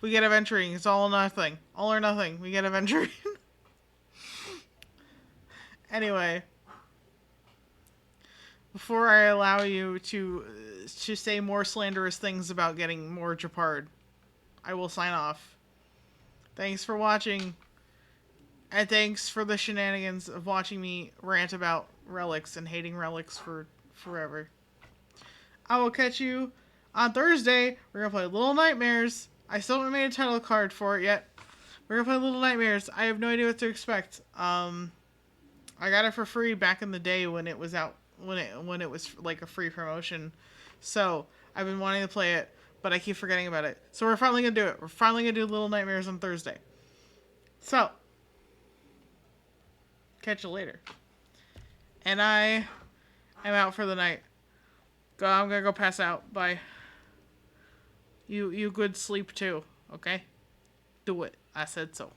We get adventuring. It's all or nothing. All or nothing. We get adventuring. Anyway. Before I allow you to say more slanderous things about getting more Japard, I will sign off. Thanks for watching. And thanks for the shenanigans of watching me rant about relics and hating relics for forever. I will catch you on Thursday. We're going to play Little Nightmares. I still haven't made a title card for it yet. We're going to play Little Nightmares. I have no idea what to expect. I got it for free back in the day when it was out, when it was like a free promotion. So, I've been wanting to play it, but I keep forgetting about it. So we're finally going to do it. We're finally going to do Little Nightmares on Thursday. So, catch you later. And I am out for the night. I'm gonna go pass out. Bye. You good sleep too, okay? Do it. I said so.